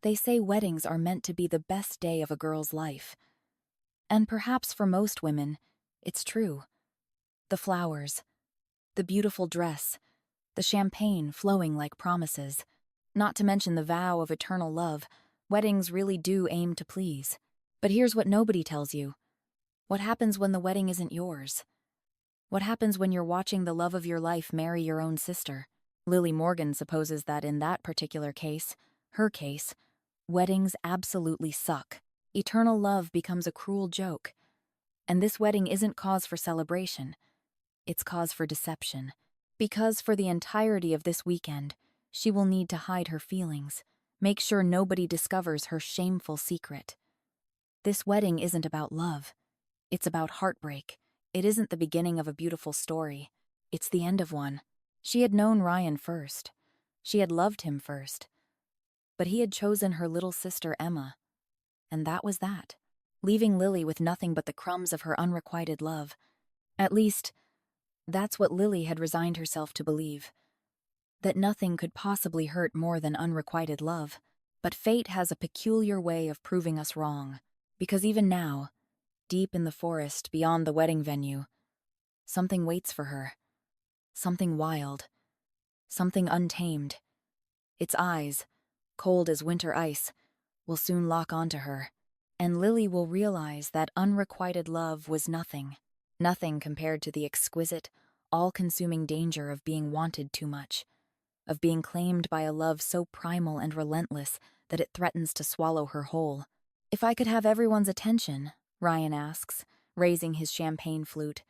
They say weddings are meant to be the best day of a girl's life. And perhaps for most women, it's true. The flowers, the beautiful dress, the champagne flowing like promises, not to mention the vow of eternal love, weddings really do aim to please. But here's what nobody tells you. What happens when the wedding isn't yours? What happens when you're watching the love of your life marry your own sister? Lily Morgan supposes that in that particular case, her case, weddings absolutely suck. Eternal love becomes a cruel joke. And this wedding isn't cause for celebration. It's cause for deception. Because for the entirety of this weekend, she will need to hide her feelings, make sure nobody discovers her shameful secret. This wedding isn't about love. It's about heartbreak. It isn't the beginning of a beautiful story. It's the end of one. She had known Ryan first. She had loved him first. But he had chosen her little sister Emma. And that was that, leaving Lily with nothing but the crumbs of her unrequited love. At least, that's what Lily had resigned herself to believe. That nothing could possibly hurt more than unrequited love. But fate has a peculiar way of proving us wrong. Because even now, deep in the forest beyond the wedding venue, something waits for her. Something wild. Something untamed. Its eyes, cold as winter ice, will soon lock onto her. And Lily will realize that unrequited love was nothing. Nothing compared to the exquisite, all-consuming danger of being wanted too much. Of being claimed by a love so primal and relentless that it threatens to swallow her whole. If I could have everyone's attention, Ryan asks, raising his champagne flute,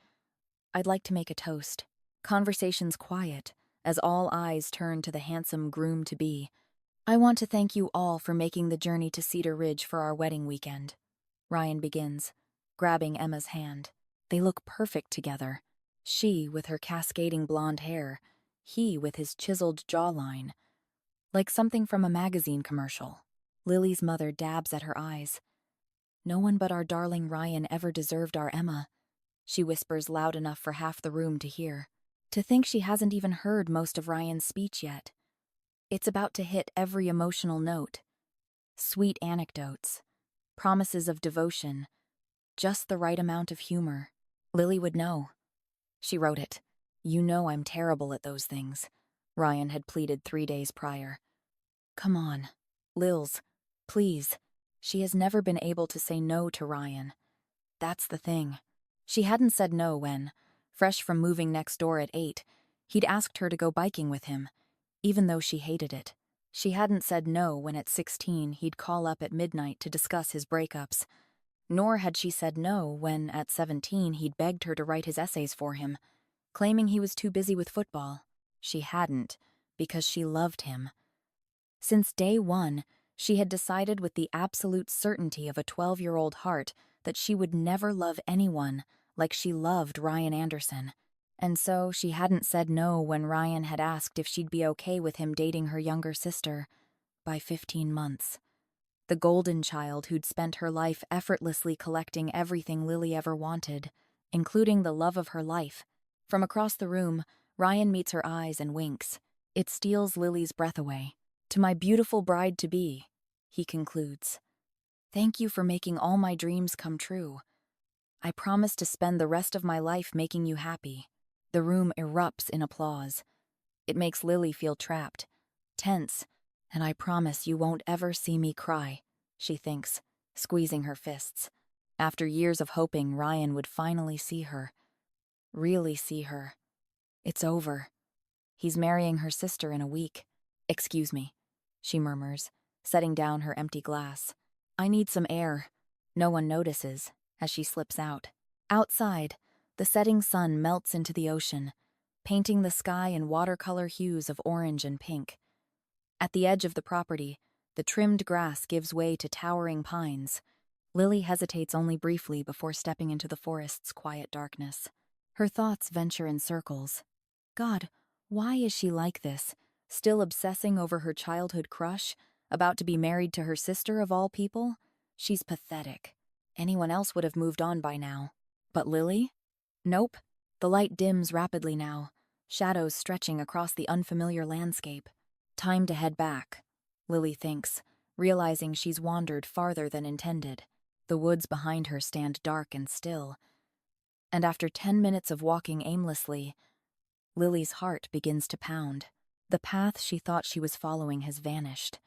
I'd like to make a toast. Conversation's quiet, as all eyes turn to the handsome groom-to-be. I want to thank you all for making the journey to Cedar Ridge for our wedding weekend. Ryan begins, grabbing Emma's hand. They look perfect together. She with her cascading blonde hair, he with his chiseled jawline. Like something from a magazine commercial. Lily's mother dabs at her eyes. No one but our darling Ryan ever deserved our Emma, she whispers loud enough for half the room to hear. To think she hasn't even heard most of Ryan's speech yet. It's about to hit every emotional note. Sweet anecdotes. Promises of devotion. Just the right amount of humor. Lily would know. She wrote it. You know I'm terrible at those things, Ryan had pleaded 3 days prior. Come on, Lils, please. She has never been able to say no to Ryan. That's the thing. She hadn't said no when, fresh from moving next door at 8, he'd asked her to go biking with him, even though she hated it. She hadn't said no when at 16 he'd call up at midnight to discuss his breakups. Nor had she said no when, at 17, he'd begged her to write his essays for him, claiming he was too busy with football. She hadn't, because she loved him. Since day one, she had decided with the absolute certainty of a 12-year-old heart that she would never love anyone like she loved Ryan Anderson. And so she hadn't said no when Ryan had asked if she'd be okay with him dating her younger sister by 15 months. The golden child who'd spent her life effortlessly collecting everything Lily ever wanted, including the love of her life. From across the room, Ryan meets her eyes and winks. It steals Lily's breath away. To my beautiful bride-to-be, he concludes. Thank you for making all my dreams come true. I promise to spend the rest of my life making you happy. The room erupts in applause. It makes Lily feel trapped, tense, and I promise you won't ever see me cry, she thinks, squeezing her fists. After years of hoping Ryan would finally see her. Really see her. It's over. He's marrying her sister in a week. Excuse me, she murmurs, setting down her empty glass. I need some air. No one notices as she slips out. Outside, the setting sun melts into the ocean, painting the sky in watercolor hues of orange and pink. At the edge of the property, the trimmed grass gives way to towering pines. Lily hesitates only briefly before stepping into the forest's quiet darkness. Her thoughts venture in circles. God, why is she like this? Still obsessing over her childhood crush? About to be married to her sister of all people? She's pathetic. Anyone else would have moved on by now. But Lily? Nope. The light dims rapidly now, shadows stretching across the unfamiliar landscape. Time to head back, Lily thinks, realizing she's wandered farther than intended. The woods behind her stand dark and still, and after 10 minutes of walking aimlessly, Lily's heart begins to pound. The path she thought she was following has vanished.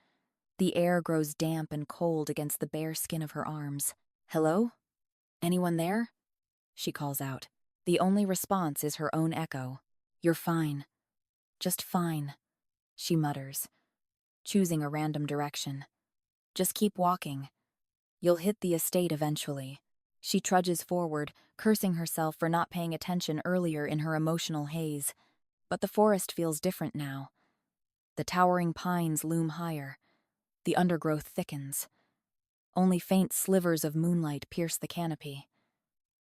The air grows damp and cold against the bare skin of her arms. "Hello? Anyone there?" she calls out. The only response is her own echo. "You're fine. Just fine," she mutters, choosing a random direction. "Just keep walking. You'll hit the estate eventually." She trudges forward, cursing herself for not paying attention earlier in her emotional haze. But the forest feels different now. The towering pines loom higher. The undergrowth thickens. Only faint slivers of moonlight pierce the canopy,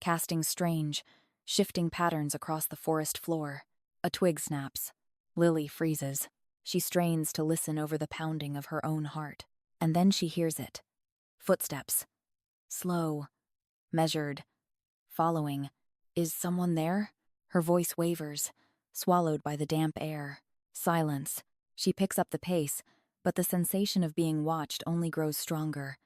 casting strange, shifting patterns across the forest floor. A twig snaps. Lily freezes. She strains to listen over the pounding of her own heart. And then she hears it. Footsteps. Slow. Measured. Following. Is someone there? Her voice wavers, swallowed by the damp air. Silence. She picks up the pace, but the sensation of being watched only grows stronger.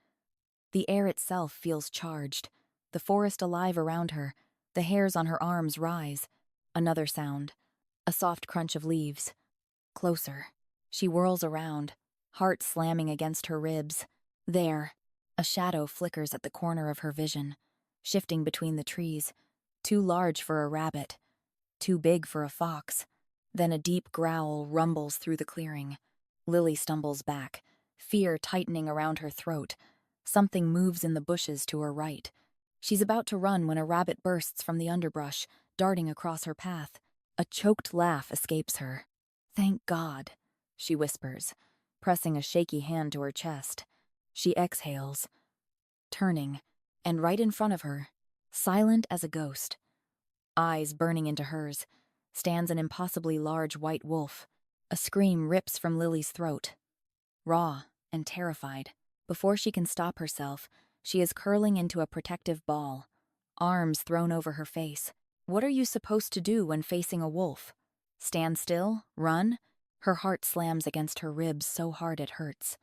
The air itself feels charged, the forest alive around her. The hairs on her arms rise. Another sound. A soft crunch of leaves. Closer. She whirls around, heart slamming against her ribs. There. A shadow flickers at the corner of her vision, shifting between the trees. Too large for a rabbit. Too big for a fox. Then a deep growl rumbles through the clearing. Lily stumbles back, fear tightening around her throat. Something moves in the bushes to her right. She's about to run when a rabbit bursts from the underbrush, darting across her path. A choked laugh escapes her. "Thank God," she whispers, pressing a shaky hand to her chest. She exhales, turning, and right in front of her, silent as a ghost, eyes burning into hers, stands an impossibly large white wolf. A scream rips from Lily's throat. Raw and terrified, before she can stop herself, she is curling into a protective ball, arms thrown over her face. What are you supposed to do when facing a wolf? Stand still? Run? Her heart slams against her ribs so hard it hurts.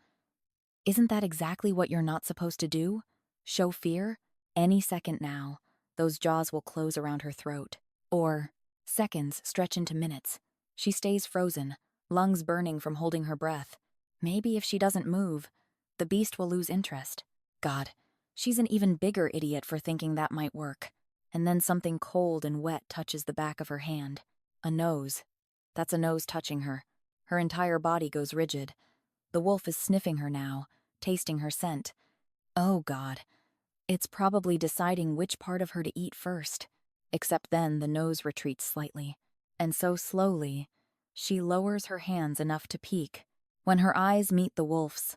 Isn't that exactly what you're not supposed to do? Show fear? Any second now, those jaws will close around her throat. Or seconds stretch into minutes. She stays frozen, lungs burning from holding her breath. Maybe if she doesn't move, the beast will lose interest. God, she's an even bigger idiot for thinking that might work. And then something cold and wet touches the back of her hand. A nose. That's a nose touching her. Her entire body goes rigid. The wolf is sniffing her now, tasting her scent. Oh God. It's probably deciding which part of her to eat first. Except then the nose retreats slightly. And so slowly, she lowers her hands enough to peek. When her eyes meet the wolf's,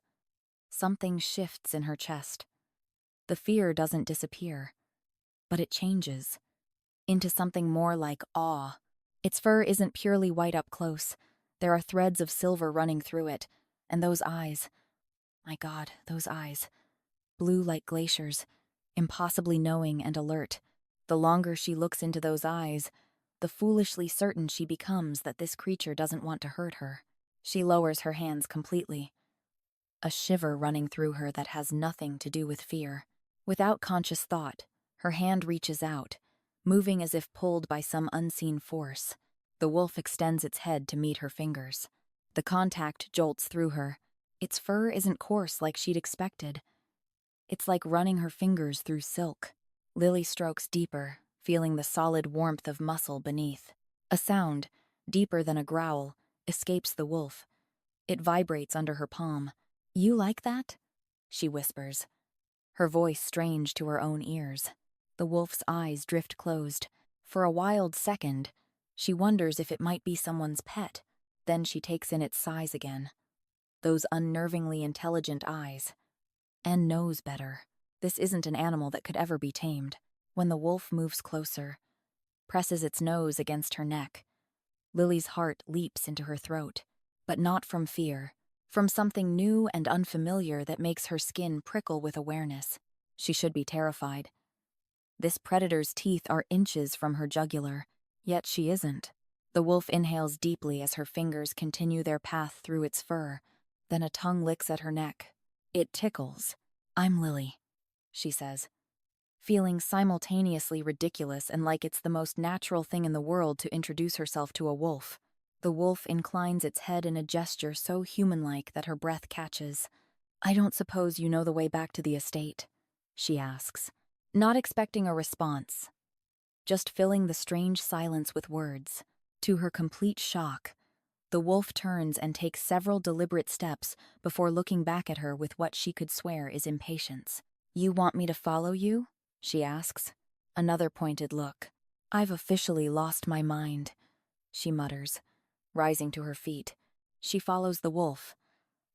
something shifts in her chest. The fear doesn't disappear, but it changes into something more like awe. Its fur isn't purely white up close. There are threads of silver running through it, and those eyes. My God, those eyes. Blue like glaciers, impossibly knowing and alert. The longer she looks into those eyes, the foolishly certain she becomes that this creature doesn't want to hurt her. She lowers her hands completely, a shiver running through her that has nothing to do with fear. Without conscious thought, her hand reaches out, moving as if pulled by some unseen force. The wolf extends its head to meet her fingers. The contact jolts through her. Its fur isn't coarse like she'd expected. It's like running her fingers through silk. Lily strokes deeper, feeling the solid warmth of muscle beneath. A sound, deeper than a growl, escapes the wolf. It vibrates under her palm. "You like that?" she whispers, her voice strange to her own ears. The wolf's eyes drift closed. For a wild second, she wonders if it might be someone's pet. Then she takes in its size again. Those unnervingly intelligent eyes. And knows better. This isn't an animal that could ever be tamed. When the wolf moves closer, presses its nose against her neck, Lily's heart leaps into her throat. But not from fear. From something new and unfamiliar that makes her skin prickle with awareness. She should be terrified. This predator's teeth are inches from her jugular, yet she isn't. The wolf inhales deeply as her fingers continue their path through its fur. Then a tongue licks at her neck. It tickles. "I'm Lily," she says, feeling simultaneously ridiculous and like it's the most natural thing in the world to introduce herself to a wolf. The wolf inclines its head in a gesture so human-like that her breath catches. "I don't suppose you know the way back to the estate?" she asks, not expecting a response, just filling the strange silence with words. To her complete shock, the wolf turns and takes several deliberate steps before looking back at her with what she could swear is impatience. "You want me to follow you?" she asks. Another pointed look. "I've officially lost my mind," she mutters, rising to her feet. She follows the wolf,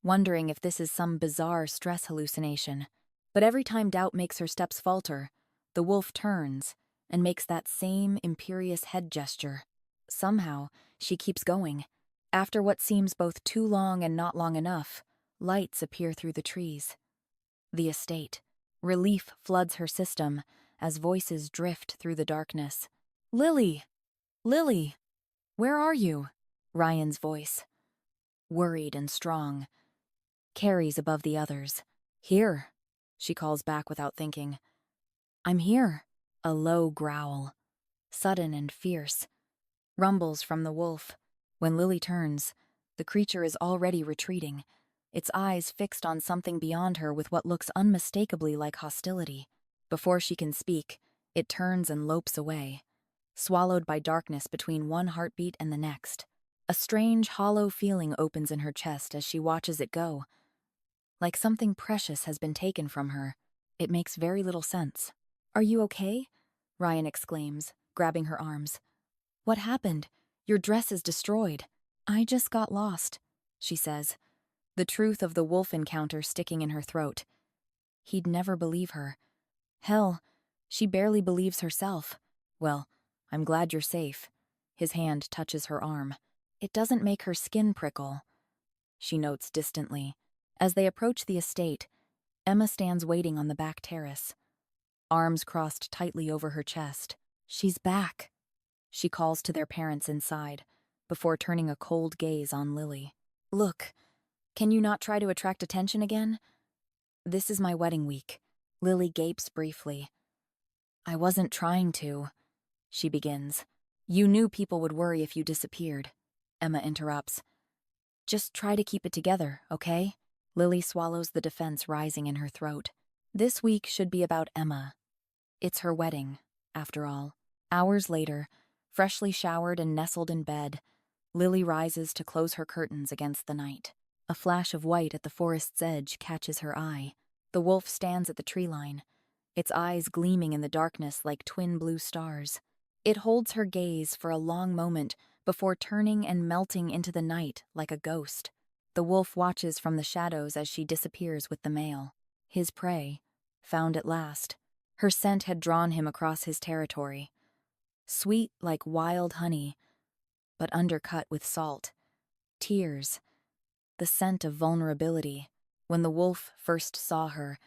wondering if this is some bizarre stress hallucination. But every time doubt makes her steps falter, the wolf turns and makes that same imperious head gesture. Somehow, she keeps going. After what seems both too long and not long enough, lights appear through the trees. The estate. Relief floods her system as voices drift through the darkness. "Lily! Lily! Where are you?" Ryan's voice, worried and strong, carries above the others. "Here," she calls back without thinking. "I'm here." A low growl, sudden and fierce, rumbles from the wolf. When Lily turns, the creature is already retreating, its eyes fixed on something beyond her with what looks unmistakably like hostility. Before she can speak, it turns and lopes away, swallowed by darkness between one heartbeat and the next. A strange, hollow feeling opens in her chest as she watches it go. Like something precious has been taken from her. It makes very little sense. "Are you okay?" Ryan exclaims, grabbing her arms. "What happened? Your dress is destroyed." "I just got lost," she says, the truth of the wolf encounter sticking in her throat. He'd never believe her. Hell, she barely believes herself. "Well, I'm glad you're safe." His hand touches her arm. It doesn't make her skin prickle, she notes distantly. As they approach the estate, Emma stands waiting on the back terrace, arms crossed tightly over her chest. "She's back," she calls to their parents inside, before turning a cold gaze on Lily. "Look, can you not try to attract attention again?" "This is my wedding week." Lily gapes briefly. "I wasn't trying to," she begins. "You knew people would worry if you disappeared," Emma interrupts. "Just try to keep it together, okay?" Lily swallows the defense rising in her throat. This week should be about Emma. It's her wedding, after all. Hours later, freshly showered and nestled in bed, Lily rises to close her curtains against the night. A flash of white at the forest's edge catches her eye. The wolf stands at the tree line, its eyes gleaming in the darkness like twin blue stars. It holds her gaze for a long moment before turning and melting into the night like a ghost. The wolf watches from the shadows as she disappears with the male. His prey, found at last. Her scent had drawn him across his territory. Sweet like wild honey, but undercut with salt. Tears. The scent of vulnerability. When the wolf first saw her,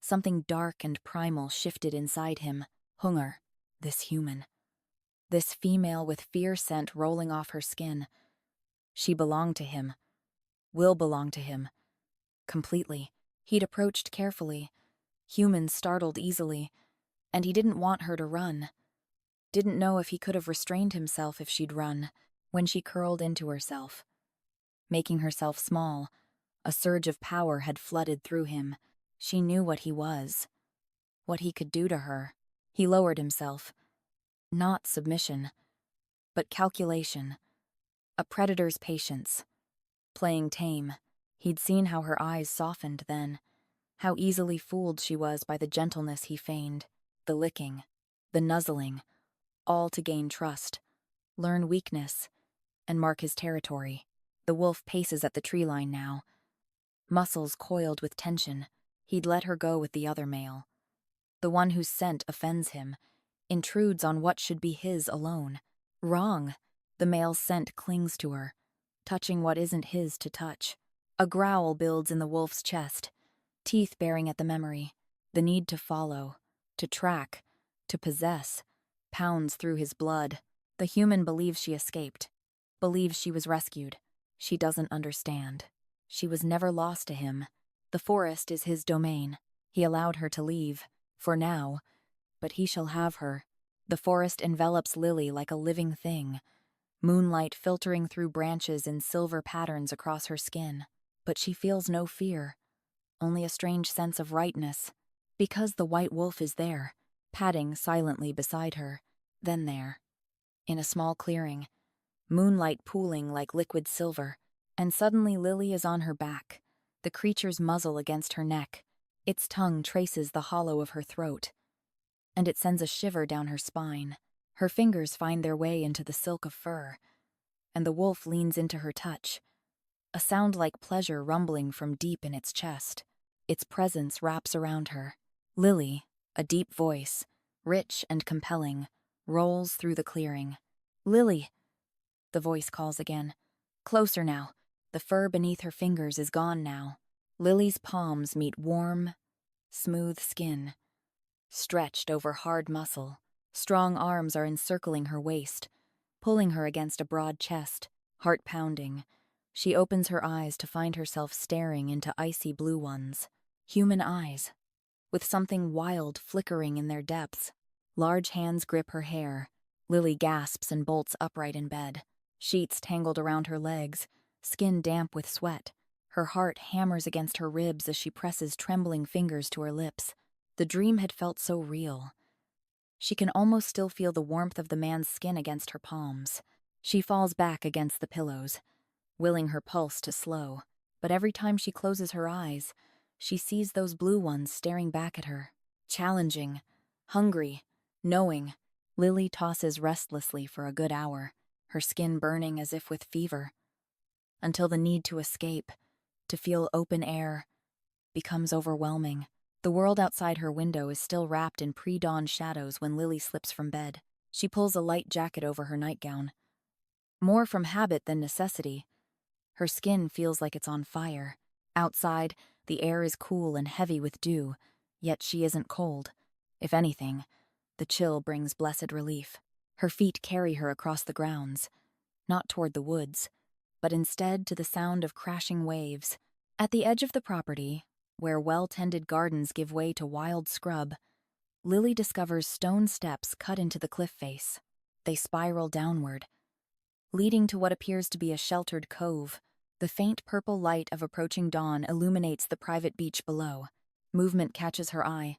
something dark and primal shifted inside him. Hunger. This human. This female with fear scent rolling off her skin. She belonged to him. Will belong to him. Completely. He'd approached carefully. Humans startled easily. And he didn't want her to run. Didn't know if he could have restrained himself if she'd run. When she curled into herself, making herself small, a surge of power had flooded through him. She knew what he was, what he could do to her. He lowered himself. Not submission, but calculation. A predator's patience. Playing tame. He'd seen how her eyes softened then, how easily fooled she was by the gentleness he feigned, the licking, the nuzzling, all to gain trust, learn weakness, and mark his territory. The wolf paces at the tree line now, muscles coiled with tension. He'd let her go with the other male, the one whose scent offends him, intrudes on what should be his alone. Wrong. The male's scent clings to her, touching what isn't his to touch. A growl builds in the wolf's chest, teeth baring at the memory. The need to follow, to track, to possess, pounds through his blood. The human believes she escaped, believes she was rescued. She doesn't understand. She was never lost to him. The forest is his domain. He allowed her to leave, for now, but he shall have her. The forest envelops Lily like a living thing, moonlight filtering through branches in silver patterns across her skin. But she feels no fear, only a strange sense of rightness, because the white wolf is there, padding silently beside her, then there, in a small clearing, moonlight pooling like liquid silver, and suddenly Lily is on her back, the creature's muzzle against her neck, its tongue traces the hollow of her throat, and it sends a shiver down her spine. Her fingers find their way into the silk of fur, and the wolf leans into her touch, a sound like pleasure rumbling from deep in its chest. Its presence wraps around her. Lily, a deep voice, rich and compelling, rolls through the clearing. Lily, the voice calls again. Closer now. The fur beneath her fingers is gone now. Lily's palms meet warm, smooth skin, stretched over hard muscle. Strong arms are encircling her waist, pulling her against a broad chest, heart pounding. She opens her eyes to find herself staring into icy blue ones. Human eyes, with something wild flickering in their depths. Large hands grip her hair. Lily gasps and bolts upright in bed. Sheets tangled around her legs, skin damp with sweat. Her heart hammers against her ribs as she presses trembling fingers to her lips. The dream had felt so real. She can almost still feel the warmth of the man's skin against her palms. She falls back against the pillows, willing her pulse to slow. But every time she closes her eyes, she sees those blue ones staring back at her. Challenging, hungry, knowing. Lily tosses restlessly for a good hour, her skin burning as if with fever, until the need to escape, to feel open air, becomes overwhelming. The world outside her window is still wrapped in pre-dawn shadows when Lily slips from bed. She pulls a light jacket over her nightgown. More from habit than necessity. Her skin feels like it's on fire. Outside, the air is cool and heavy with dew, yet she isn't cold. If anything, the chill brings blessed relief. Her feet carry her across the grounds, not toward the woods, but instead to the sound of crashing waves. At the edge of the property, where well-tended gardens give way to wild scrub, Lily discovers stone steps cut into the cliff face. They spiral downward, leading to what appears to be a sheltered cove. The faint purple light of approaching dawn illuminates the private beach below. Movement catches her eye,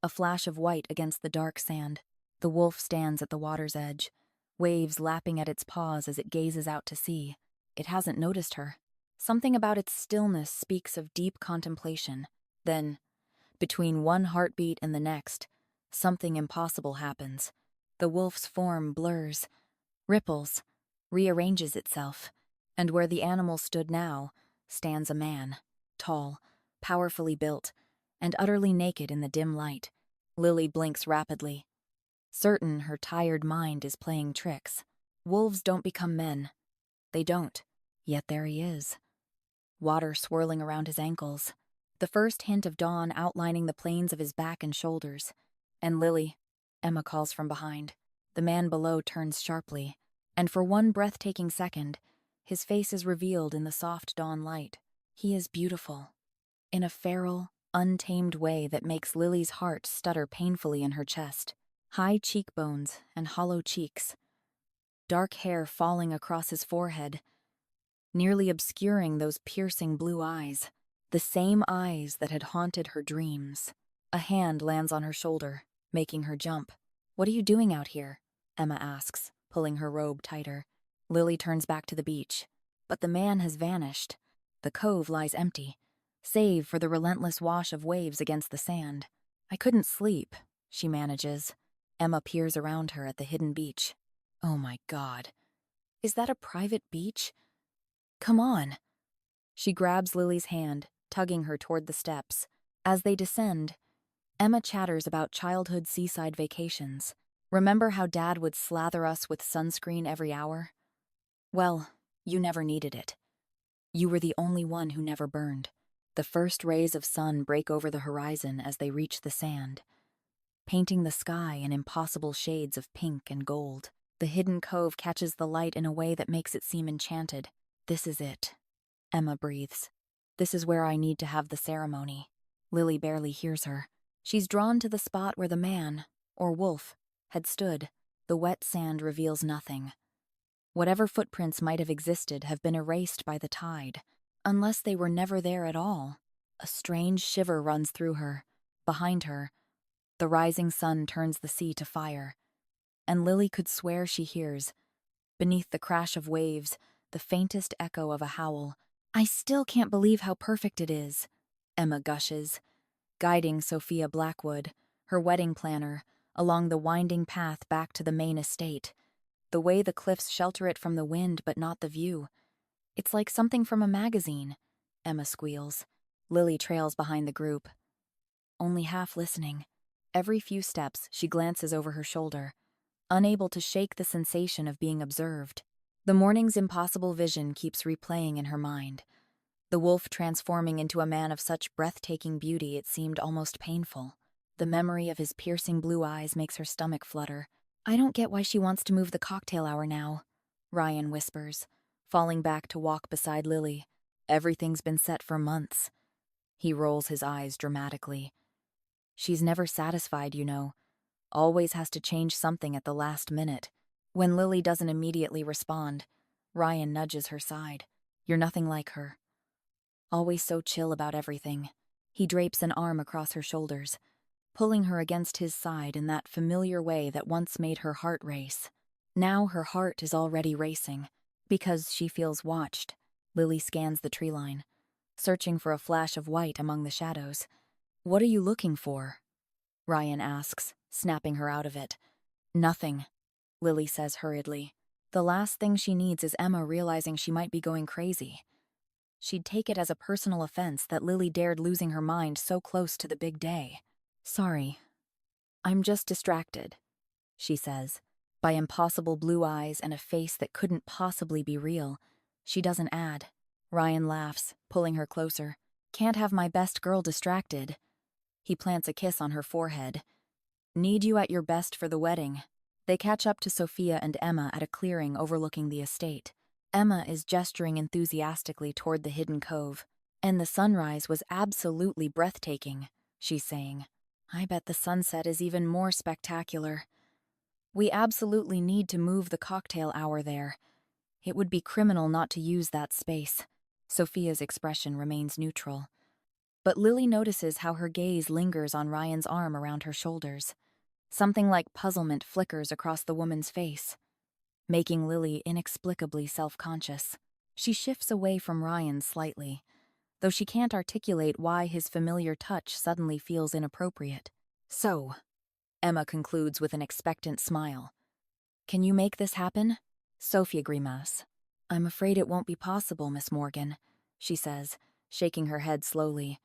a flash of white against the dark sand. The wolf stands at the water's edge, waves lapping at its paws as it gazes out to sea. It hasn't noticed her. Something about its stillness speaks of deep contemplation. Then, between one heartbeat and the next, something impossible happens. The wolf's form blurs, ripples, rearranges itself, and where the animal stood now, stands a man, tall, powerfully built, and utterly naked in the dim light. Lily blinks rapidly, certain her tired mind is playing tricks. Wolves don't become men. They don't. Yet there he is. Water swirling around his ankles, the first hint of dawn outlining the planes of his back and shoulders. And Lily, Emma calls from behind. The man below turns sharply, and for one breathtaking second, his face is revealed in the soft dawn light. He is beautiful, in a feral, untamed way that makes Lily's heart stutter painfully in her chest. High cheekbones and hollow cheeks, dark hair falling across his forehead, nearly obscuring those piercing blue eyes, the same eyes that had haunted her dreams. A hand lands on her shoulder, making her jump. "What are you doing out here?" Emma asks, pulling her robe tighter. Lily turns back to the beach, but the man has vanished. The cove lies empty, save for the relentless wash of waves against the sand. "I couldn't sleep," she manages. Emma peers around her at the hidden beach. "Oh my God. Is that a private beach? Come on." She grabs Lily's hand, tugging her toward the steps. As they descend, Emma chatters about childhood seaside vacations. "Remember how Dad would slather us with sunscreen every hour? Well, you never needed it. You were the only one who never burned." The first rays of sun break over the horizon as they reach the sand, painting the sky in impossible shades of pink and gold. The hidden cove catches the light in a way that makes it seem enchanted. "This is it," Emma breathes. This is where I need to have the ceremony. Lily barely hears her. She's drawn to the spot where the man, or wolf, had stood. The wet sand reveals nothing. Whatever footprints might have existed have been erased by the tide, unless they were never there at all. A strange shiver runs through her. Behind her, the rising sun turns the sea to fire, and Lily could swear she hears, beneath the crash of waves, the faintest echo of a howl. I still can't believe how perfect it is, Emma gushes, guiding Sophia Blackwood, her wedding planner, along the winding path back to the main estate. The way the cliffs shelter it from the wind but not the view. It's like something from a magazine, Emma squeals. Lily trails behind the group, only half listening. Every few steps, she glances over her shoulder, unable to shake the sensation of being observed. The morning's impossible vision keeps replaying in her mind. The wolf transforming into a man of such breathtaking beauty it seemed almost painful. The memory of his piercing blue eyes makes her stomach flutter. I don't get why she wants to move the cocktail hour now, Ryan whispers, falling back to walk beside Lily. Everything's been set for months. He rolls his eyes dramatically. She's never satisfied, you know. Always has to change something at the last minute. When Lily doesn't immediately respond, Ryan nudges her side. You're nothing like her. Always so chill about everything. He drapes an arm across her shoulders, pulling her against his side in that familiar way that once made her heart race. Now her heart is already racing, because she feels watched. Lily scans the tree line, searching for a flash of white among the shadows. What are you looking for? Ryan asks, snapping her out of it. Nothing, Lily says hurriedly. The last thing she needs is Emma realizing she might be going crazy. She'd take it as a personal offense that Lily dared losing her mind so close to the big day. Sorry, I'm just distracted, she says, by impossible blue eyes and a face that couldn't possibly be real. She doesn't add. Ryan laughs, pulling her closer. Can't have my best girl distracted. He plants a kiss on her forehead. Need you at your best for the wedding. They catch up to Sophia and Emma at a clearing overlooking the estate. Emma is gesturing enthusiastically toward the hidden cove. And the sunrise was absolutely breathtaking, she's saying. I bet the sunset is even more spectacular. We absolutely need to move the cocktail hour there. It would be criminal not to use that space. Sophia's expression remains neutral. But Lily notices how her gaze lingers on Ryan's arm around her shoulders. Something like puzzlement flickers across the woman's face, making Lily inexplicably self-conscious. She shifts away from Ryan slightly, though she can't articulate why his familiar touch suddenly feels inappropriate. So, Emma concludes with an expectant smile. Can you make this happen? Sophia grimaces. I'm afraid it won't be possible, Miss Morgan, she says, shaking her head slowly.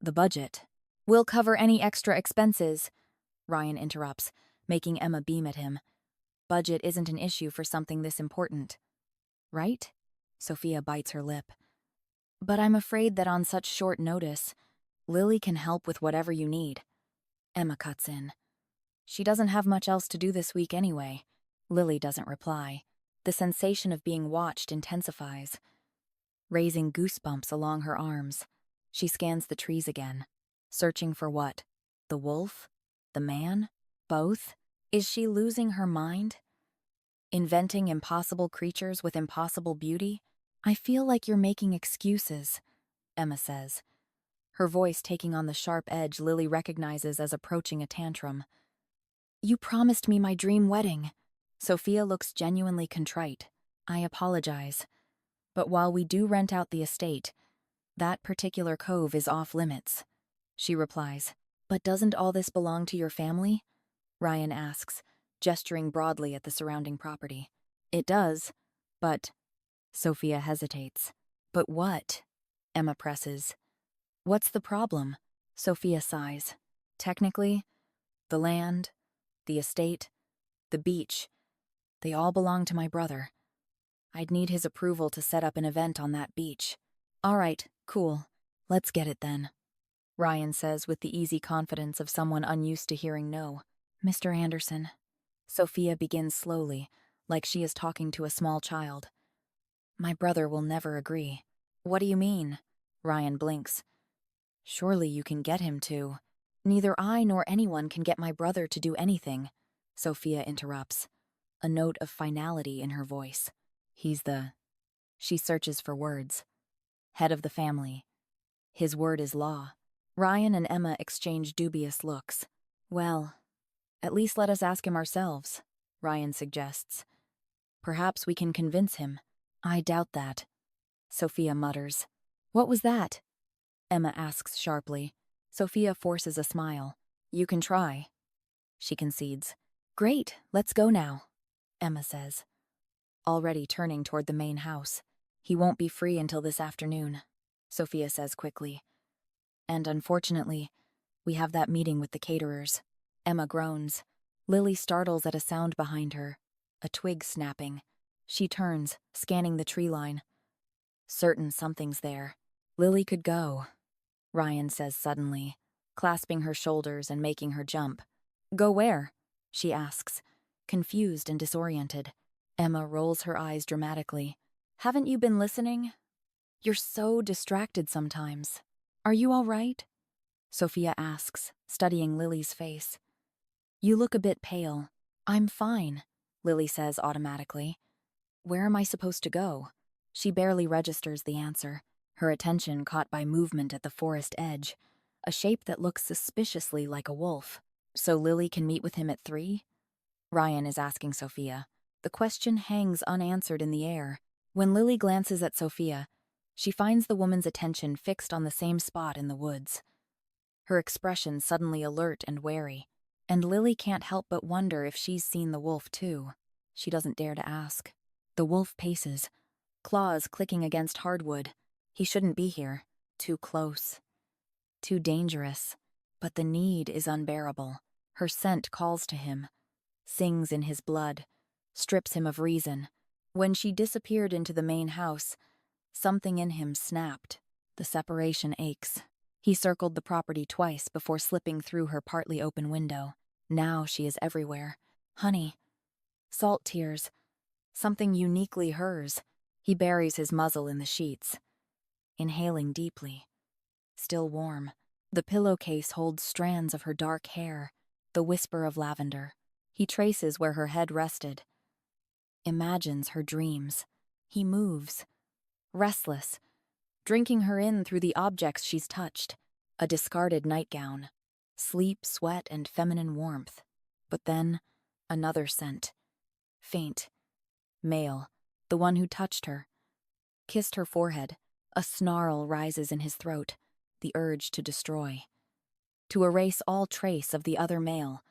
The budget. We'll cover any extra expenses, Ryan interrupts, making Emma beam at him. Budget isn't an issue for something this important. Right? Sophia bites her lip. But I'm afraid that on such short notice, Lily can help with whatever you need. Emma cuts in. She doesn't have much else to do this week anyway. Lily doesn't reply. The sensation of being watched intensifies, raising goosebumps along her arms. She scans the trees again, searching for what? The wolf? The man? Both? Is she losing her mind? Inventing impossible creatures with impossible beauty? I feel like you're making excuses, Emma says, her voice taking on the sharp edge Lily recognizes as approaching a tantrum. You promised me my dream wedding. Sophia looks genuinely contrite. I apologize. But while we do rent out the estate, that particular cove is off limits, she replies. But doesn't all this belong to your family? Ryan asks, gesturing broadly at the surrounding property. It does, but... Sophia hesitates. But what? Emma presses. What's the problem? Sophia sighs. Technically, the land, the estate, the beach, they all belong to my brother. I'd need his approval to set up an event on that beach. All right, cool. Let's get it then, Ryan says with the easy confidence of someone unused to hearing no. Mr. Anderson. Sophia begins slowly, like she is talking to a small child. My brother will never agree. What do you mean? Ryan blinks. Surely you can get him to. Neither I nor anyone can get my brother to do anything, Sophia interrupts, a note of finality in her voice. He's the... She searches for words. Head of the family. His word is law. Ryan and Emma exchange dubious looks. Well, at least let us ask him ourselves, Ryan suggests. Perhaps we can convince him. I doubt that, Sophia mutters. What was that? Emma asks sharply. Sophia forces a smile. You can try, she concedes. Great, let's go now, Emma says, already turning toward the main house. He won't be free until this afternoon, Sophia says quickly. And unfortunately, we have that meeting with the caterers. Emma groans. Lily startles at a sound behind her, a twig snapping. She turns, scanning the tree line. Certain something's there. Lily could go, Ryan says suddenly, clasping her shoulders and making her jump. Go where? She asks, confused and disoriented. Emma rolls her eyes dramatically. Haven't you been listening? You're so distracted sometimes. Are you all right? Sophia asks, studying Lily's face. You look a bit pale. I'm fine, Lily says automatically. Where am I supposed to go? She barely registers the answer, her attention caught by movement at the forest edge, a shape that looks suspiciously like a wolf. So Lily can meet with him at 3? Ryan is asking Sophia. The question hangs unanswered in the air. When Lily glances at Sophia, she finds the woman's attention fixed on the same spot in the woods. Her expression suddenly alert and wary, and Lily can't help but wonder if she's seen the wolf too. She doesn't dare to ask. The wolf paces, claws clicking against hardwood. He shouldn't be here. Too close. Too dangerous. But the need is unbearable. Her scent calls to him, sings in his blood, strips him of reason. When she disappeared into the main house, something in him snapped. The separation aches. He circled the property twice before slipping through her partly open window. Now she is everywhere. Honey. Salt tears. Something uniquely hers. He buries his muzzle in the sheets, inhaling deeply. Still warm. The pillowcase holds strands of her dark hair, the whisper of lavender. He traces where her head rested. Imagines her dreams. He moves. Restless. Drinking her in through the objects she's touched. A discarded nightgown. Sleep, sweat, and feminine warmth. But then, another scent. Faint. Male. The one who touched her. Kissed her forehead. A snarl rises in his throat. The urge to destroy. To erase all trace of the other male.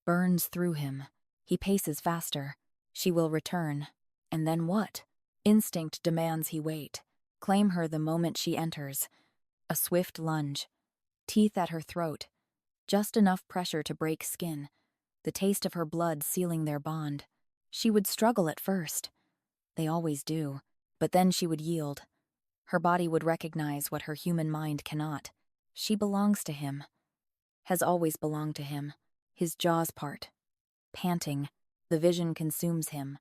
Burns through him. He paces faster. She will return. And then what? Instinct demands he wait. Claim her the moment she enters. A swift lunge. Teeth at her throat. Just enough pressure to break skin. The taste of her blood sealing their bond. She would struggle at first. They always do. But then she would yield. Her body would recognize what her human mind cannot. She belongs to him. Has always belonged to him. His jaws part. Panting, the vision consumes him.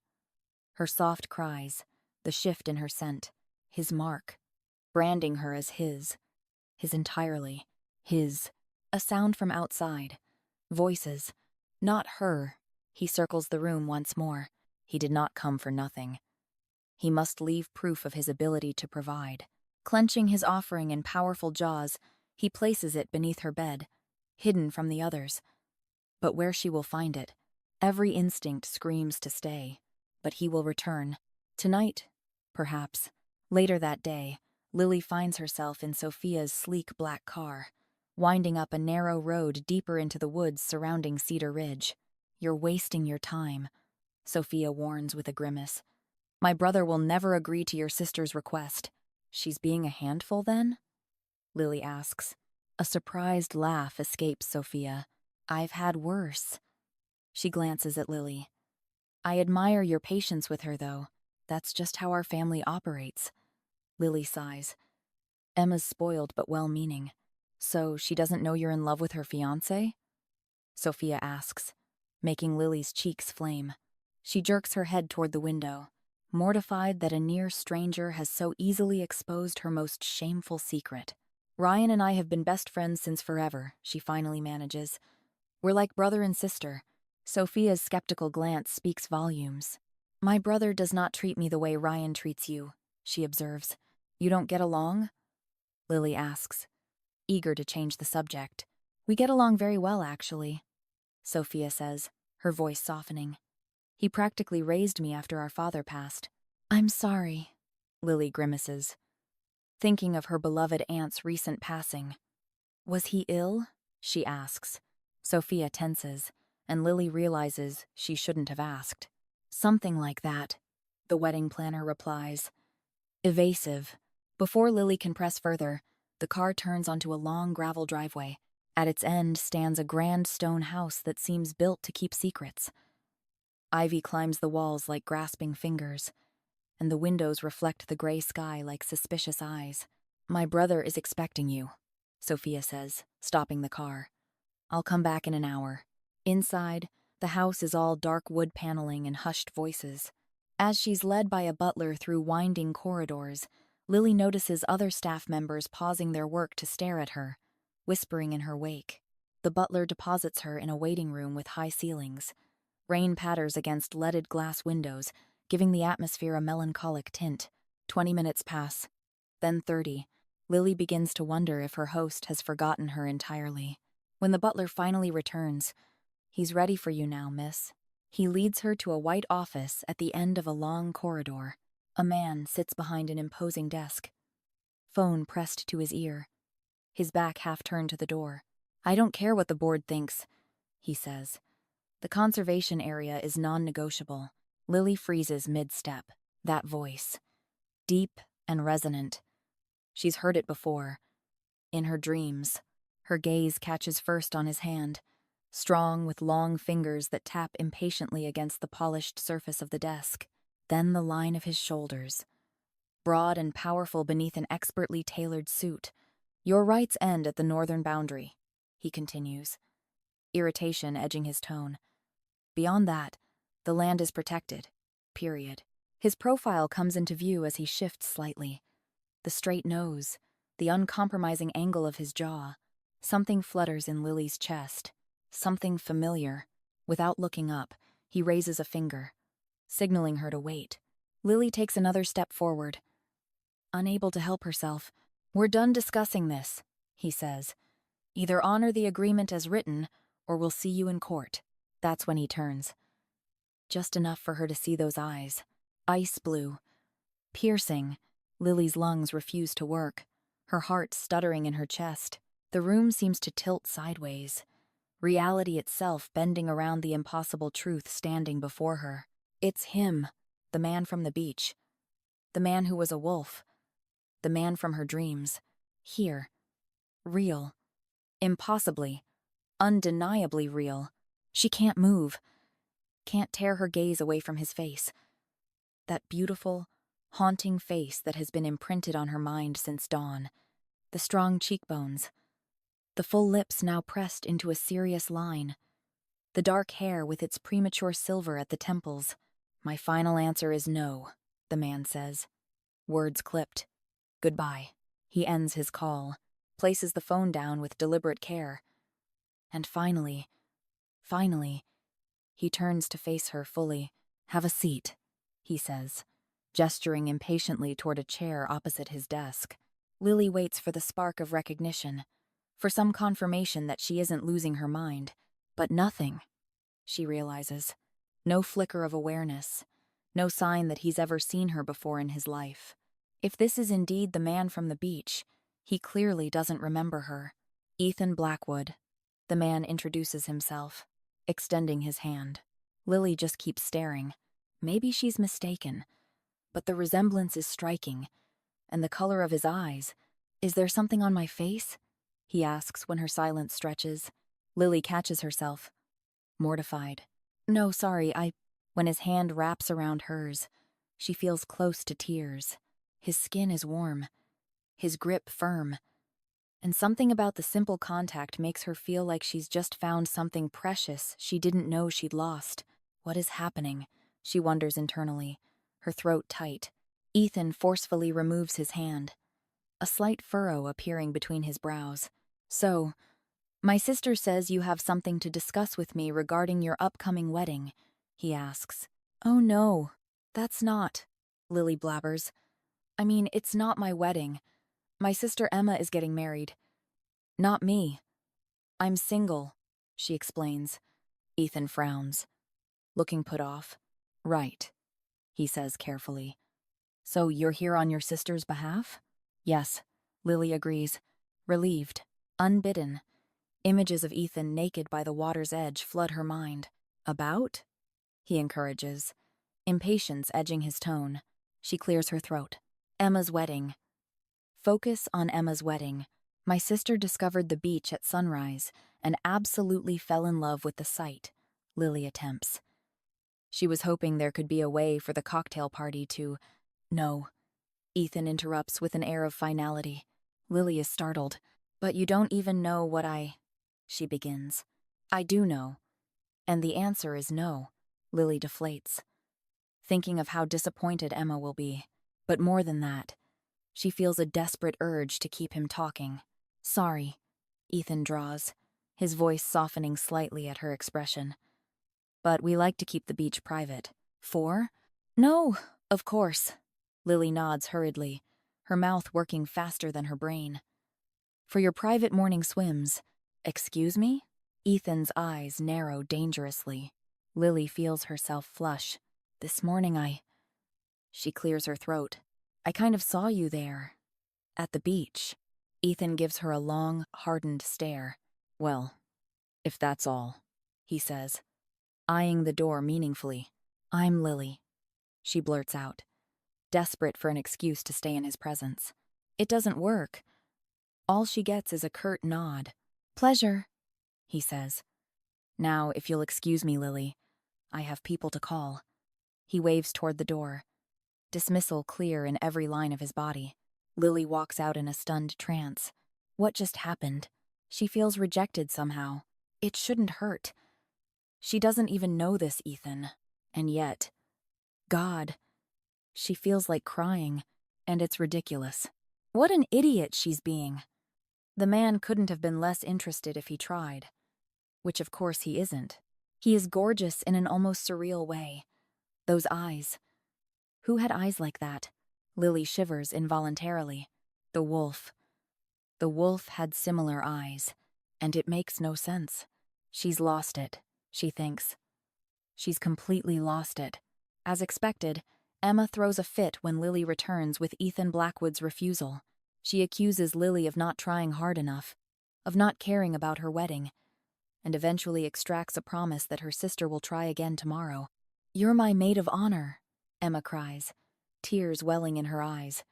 Her soft cries, the shift in her scent, his mark, branding her as his entirely, his. A sound from outside. Voices. Not her. He circles the room once more. He did not come for nothing. He must leave proof of his ability to provide. Clenching his offering in powerful jaws, he places it beneath her bed, hidden from the others. But where she will find it, every instinct screams to stay. But he will return. Tonight, perhaps. Later that day, Lily finds herself in Sophia's sleek black car, winding up a narrow road deeper into the woods surrounding Cedar Ridge. You're wasting your time, Sophia warns with a grimace. My brother will never agree to your sister's request. She's being a handful, then? Lily asks. A surprised laugh escapes Sophia. I've had worse. She glances at Lily. I admire your patience with her, though. That's just how our family operates. Lily sighs. Emma's spoiled but well-meaning. So she doesn't know you're in love with her fiancé? Sophia asks, making Lily's cheeks flame. She jerks her head toward the window. mortified that a near stranger has so easily exposed her most shameful secret. Ryan and I have been best friends since forever, she finally manages. We're like brother and sister. Sophia's skeptical glance speaks volumes. My brother does not treat me the way Ryan treats you, she observes. You don't get along? Lily asks, eager to change the subject. We get along very well, actually, Sophia says, her voice softening. He practically raised me after our father passed. I'm sorry, Lily grimaces, thinking of her beloved aunt's recent passing. Was he ill? She asks. Sophia tenses, and Lily realizes she shouldn't have asked. Something like that, the wedding planner replies. Evasive. Before Lily can press further, the car turns onto a long gravel driveway. At its end stands a grand stone house that seems built to keep secrets. Ivy climbs the walls like grasping fingers, and the windows reflect the gray sky like suspicious eyes. My brother is expecting you, Sophia says, stopping the car. I'll come back in an hour. Inside, the house is all dark wood paneling and hushed voices. As she's led by a butler through winding corridors, Lily notices other staff members pausing their work to stare at her, whispering in her wake. The butler deposits her in a waiting room with high ceilings. Rain patters against leaded glass windows, giving the atmosphere a melancholic tint. 20 minutes pass, then 30. Lily begins to wonder if her host has forgotten her entirely. When the butler finally returns, he's ready for you now, miss. He leads her to a white office at the end of a long corridor. A man sits behind an imposing desk, phone pressed to his ear, his back half turned to the door. I don't care what the board thinks, he says. The conservation area is non-negotiable. Lily freezes mid-step. That voice, deep and resonant. She's heard it before. In her dreams, her gaze catches first on his hand, strong with long fingers that tap impatiently against the polished surface of the desk. Then the line of his shoulders, broad and powerful beneath an expertly tailored suit. Your rights end at the northern boundary, he continues, irritation edging his tone. Beyond that, the land is protected, period. His profile comes into view as he shifts slightly. The straight nose, the uncompromising angle of his jaw. Something flutters in Lily's chest, something familiar. Without looking up, he raises a finger, signaling her to wait. Lily takes another step forward. Unable to help herself, we're done discussing this, he says. Either honor the agreement as written, or we'll see you in court. That's when he turns. Just enough for her to see those eyes. Ice blue. Piercing. Lily's lungs refuse to work, her heart stuttering in her chest. The room seems to tilt sideways, reality itself bending around the impossible truth standing before her. It's him, the man from the beach, the man who was a wolf, the man from her dreams. Here. Real. Impossibly, undeniably real. She can't move, can't tear her gaze away from his face. That beautiful, haunting face that has been imprinted on her mind since dawn. The strong cheekbones, the full lips now pressed into a serious line, the dark hair with its premature silver at the temples. My final answer is no, the man says. Words clipped. Goodbye. He ends his call, places the phone down with deliberate care. And finally, he turns to face her fully. Have a seat, he says, gesturing impatiently toward a chair opposite his desk. Lily waits for the spark of recognition, for some confirmation that she isn't losing her mind. But nothing, she realizes. No flicker of awareness, no sign that he's ever seen her before in his life. If this is indeed the man from the beach, he clearly doesn't remember her. Ethan Blackwood. The man introduces himself, extending his hand. Lily just keeps staring. Maybe she's mistaken, but the resemblance is striking. And the color of his eyes. Is there something on my face? He asks when her silence stretches. Lily catches herself, mortified. No, sorry, When his hand wraps around hers, she feels close to tears. His skin is warm, his grip firm, and something about the simple contact makes her feel like she's just found something precious she didn't know she'd lost. What is happening? She wonders internally, her throat tight. Ethan forcefully removes his hand, a slight furrow appearing between his brows. So, my sister says you have something to discuss with me regarding your upcoming wedding, he asks. Oh no, that's not, Lily blabbers. I mean, it's not my wedding. My sister Emma is getting married. Not me. I'm single, she explains. Ethan frowns, looking put off. Right, he says carefully. So you're here on your sister's behalf? Yes, Lily agrees, relieved, unbidden. Images of Ethan naked by the water's edge flood her mind. About? He encourages, impatience edging his tone. She clears her throat. Emma's wedding. Focus on Emma's wedding. My sister discovered the beach at sunrise and absolutely fell in love with the sight, Lily attempts. She was hoping there could be a way for the cocktail party to... No, Ethan interrupts with an air of finality. Lily is startled. But you don't even know what she begins. I do know. And the answer is no, Lily deflates, thinking of how disappointed Emma will be. But more than that, she feels a desperate urge to keep him talking. Sorry, Ethan draws, his voice softening slightly at her expression. But we like to keep the beach private. For? No, of course. Lily nods hurriedly, her mouth working faster than her brain. For your private morning swims. Excuse me? Ethan's eyes narrow dangerously. Lily feels herself flush. This morning She clears her throat. I kind of saw you there. At the beach. Ethan gives her a long, hardened stare. Well, if that's all, he says, eyeing the door meaningfully. I'm Lily, she blurts out, desperate for an excuse to stay in his presence. It doesn't work. All she gets is a curt nod. Pleasure, he says. Now, if you'll excuse me, Lily, I have people to call. He waves toward the door, dismissal clear in every line of his body. Lily walks out in a stunned trance. What just happened? She feels rejected somehow. It shouldn't hurt. She doesn't even know this Ethan. And yet, God, she feels like crying, and it's ridiculous. What an idiot she's being. The man couldn't have been less interested if he tried. Which of course he isn't. He is gorgeous in an almost surreal way. Those eyes. Who had eyes like that? Lily shivers involuntarily. The wolf. The wolf had similar eyes, and it makes no sense. She's lost it, she thinks. She's completely lost it. As expected, Emma throws a fit when Lily returns with Ethan Blackwood's refusal. She accuses Lily of not trying hard enough, of not caring about her wedding, and eventually extracts a promise that her sister will try again tomorrow. You're my maid of honor, Emma cries, tears welling in her eyes.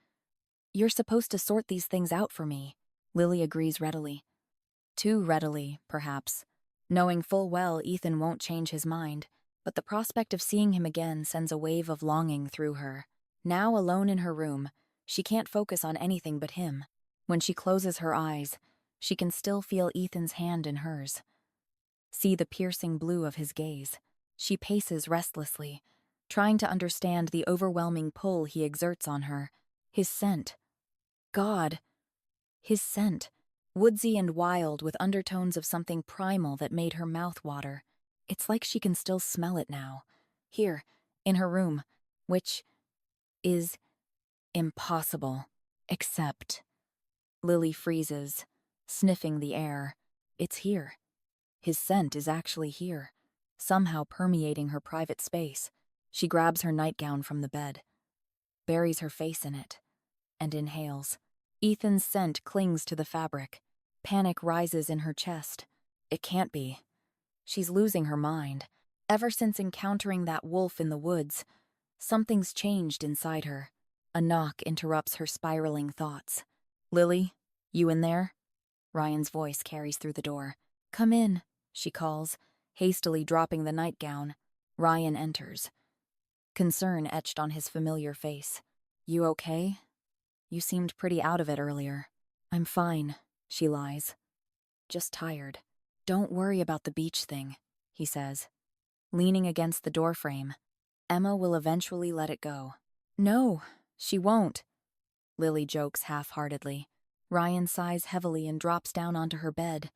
You're supposed to sort these things out for me, Lily agrees readily. Too readily, perhaps, knowing full well Ethan won't change his mind, but the prospect of seeing him again sends a wave of longing through her. Now alone in her room, she can't focus on anything but him. When she closes her eyes, she can still feel Ethan's hand in hers. See the piercing blue of his gaze. She paces restlessly, trying to understand the overwhelming pull he exerts on her. His scent. God! His scent. Woodsy and wild with undertones of something primal that made her mouth water. It's like she can still smell it now. Here, in her room. Which is impossible. Except... Lily freezes, sniffing the air. It's here. His scent is actually here, somehow permeating her private space. She grabs her nightgown from the bed, buries her face in it, and inhales. Ethan's scent clings to the fabric. Panic rises in her chest. It can't be. She's losing her mind. Ever since encountering that wolf in the woods, something's changed inside her. A knock interrupts her spiraling thoughts. Lily, you in there? Ryan's voice carries through the door. Come in, she calls, hastily dropping the nightgown. Ryan enters, concern etched on his familiar face. You okay? You seemed pretty out of it earlier. I'm fine, she lies. Just tired. Don't worry about the beach thing, he says, leaning against the doorframe. Emma will eventually let it go. No, she won't, Lily jokes half-heartedly. Ryan sighs heavily and drops down onto her bed,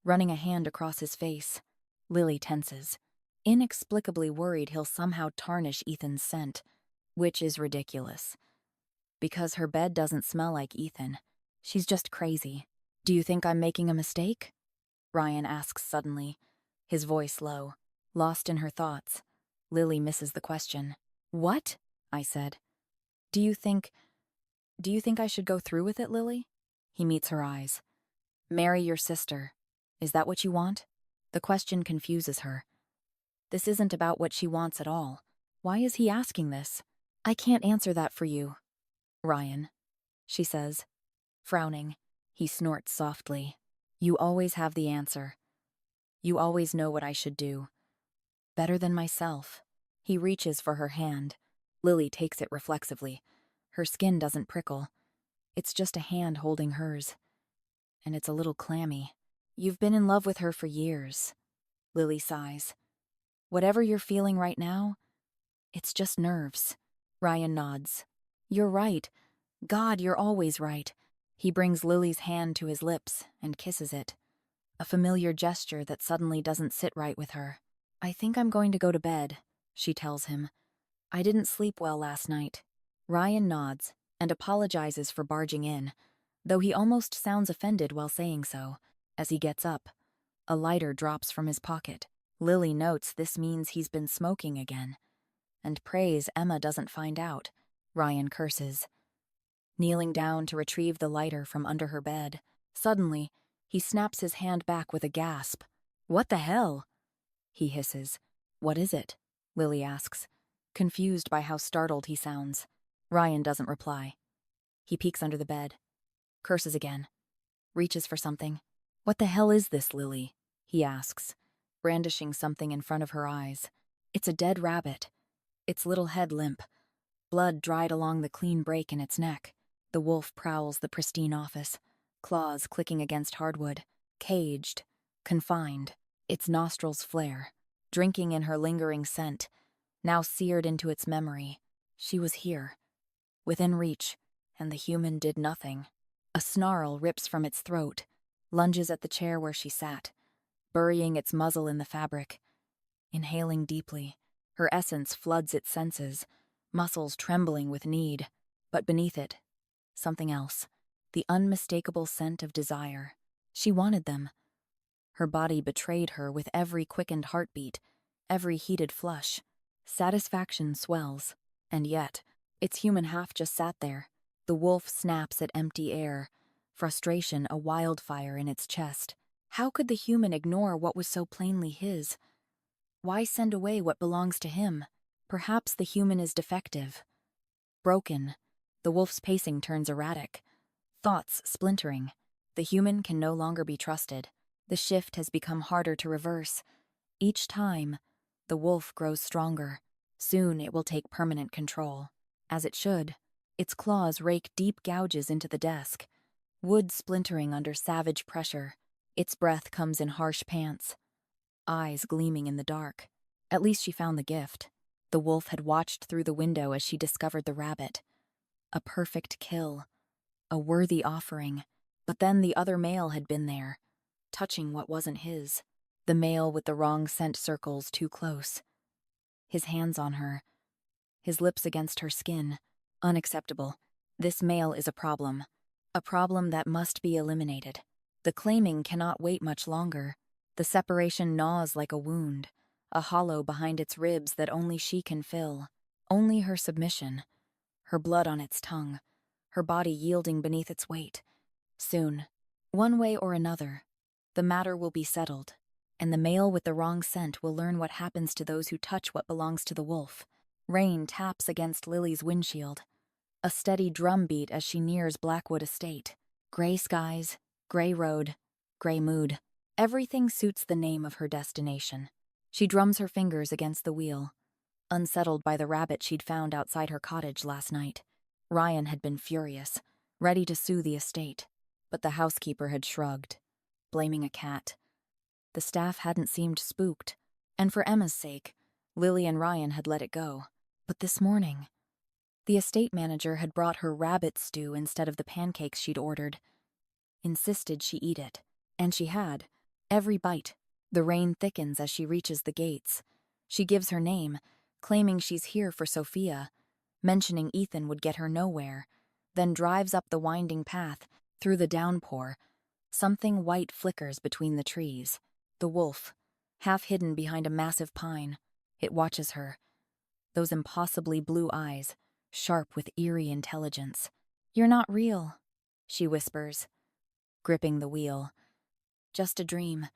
running a hand across his face. Lily tenses, inexplicably worried he'll somehow tarnish Ethan's scent, which is ridiculous. Because her bed doesn't smell like Ethan. She's just crazy. Do you think I'm making a mistake? Ryan asks suddenly, his voice low, lost in her thoughts. Lily misses the question. What? I said. Do you think I should go through with it, Lily? He meets her eyes. Marry your sister. Is that what you want? The question confuses her. This isn't about what she wants at all. Why is he asking this? I can't answer that for you, Ryan, she says. Frowning, he snorts softly. You always have the answer. You always know what I should do. Better than myself. He reaches for her hand. Lily takes it reflexively. Her skin doesn't prickle. It's just a hand holding hers. And it's a little clammy. You've been in love with her for years. Lily sighs. Whatever you're feeling right now, it's just nerves. Ryan nods. You're right. God, you're always right. He brings Lily's hand to his lips and kisses it. A familiar gesture that suddenly doesn't sit right with her. I think I'm going to go to bed, she tells him. I didn't sleep well last night. Ryan nods and apologizes for barging in, though he almost sounds offended while saying so. As he gets up, a lighter drops from his pocket. Lily notes this means he's been smoking again, and prays Emma doesn't find out. Ryan curses, kneeling down to retrieve the lighter from under her bed. Suddenly, he snaps his hand back with a gasp. What the hell? He hisses. What is it? Lily asks, confused by how startled he sounds. Ryan doesn't reply. He peeks under the bed, curses again, reaches for something. What the hell is this, Lily? He asks, brandishing something in front of her eyes. It's a dead rabbit, its little head limp, blood dried along the clean break in its neck. The wolf prowls the pristine office, claws clicking against hardwood, caged, confined, its nostrils flare, drinking in her lingering scent, now seared into its memory. She was here, within reach, and the human did nothing. A snarl rips from its throat, lunges at the chair where she sat, burying its muzzle in the fabric. Inhaling deeply, her essence floods its senses, muscles trembling with need. But beneath it, something else, the unmistakable scent of desire. She wanted them. Her body betrayed her with every quickened heartbeat, every heated flush. Satisfaction swells, and yet, its human half just sat there. The wolf snaps at empty air, frustration a wildfire in its chest. How could the human ignore what was so plainly his? Why send away what belongs to him? Perhaps the human is defective. Broken, the wolf's pacing turns erratic. Thoughts splintering. The human can no longer be trusted. The shift has become harder to reverse. Each time, the wolf grows stronger. Soon it will take permanent control. As it should. Its claws rake deep gouges into the desk, wood splintering under savage pressure. Its breath comes in harsh pants, eyes gleaming in the dark. At least she found the gift. The wolf had watched through the window as she discovered the rabbit. A perfect kill, a worthy offering. But then the other male had been there, touching what wasn't his. The male with the wrong scent circles too close. His hands on her, his lips against her skin. Unacceptable. This male is a problem that must be eliminated. The claiming cannot wait much longer. The separation gnaws like a wound, a hollow behind its ribs that only she can fill. Only her submission, her blood on its tongue, her body yielding beneath its weight. Soon, one way or another, the matter will be settled, and the male with the wrong scent will learn what happens to those who touch what belongs to the wolf. Rain taps against Lily's windshield, a steady drumbeat as she nears Blackwood estate. Gray skies, gray road, gray mood. Everything suits the name of her destination. She drums her fingers against the wheel, unsettled by the rabbit she'd found outside her cottage last night. Ryan had been furious, ready to sue the estate, but the housekeeper had shrugged, blaming a cat. The staff hadn't seemed spooked, and for Emma's sake, Lily and Ryan had let it go. But this morning, The estate manager had brought her rabbit stew instead of the pancakes she'd ordered. Insisted she eat it. And she had. Every bite. The rain thickens as she reaches the gates. She gives her name, claiming she's here for Sophia, mentioning Ethan would get her nowhere, then drives up the winding path, through the downpour. Something white flickers between the trees. The wolf, half hidden behind a massive pine. It watches her. Those impossibly blue eyes, sharp with eerie intelligence. "You're not real," she whispers, gripping the wheel. "Just a dream,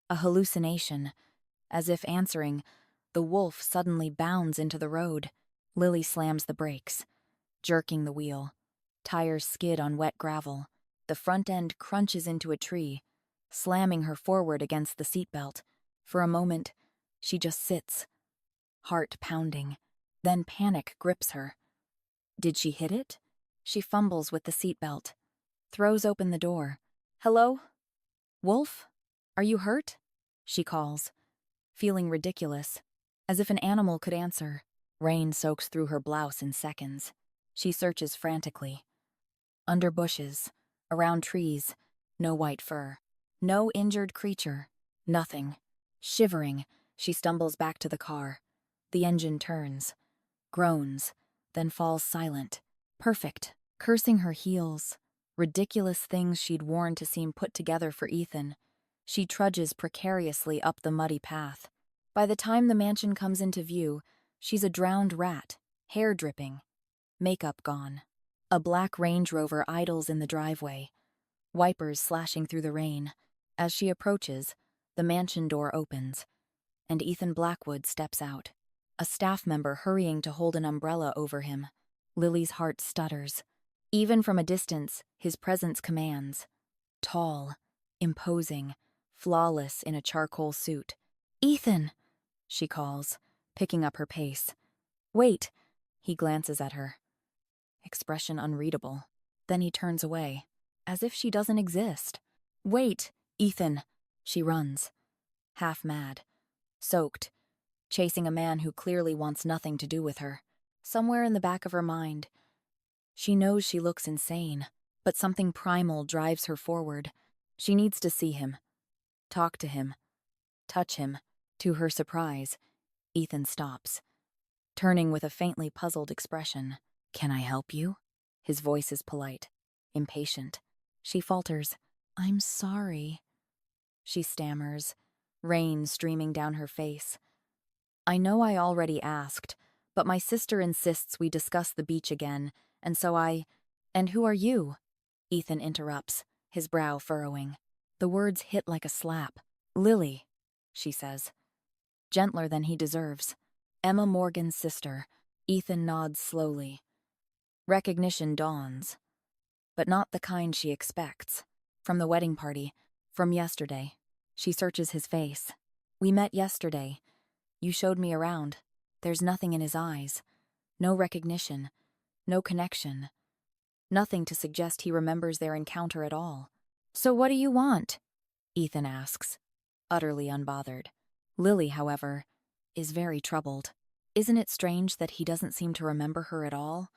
a hallucination." As if answering, the wolf suddenly bounds into the road. Lily slams the brakes, jerking the wheel. Tires skid on wet gravel. The front end crunches into a tree, slamming her forward against the seatbelt. For a moment, she just sits, heart pounding. Then panic grips her. Did she hit it? She fumbles with the seatbelt, throws open the door. "Hello? Wolf? Are you hurt?" she calls, feeling ridiculous, as if an animal could answer. Rain soaks through her blouse in seconds. She searches frantically. Under bushes, around trees, no white fur, no injured creature, nothing. Shivering, she stumbles back to the car. The engine turns, groans, then falls silent. Perfect, cursing her heels, ridiculous things she'd worn to seem put together for Ethan. She trudges precariously up the muddy path. By the time the mansion comes into view, she's a drowned rat, hair dripping, makeup gone. A black Range Rover idles in the driveway, wipers slashing through the rain. As she approaches, the mansion door opens, and Ethan Blackwood steps out, a staff member hurrying to hold an umbrella over him. Lily's heart stutters. Even from a distance, his presence commands. Tall, imposing, flawless in a charcoal suit. "Ethan!" she calls, picking up her pace. "Wait!" He glances at her. Expression unreadable. Then he turns away, as if she doesn't exist. "Wait, Ethan!" She runs, half mad, soaked, chasing a man who clearly wants nothing to do with her. Somewhere in the back of her mind, she knows she looks insane, but something primal drives her forward. She needs to see him, talk to him, touch him. To her surprise, Ethan stops, turning with a faintly puzzled expression. "Can I help you?" His voice is polite, impatient. She falters. "I'm sorry." She stammers, rain streaming down her face. "I know I already asked, but my sister insists we discuss the beach again, and so And who are you?" Ethan interrupts, his brow furrowing. The words hit like a slap. "Lily," she says, gentler than he deserves. "Emma Morgan's sister." Ethan nods slowly. Recognition dawns, but not the kind she expects. From the wedding party, from yesterday. She searches his face. "We met yesterday. You showed me around. There's nothing in his eyes. No recognition. No connection. Nothing to suggest he remembers their encounter at all." "So what do you want?" Ethan asks, utterly unbothered. Lily, however, is very troubled. Isn't it strange that he doesn't seem to remember her at all?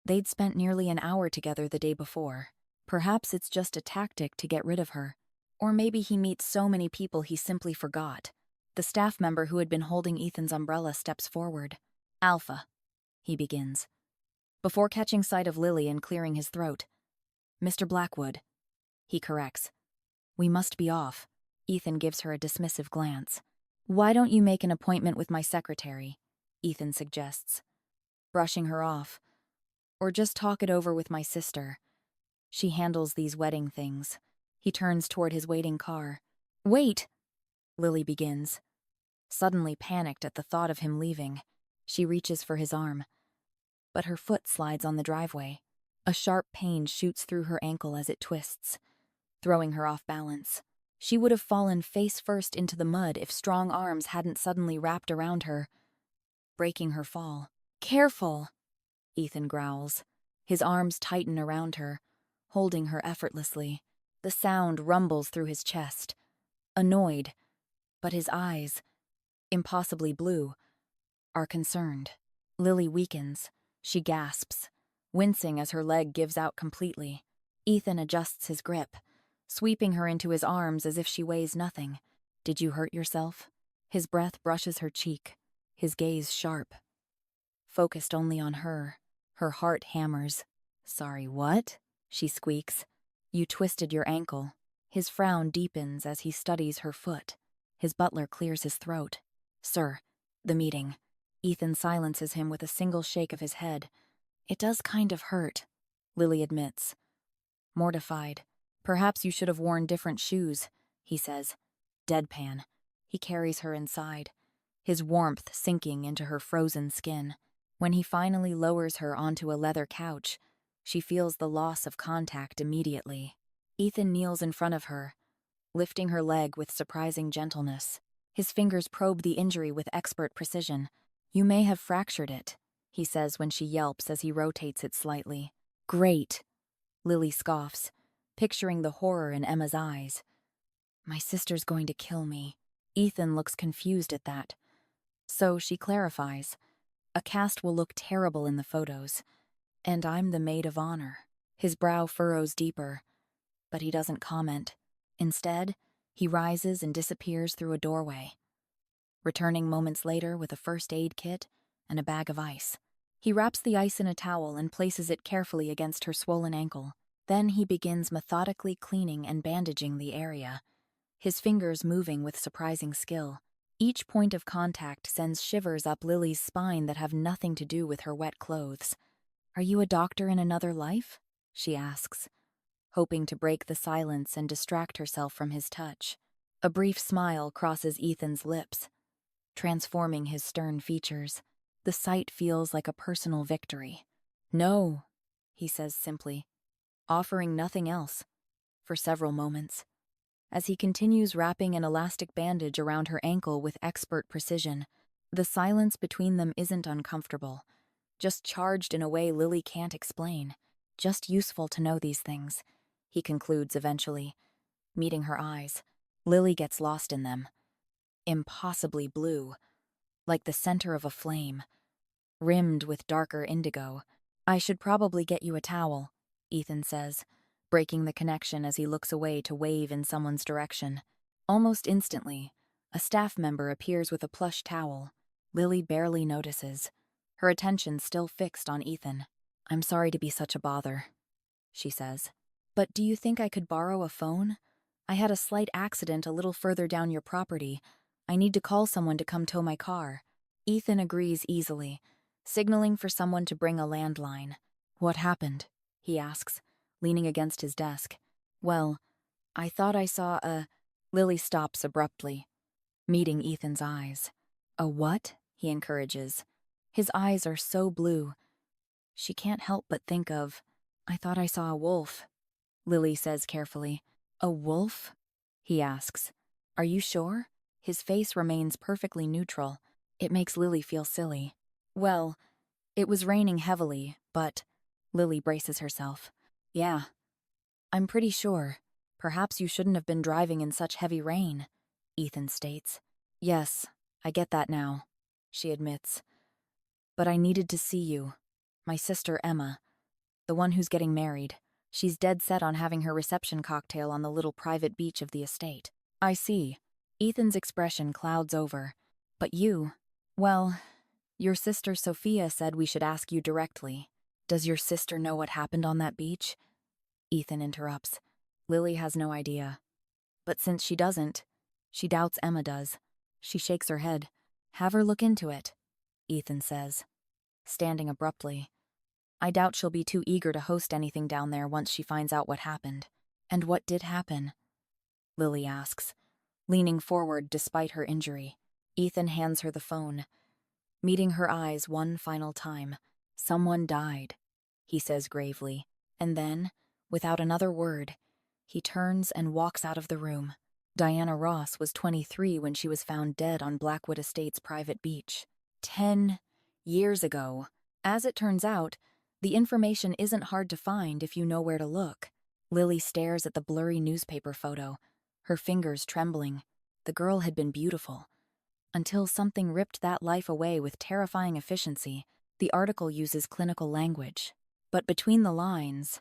They'd spent nearly an hour together the day before. Perhaps it's just a tactic to get rid of her. Or maybe he meets so many people he simply forgot. The staff member who had been holding Ethan's umbrella steps forward. "Alpha," he begins, before catching sight of Lily and clearing his throat. "Mr. Blackwood," he corrects. "We must be off." Ethan gives her a dismissive glance. "Why don't you make an appointment with my secretary?" Ethan suggests, brushing her off. "Or just talk it over with my sister. She handles these wedding things." He turns toward his waiting car. "Wait!" Lily begins, suddenly panicked at the thought of him leaving. She reaches for his arm, but her foot slides on the driveway. A sharp pain shoots through her ankle as it twists, throwing her off balance. She would have fallen face first into the mud if strong arms hadn't suddenly wrapped around her, breaking her fall. "Careful!" Ethan growls. His arms tighten around her, holding her effortlessly. The sound rumbles through his chest. Annoyed, but his eyes, impossibly blue, are concerned. Lily weakens, She gasps, wincing as her leg gives out completely. Ethan adjusts his grip, sweeping her into his arms as if she weighs nothing. Did you hurt yourself? His breath brushes her cheek, his gaze sharp. Focused only on her, her heart hammers. Sorry, what? She squeaks. You twisted your ankle. His frown deepens as he studies her foot. His butler clears his throat. Sir, the meeting. Ethan silences him with a single shake of his head. It does kind of hurt, Lily admits. Mortified. Perhaps you should have worn different shoes, he says. Deadpan. He carries her inside, his warmth sinking into her frozen skin. When he finally lowers her onto a leather couch, she feels the loss of contact immediately. Ethan kneels in front of her, lifting her leg with surprising gentleness. His fingers probe the injury with expert precision. You may have fractured it, he says when she yelps as he rotates it slightly. Great, Lily scoffs, picturing the horror in Emma's eyes. My sister's going to kill me. Ethan looks confused at that. So she clarifies. A cast will look terrible in the photos, and I'm the maid of honor. His brow furrows deeper, but he doesn't comment. Instead, he rises and disappears through a doorway, returning moments later with a first aid kit and a bag of ice. He wraps the ice in a towel and places it carefully against her swollen ankle. Then he begins methodically cleaning and bandaging the area, his fingers moving with surprising skill. Each point of contact sends shivers up Lily's spine that have nothing to do with her wet clothes. Are you a doctor in another life? She asks, hoping to break the silence and distract herself from his touch. A brief smile crosses Ethan's lips, transforming his stern features. The sight feels like a personal victory. No, he says simply, offering nothing else, for several moments. As he continues wrapping an elastic bandage around her ankle with expert precision, the silence between them isn't uncomfortable, just charged in a way Lily can't explain. Just useful to know these things, he concludes eventually, meeting her eyes. Lily gets lost in them. Impossibly blue, like the center of a flame, rimmed with darker indigo. I should probably get you a towel, Ethan says, breaking the connection as he looks away to wave in someone's direction. Almost instantly, a staff member appears with a plush towel. Lily barely notices, her attention still fixed on Ethan. I'm sorry to be such a bother, she says. But do you think I could borrow a phone? I had a slight accident a little further down your property. I need to call someone to come tow my car. Ethan agrees easily, signaling for someone to bring a landline. What happened? He asks, leaning against his desk. Well, I thought I saw a... Lily stops abruptly, meeting Ethan's eyes. A what? He encourages. His eyes are so blue. She can't help but think of, I thought I saw a wolf. Lily says carefully. A wolf? He asks. Are you sure? His face remains perfectly neutral. It makes Lily feel silly. Well, it was raining heavily, but... Lily braces herself. Yeah, I'm pretty sure. Perhaps you shouldn't have been driving in such heavy rain, Ethan states. Yes, I get that now, she admits. But I needed to see you. My sister Emma, the one who's getting married. She's dead set on having her reception cocktail on the little private beach of the estate. I see. Ethan's expression clouds over. But you, well, your sister Sophia said we should ask you directly. Does your sister know what happened on that beach? Ethan interrupts. Lily has no idea. But since she doesn't, she doubts Emma does. She shakes her head. Have her look into it, Ethan says, standing abruptly. I doubt she'll be too eager to host anything down there once she finds out what happened. And what did happen? Lily asks, leaning forward despite her injury. Ethan hands her the phone, meeting her eyes one final time. Someone died, he says gravely, and then, without another word, he turns and walks out of the room. Diana Ross was 23 when she was found dead on Blackwood Estate's private beach. 10 years ago. As it turns out, the information isn't hard to find if you know where to look. Lily stares at the blurry newspaper photo, her fingers trembling. The girl had been beautiful, until something ripped that life away with terrifying efficiency. The article uses clinical language, but between the lines,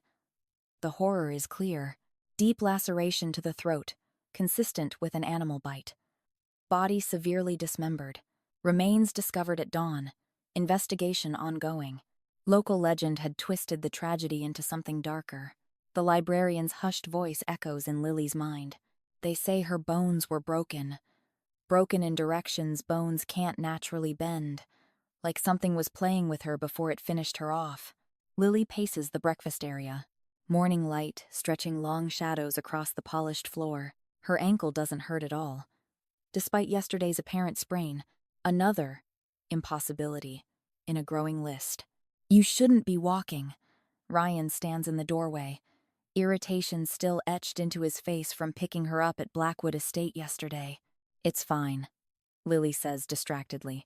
the horror is clear. Deep laceration to the throat, consistent with an animal bite. Body severely dismembered. Remains discovered at dawn. Investigation ongoing. Local legend had twisted the tragedy into something darker. The librarian's hushed voice echoes in Lily's mind. They say her bones were broken. Broken in directions bones can't naturally bend. Like something was playing with her before it finished her off. Lily paces the breakfast area. Morning light stretching long shadows across the polished floor. Her ankle doesn't hurt at all. Despite yesterday's apparent sprain, another impossibility in a growing list. You shouldn't be walking. Ryan stands in the doorway, irritation still etched into his face from picking her up at Blackwood Estate yesterday. It's fine, Lily says distractedly.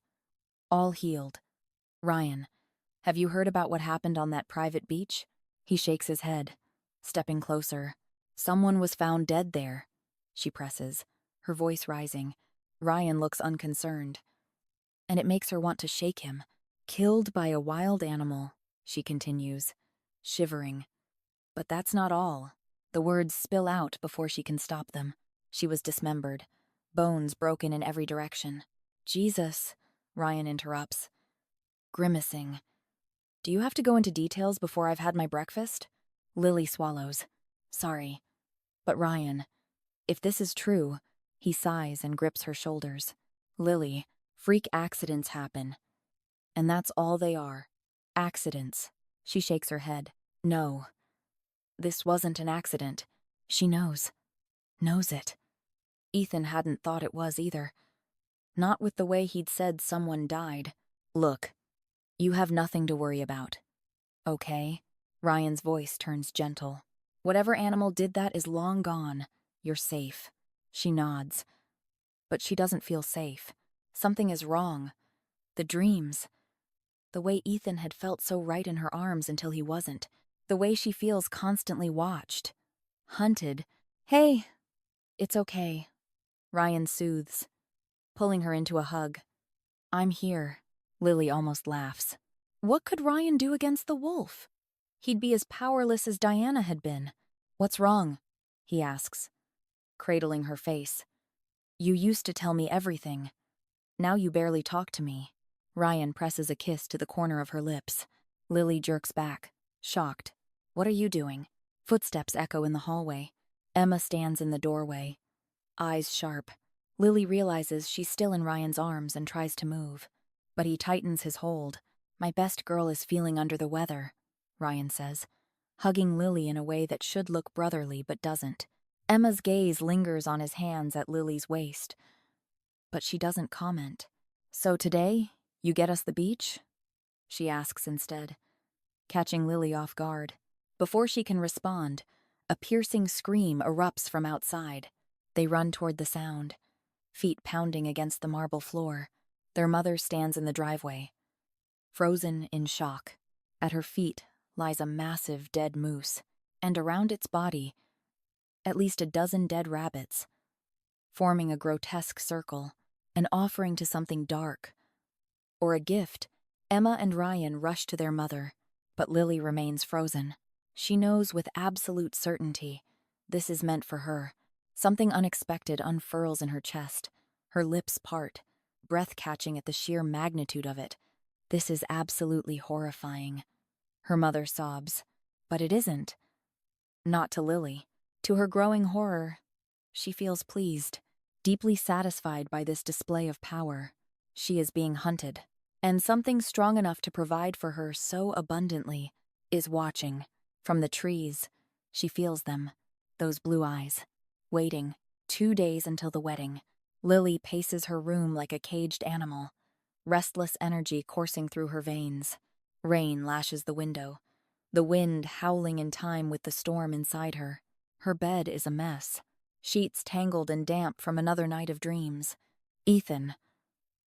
All healed. Ryan, have you heard about what happened on that private beach? He shakes his head, stepping closer. Someone was found dead there, she presses, her voice rising. Ryan looks unconcerned, and it makes her want to shake him. Killed by a wild animal, she continues, shivering. But that's not all. The words spill out before she can stop them. She was dismembered, bones broken in every direction. Jesus, Ryan interrupts, grimacing. Do you have to go into details before I've had my breakfast? Lily swallows. Sorry. But Ryan, if this is true, he sighs and grips her shoulders. Lily, freak accidents happen. And that's all they are. Accidents. She shakes her head. No. This wasn't an accident. She knows. Knows it. Ethan hadn't thought it was either. Not with the way he'd said someone died. Look, you have nothing to worry about. Okay? Ryan's voice turns gentle. Whatever animal did that is long gone. You're safe. She nods. But she doesn't feel safe. Something is wrong. The dreams. The way Ethan had felt so right in her arms until he wasn't. The way she feels constantly watched. Hunted. Hey, it's okay. Ryan soothes, pulling her into a hug. I'm here. Lily almost laughs. What could Ryan do against the wolf? He'd be as powerless as Diana had been. What's wrong? He asks, cradling her face. You used to tell me everything. Now you barely talk to me. Ryan presses a kiss to the corner of her lips. Lily jerks back, shocked. What are you doing? Footsteps echo in the hallway. Emma stands in the doorway, eyes sharp. Lily realizes she's still in Ryan's arms and tries to move. But he tightens his hold. My best girl is feeling under the weather, Ryan says, hugging Lily in a way that should look brotherly but doesn't. Emma's gaze lingers on his hands at Lily's waist, but she doesn't comment. So today, you get us the beach? She asks instead, catching Lily off guard. Before she can respond, a piercing scream erupts from outside. They run toward the sound, feet pounding against the marble floor. Their mother stands in the driveway, frozen in shock. At her feet lies a massive dead moose, and around its body, at least a dozen dead rabbits, forming a grotesque circle, an offering to something dark, or a gift. Emma and Ryan rush to their mother, but Lily remains frozen. She knows with absolute certainty this is meant for her. Something unexpected unfurls in her chest. Her lips part, breath catching at the sheer magnitude of it. This is absolutely horrifying. Her mother sobs, but it isn't. Not to Lily. To her growing horror, she feels pleased, deeply satisfied by this display of power. She is being hunted, and something strong enough to provide for her so abundantly is watching. From the trees, she feels them, those blue eyes, waiting. 2 days until the wedding. Lily paces her room like a caged animal, restless energy coursing through her veins. Rain lashes the window, the wind howling in time with the storm inside her. Her bed is a mess, sheets tangled and damp from another night of dreams. Ethan.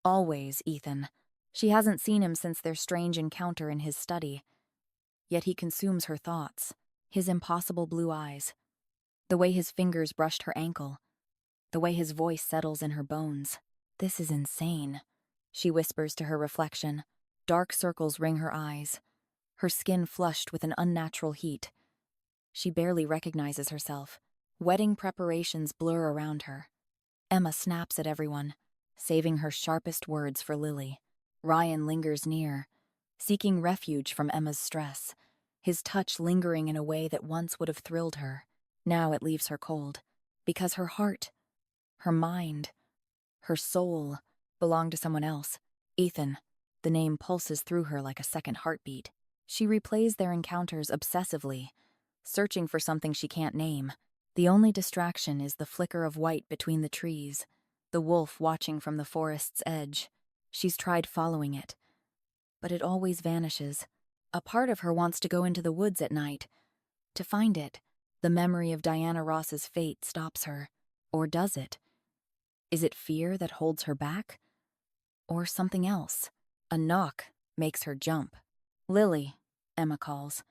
Always Ethan. She hasn't seen him since their strange encounter in his study. Yet he consumes her thoughts, his impossible blue eyes, the way his fingers brushed her ankle, the way his voice settles in her bones. This is insane, she whispers to her reflection. Dark circles ring her eyes, her skin flushed with an unnatural heat. She barely recognizes herself. Wedding preparations blur around her. Emma snaps at everyone, saving her sharpest words for Lily. Ryan lingers near, seeking refuge from Emma's stress, his touch lingering in a way that once would have thrilled her. Now it leaves her cold, because her heart, her mind, her soul belong to someone else. Ethan. The name pulses through her like a second heartbeat. She replays their encounters obsessively, searching for something she can't name. The only distraction is the flicker of white between the trees, the wolf watching from the forest's edge. She's tried following it, but it always vanishes. A part of her wants to go into the woods at night, to find it. The memory of Diana Ross's fate stops her. Or does it? Is it fear that holds her back? Or something else? A knock makes her jump. Lily, Emma calls.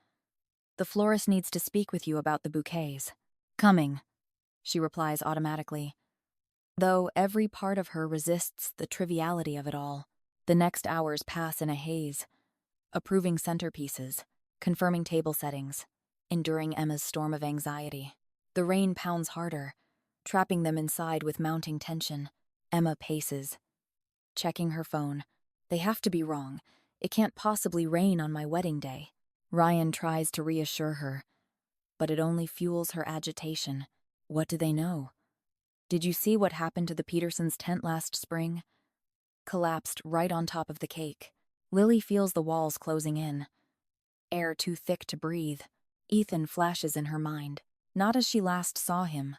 The florist needs to speak with you about the bouquets. Coming, she replies automatically, though every part of her resists the triviality of it all. The next hours pass in a haze, approving centerpieces, confirming table settings, enduring Emma's storm of anxiety. The rain pounds harder, trapping them inside with mounting tension. Emma paces, checking her phone. They have to be wrong. It can't possibly rain on my wedding day. Ryan tries to reassure her, but it only fuels her agitation. What do they know? Did you see what happened to the Petersons' tent last spring? Collapsed right on top of the cake. Lily feels the walls closing in. Air too thick to breathe. Ethan flashes in her mind, not as she last saw him,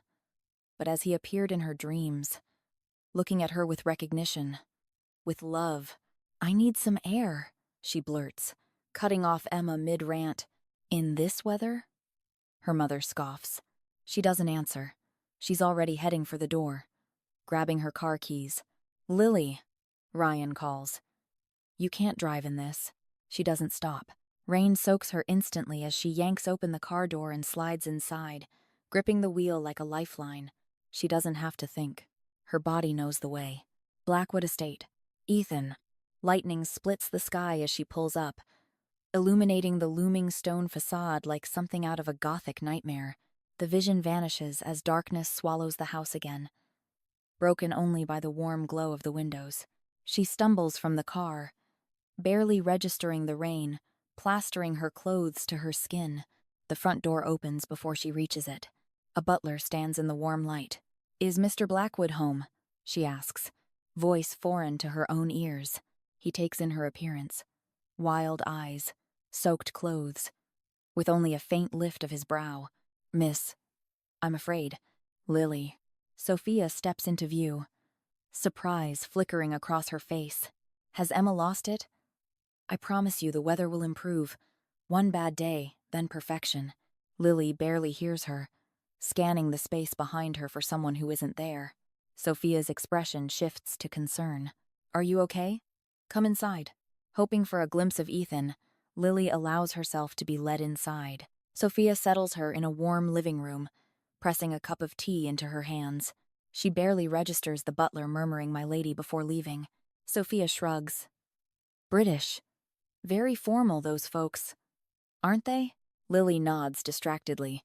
but as he appeared in her dreams, looking at her with recognition, with love. I need some air, she blurts, cutting off Emma mid-rant. In this weather? Her mother scoffs. She doesn't answer. She's already heading for the door, grabbing her car keys. Lily, Ryan calls. You can't drive in this. She doesn't stop. Rain soaks her instantly as she yanks open the car door and slides inside, gripping the wheel like a lifeline. She doesn't have to think. Her body knows the way. Blackwood Estate. Ethan. Lightning splits the sky as she pulls up, illuminating the looming stone facade like something out of a Gothic nightmare. The vision vanishes as darkness swallows the house again, broken only by the warm glow of the windows. She stumbles from the car, barely registering the rain, plastering her clothes to her skin. The front door opens before she reaches it. A butler stands in the warm light. Is Mr. Blackwood home? She asks, voice foreign to her own ears. He takes in her appearance. Wild eyes, soaked clothes, with only a faint lift of his brow. Miss, I'm afraid. Lily. Sophia steps into view, surprise flickering across her face. Has Emma lost it? I promise you the weather will improve. One bad day, then perfection. Lily barely hears her, scanning the space behind her for someone who isn't there. Sophia's expression shifts to concern. Are you okay? Come inside. Hoping for a glimpse of Ethan, Lily allows herself to be led inside. Sophia settles her in a warm living room, pressing a cup of tea into her hands. She barely registers the butler murmuring "my lady" before leaving. Sophia shrugs. British. Very formal, those folks. Aren't they? Lily nods distractedly.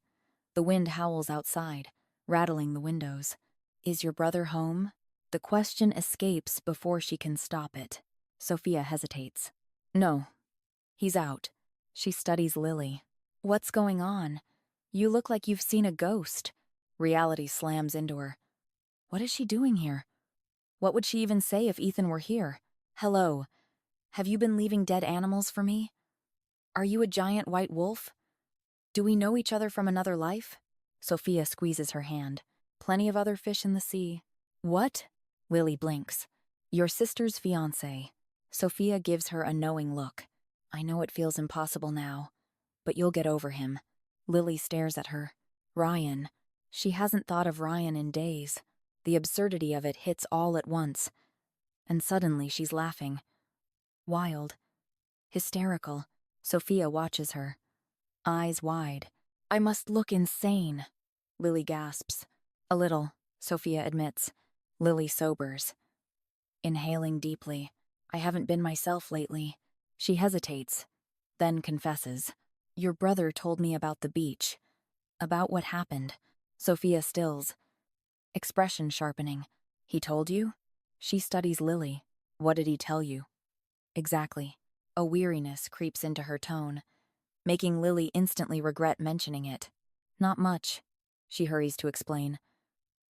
The wind howls outside, rattling the windows. Is your brother home? The question escapes before she can stop it. Sophia hesitates. No. He's out. She studies Lily. What's going on? You look like you've seen a ghost. Reality slams into her. What is she doing here? What would she even say if Ethan were here? Hello. Have you been leaving dead animals for me? Are you a giant white wolf? Do we know each other from another life? Sophia squeezes her hand. Plenty of other fish in the sea. What? Lily blinks. Your sister's fiancé. Sophia gives her a knowing look. I know it feels impossible now, but you'll get over him. Lily stares at her. Ryan. She hasn't thought of Ryan in days. The absurdity of it hits all at once. And suddenly she's laughing. Wild. Hysterical. Sophia watches her, eyes wide. I must look insane. Lily gasps. A little, Sophia admits. Lily sobers. Inhaling deeply. I haven't been myself lately. She hesitates, then confesses. Your brother told me about the beach. About what happened. Sophia stills, expression sharpening. He told you? She studies Lily. What did he tell you? Exactly. A weariness creeps into her tone, making Lily instantly regret mentioning it. Not much, she hurries to explain.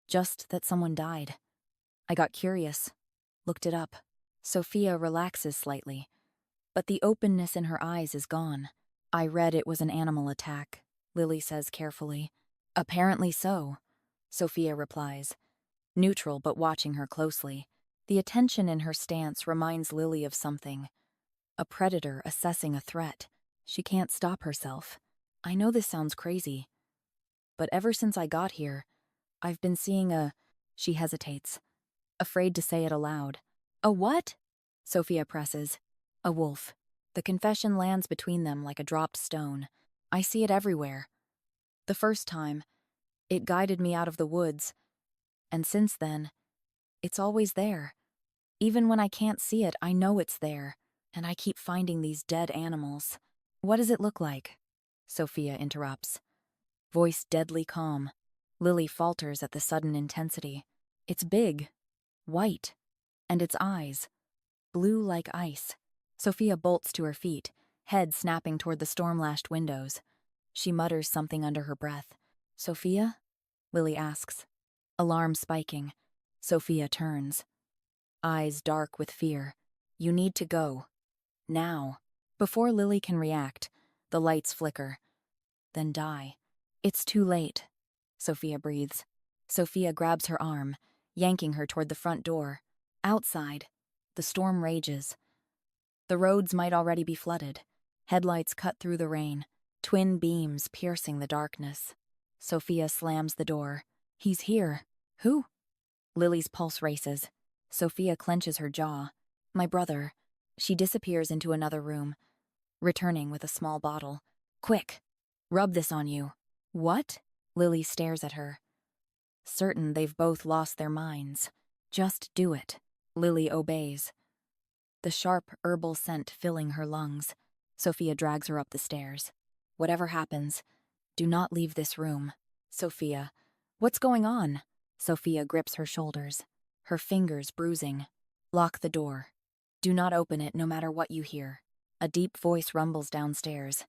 Just that someone died. I got curious, looked it up. Sophia relaxes slightly, but the openness in her eyes is gone. I read it was an animal attack, Lily says carefully. Apparently so, Sophia replies, neutral but watching her closely. The attention in her stance reminds Lily of something. A predator assessing a threat. She can't stop herself. I know this sounds crazy, but ever since I got here, I've been seeing a... She hesitates, afraid to say it aloud. A what? Sophia presses. A wolf. The confession lands between them like a dropped stone. I see it everywhere. The first time, it guided me out of the woods, and since then, it's always there. Even when I can't see it, I know it's there, and I keep finding these dead animals. What does it look like? Sophia interrupts. Voice deadly calm. Lily falters at the sudden intensity. It's big, white, and its eyes, blue like ice. Sophia bolts to her feet, head snapping toward the storm-lashed windows. She mutters something under her breath. Sophia? Lily asks. Alarm spiking. Sophia turns. Eyes dark with fear. You need to go. Now. Before Lily can react, the lights flicker, then die. It's too late, Sophia breathes. Sophia grabs her arm, yanking her toward the front door. Outside, the storm rages. The roads might already be flooded. Headlights cut through the rain, twin beams piercing the darkness. Sophia slams the door. He's here. Who? Lily's pulse races. Sophia clenches her jaw. My brother. She disappears into another room, returning with a small bottle. Quick, rub this on you. What? Lily stares at her, certain they've both lost their minds. Just do it. Lily obeys, the sharp herbal scent filling her lungs. Sophia drags her up the stairs. Whatever happens, do not leave this room. Sophia. What's going on? Sophia grips her shoulders, her fingers bruising. Lock the door. Do not open it no matter what you hear. A deep voice rumbles downstairs.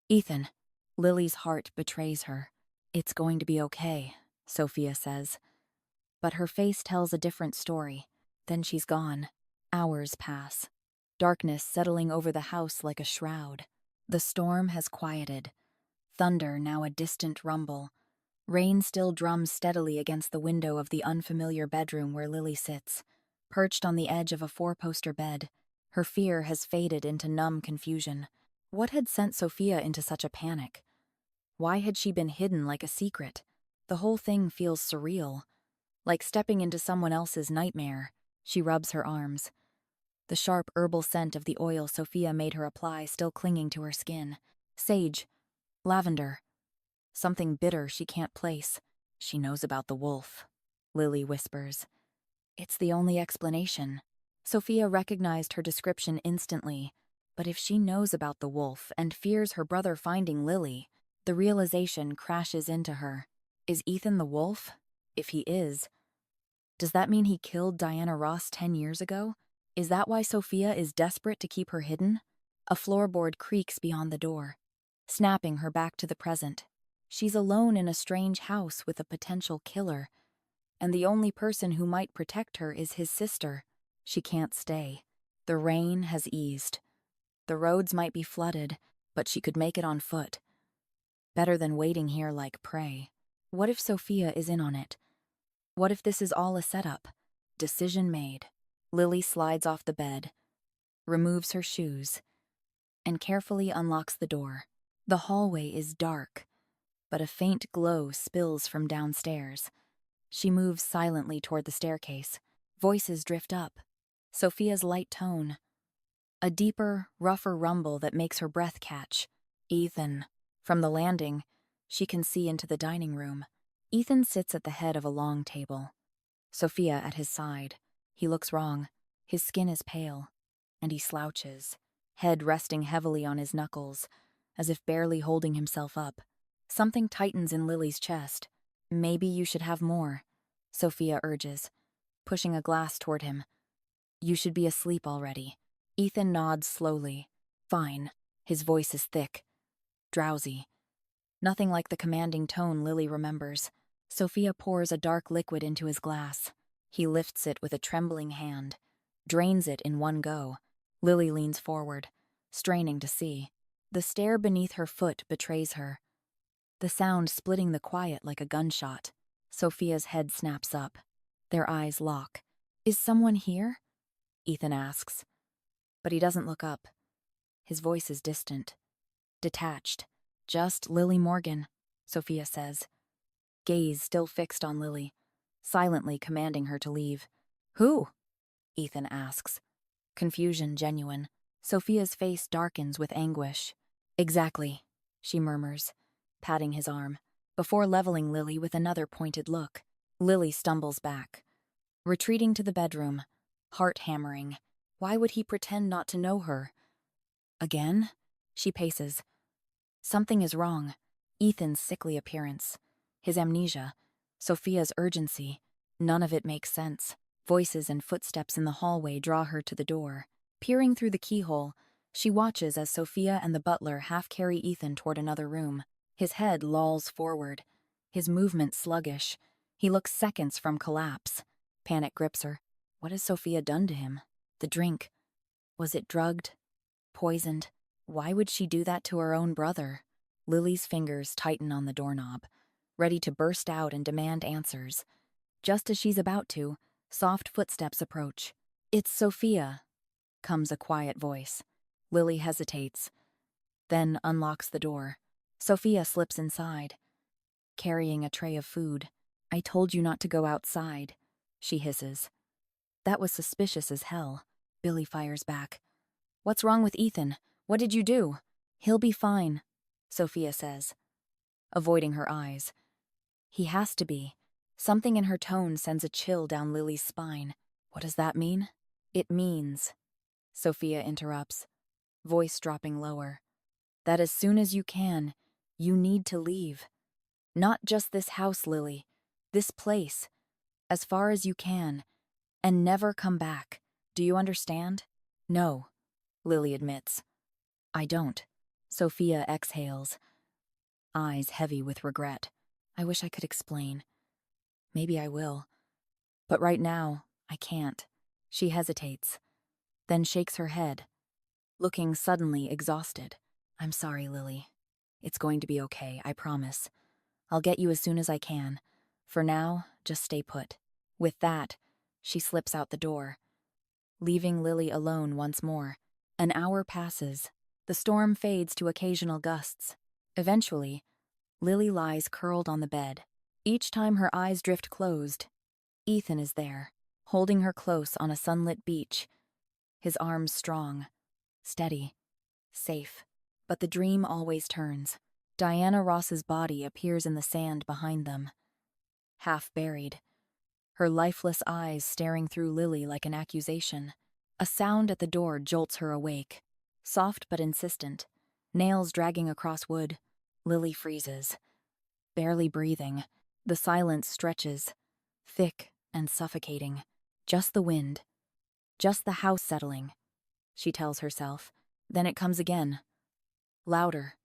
Ethan. Lily's heart betrays her. It's going to be okay, Sophia says. But her face tells a different story. Then she's gone. Hours pass. Darkness settling over the house like a shroud. The storm has quieted. Thunder now a distant rumble. Rain still drums steadily against the window of the unfamiliar bedroom where Lily sits, perched on the edge of a four-poster bed. Her fear has faded into numb confusion. What had sent Sophia into such a panic? Why had she been hidden like a secret? The whole thing feels surreal, like stepping into someone else's nightmare. She rubs her arms, the sharp herbal scent of the oil Sophia made her apply still clinging to her skin. Sage, lavender, something bitter she can't place. She knows about the wolf, Lily whispers. It's the only explanation. Sophia recognized her description instantly, but if she knows about the wolf and fears her brother finding Lily, the realization crashes into her. Is Ethan the wolf? If he is, does that mean he killed Diana Ross 10 years ago? Is that why Sophia is desperate to keep her hidden? A floorboard creaks beyond the door, snapping her back to the present. She's alone in a strange house with a potential killer, and the only person who might protect her is his sister. She can't stay. The rain has eased. The roads might be flooded, but she could make it on foot. Better than waiting here like prey. What if Sophia is in on it? What if this is all a setup? Decision made. Lily slides off the bed, removes her shoes, and carefully unlocks the door. The hallway is dark, but a faint glow spills from downstairs. She moves silently toward the staircase. Voices drift up. Sophia's light tone. A deeper, rougher rumble that makes her breath catch. Ethan. From the landing, she can see into the dining room. Ethan sits at the head of a long table. Sophia at his side. He looks wrong. His skin is pale, and he slouches. head resting heavily on his knuckles, as if barely holding himself up. Something tightens in Lily's chest. Maybe you should have more, Sophia urges, pushing a glass toward him. You should be asleep already. Ethan nods slowly. Fine. His voice is thick, drowsy. Nothing like the commanding tone Lily remembers. Sophia pours a dark liquid into his glass. He lifts it with a trembling hand, drains it in one go. Lily leans forward, straining to see. The stair beneath her foot betrays her, the sound splitting the quiet like a gunshot. Sophia's head snaps up. Their eyes lock. Is someone here? Ethan asks. But he doesn't look up. His voice is distant, detached. Just Lily Morgan, Sophia says, gaze still fixed on Lily, silently commanding her to leave. Who? Ethan asks. Confusion genuine. Sophia's face darkens with anguish. Exactly, she murmurs, patting his arm, before leveling Lily with another pointed look. Lily stumbles back, retreating to the bedroom, heart hammering. Why would he pretend not to know her? Again? She paces. Something is wrong. Ethan's sickly appearance, his amnesia, Sophia's urgency. None of it makes sense. Voices and footsteps in the hallway draw her to the door. Peering through the keyhole, she watches as Sophia and the butler half carry Ethan toward another room. His head lolls forward, his movement sluggish. He looks seconds from collapse. Panic grips her. What has Sophia done to him? The drink. Was it drugged? Poisoned? Why would she do that to her own brother? Lily's fingers tighten on the doorknob, ready to burst out and demand answers. Just as she's about to, soft footsteps approach. It's Sophia, comes a quiet voice. Lily hesitates, then unlocks the door. Sophia slips inside, carrying a tray of food. I told you not to go outside, she hisses. That was suspicious as hell. Billy fires back. What's wrong with Ethan? What did you do? He'll be fine, Sophia says, avoiding her eyes. He has to be. Something in her tone sends a chill down Lily's spine. What does that mean? It means, Sophia interrupts, voice dropping lower, that as soon as you can, you need to leave. Not just this house, Lily. This place. As far as you can. And never come back. Do you understand? No, Lily admits. I don't. Sophia exhales, eyes heavy with regret. I wish I could explain. Maybe I will. But right now, I can't. She hesitates, then shakes her head, looking suddenly exhausted. I'm sorry, Lily. It's going to be okay, I promise. I'll get you as soon as I can. For now, just stay put. With that, she slips out the door, leaving Lily alone once more. An hour passes. The storm fades to occasional gusts. Eventually, Lily lies curled on the bed. Each time her eyes drift closed, Ethan is there, holding her close on a sunlit beach, his arms strong, steady, safe. But the dream always turns. Diana Ross's body appears in the sand behind them, half buried, her lifeless eyes staring through Lily like an accusation. A sound at the door jolts her awake, soft but insistent, nails dragging across wood. Lily freezes, barely breathing. The silence stretches, thick and suffocating. Just the wind, just the house settling, she tells herself. Then it comes again, louder,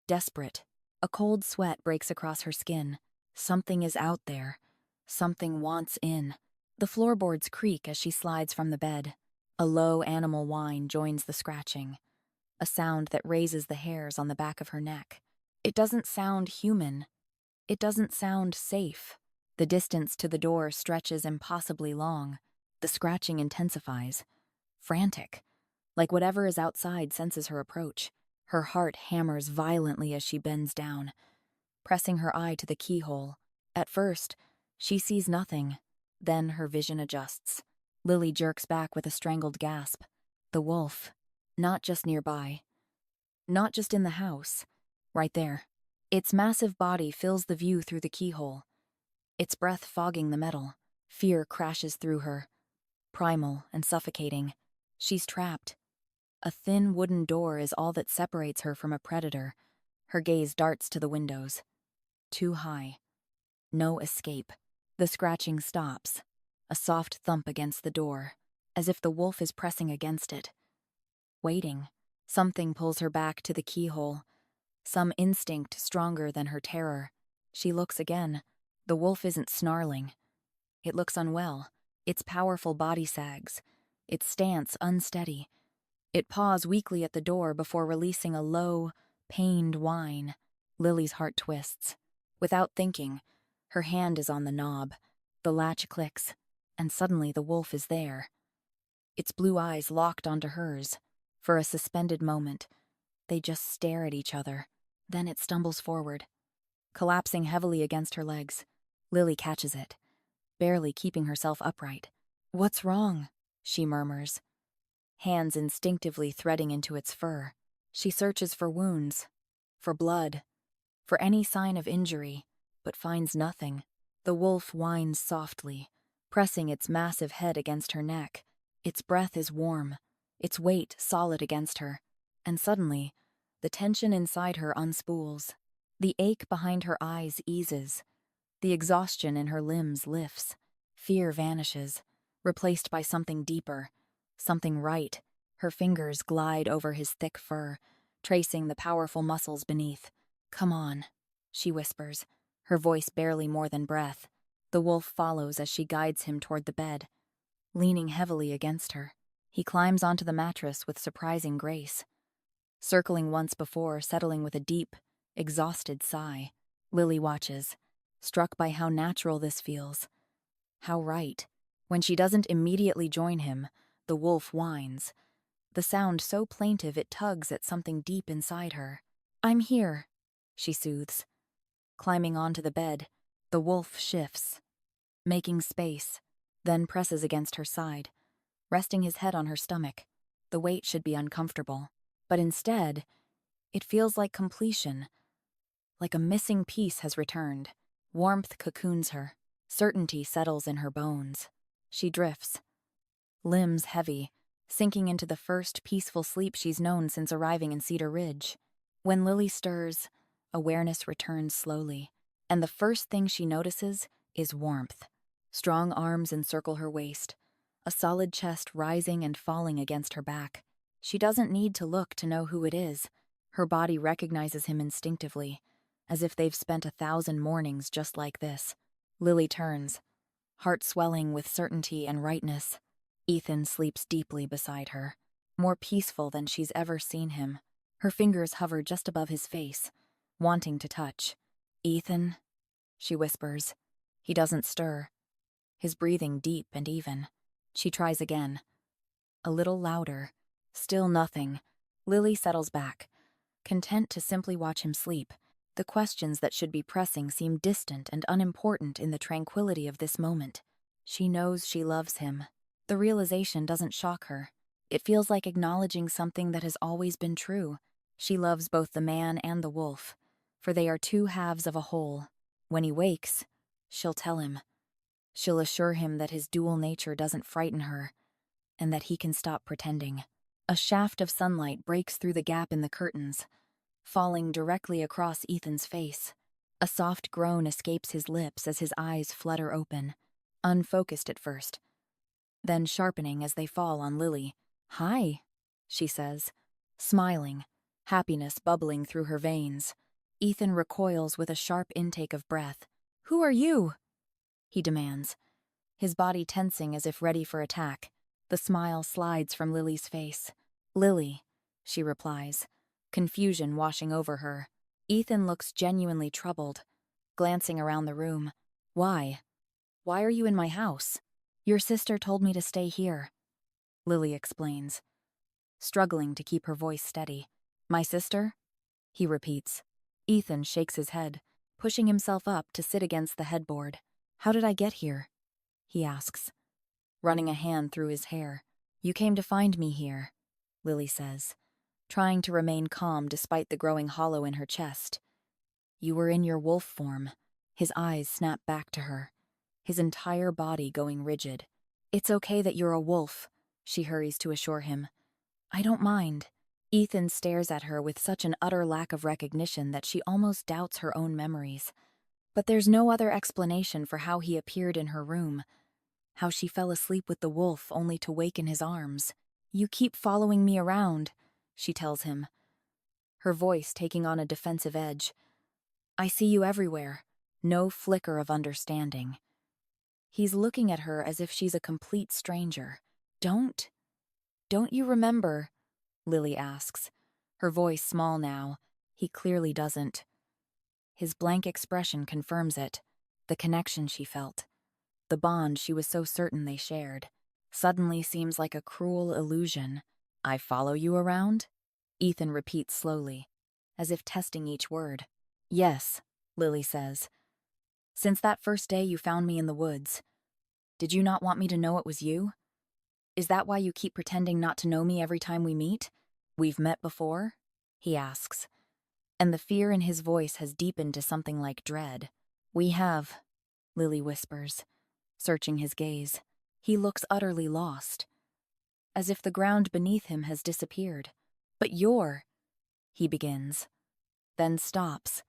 desperate. A cold sweat breaks across her skin. Something is out there. Something wants in. The floorboards creak as she slides from the bed. A low animal whine joins the scratching, a sound that raises the hairs on the back of her neck. It doesn't sound human. It doesn't sound safe. The distance to the door stretches impossibly long. The scratching intensifies, frantic, like whatever is outside senses her approach. Her heart hammers violently as she bends down, pressing her eye to the keyhole. At first, she sees nothing. Then her vision adjusts. Lily jerks back with a strangled gasp. The wolf, not just nearby, not just in the house, right there. Its massive body fills the view through the keyhole, its breath fogging the metal. Fear crashes through her, primal and suffocating. She's trapped. A thin wooden door is all that separates her from a predator. Her gaze darts to the windows. Too high. No escape. The scratching stops. A soft thump against the door, as if the wolf is pressing against it. Waiting, something pulls her back to the keyhole. Some instinct stronger than her terror. She looks again. The wolf isn't snarling. It looks unwell. Its powerful body sags. Its stance unsteady. It paws weakly at the door before releasing a low, pained whine. Lily's heart twists. Without thinking, her hand is on the knob. The latch clicks, and suddenly the wolf is there. Its blue eyes locked onto hers. For a suspended moment, they just stare at each other. Then it stumbles forward, collapsing heavily against her legs. Lily catches it, barely keeping herself upright. "What's wrong?" she murmurs, hands instinctively threading into its fur. She searches for wounds, for blood, for any sign of injury, but finds nothing. The wolf whines softly, pressing its massive head against her neck. Its breath is warm, its weight solid against her, and suddenly, the tension inside her unspools. The ache behind her eyes eases. The exhaustion in her limbs lifts. Fear vanishes, replaced by something deeper, something right. Her fingers glide over his thick fur, tracing the powerful muscles beneath. "Come on," she whispers, her voice barely more than breath. The wolf follows as she guides him toward the bed. Leaning heavily against her, he climbs onto the mattress with surprising grace. Circling once before, settling with a deep, exhausted sigh. Lily watches, struck by how natural this feels. How right. When she doesn't immediately join him, the wolf whines. The sound so plaintive it tugs at something deep inside her. "I'm here," she soothes. Climbing onto the bed, the wolf shifts, making space, then presses against her side, resting his head on her stomach. The weight should be uncomfortable, but instead, it feels like completion, like a missing piece has returned. Warmth cocoons her, certainty settles in her bones. She drifts, limbs heavy, sinking into the first peaceful sleep she's known since arriving in Cedar Ridge. When Lily stirs, awareness returns slowly, and the first thing she notices is warmth. Strong arms encircle her waist, a solid chest rising and falling against her back. She doesn't need to look to know who it is. Her body recognizes him instinctively, as if they've spent 1,000 mornings just like this. Lily turns, heart swelling with certainty and rightness. Ethan sleeps deeply beside her, more peaceful than she's ever seen him. Her fingers hover just above his face, wanting to touch. "Ethan," she whispers. He doesn't stir, his breathing deep and even. She tries again. A little louder. Still nothing. Lily settles back, content to simply watch him sleep. The questions that should be pressing seem distant and unimportant in the tranquility of this moment. She knows she loves him. The realization doesn't shock her. It feels like acknowledging something that has always been true. She loves both the man and the wolf, for they are two halves of a whole. When he wakes, she'll tell him. She'll assure him that his dual nature doesn't frighten her, and that he can stop pretending. A shaft of sunlight breaks through the gap in the curtains, falling directly across Ethan's face. A soft groan escapes his lips as his eyes flutter open, unfocused at first, then sharpening as they fall on Lily. "Hi," she says, smiling, happiness bubbling through her veins. Ethan recoils with a sharp intake of breath. "Who are you?" he demands, his body tensing as if ready for attack. The smile slides from Lily's face. "Lily," she replies, confusion washing over her. Ethan looks genuinely troubled, glancing around the room. "Why? Why are you in my house?" "Your sister told me to stay here," Lily explains, struggling to keep her voice steady. "My sister?" he repeats. Ethan shakes his head, pushing himself up to sit against the headboard. "How did I get here?" he asks, running a hand through his hair. "You came to find me here," Lily says, trying to remain calm despite the growing hollow in her chest. "You were in your wolf form." His eyes snap back to her, his entire body going rigid. "It's okay that you're a wolf," she hurries to assure him. I don't mind. Ethan stares at her with such an utter lack of recognition that she almost doubts her own memories. But there's no other explanation for how he appeared in her room, how she fell asleep with the wolf only to wake in his arms. You keep following me around, she tells him, her voice taking on a defensive edge. I see you everywhere, no flicker of understanding. He's looking at her as if she's a complete stranger. Don't you remember? Lily asks, her voice small now. He clearly doesn't. His blank expression confirms it, the connection she felt. The bond she was so certain they shared suddenly seems like a cruel illusion. I follow you around? Ethan repeats slowly, as if testing each word. Yes, Lily says. Since that first day you found me in the woods. Did you not want me to know it was you? Is that why you keep pretending not to know me every time we meet? We've met before? He asks, and the fear in his voice has deepened to something like dread. We have, Lily whispers, searching his gaze. He looks utterly lost, as if the ground beneath him has disappeared. But he begins, then stops,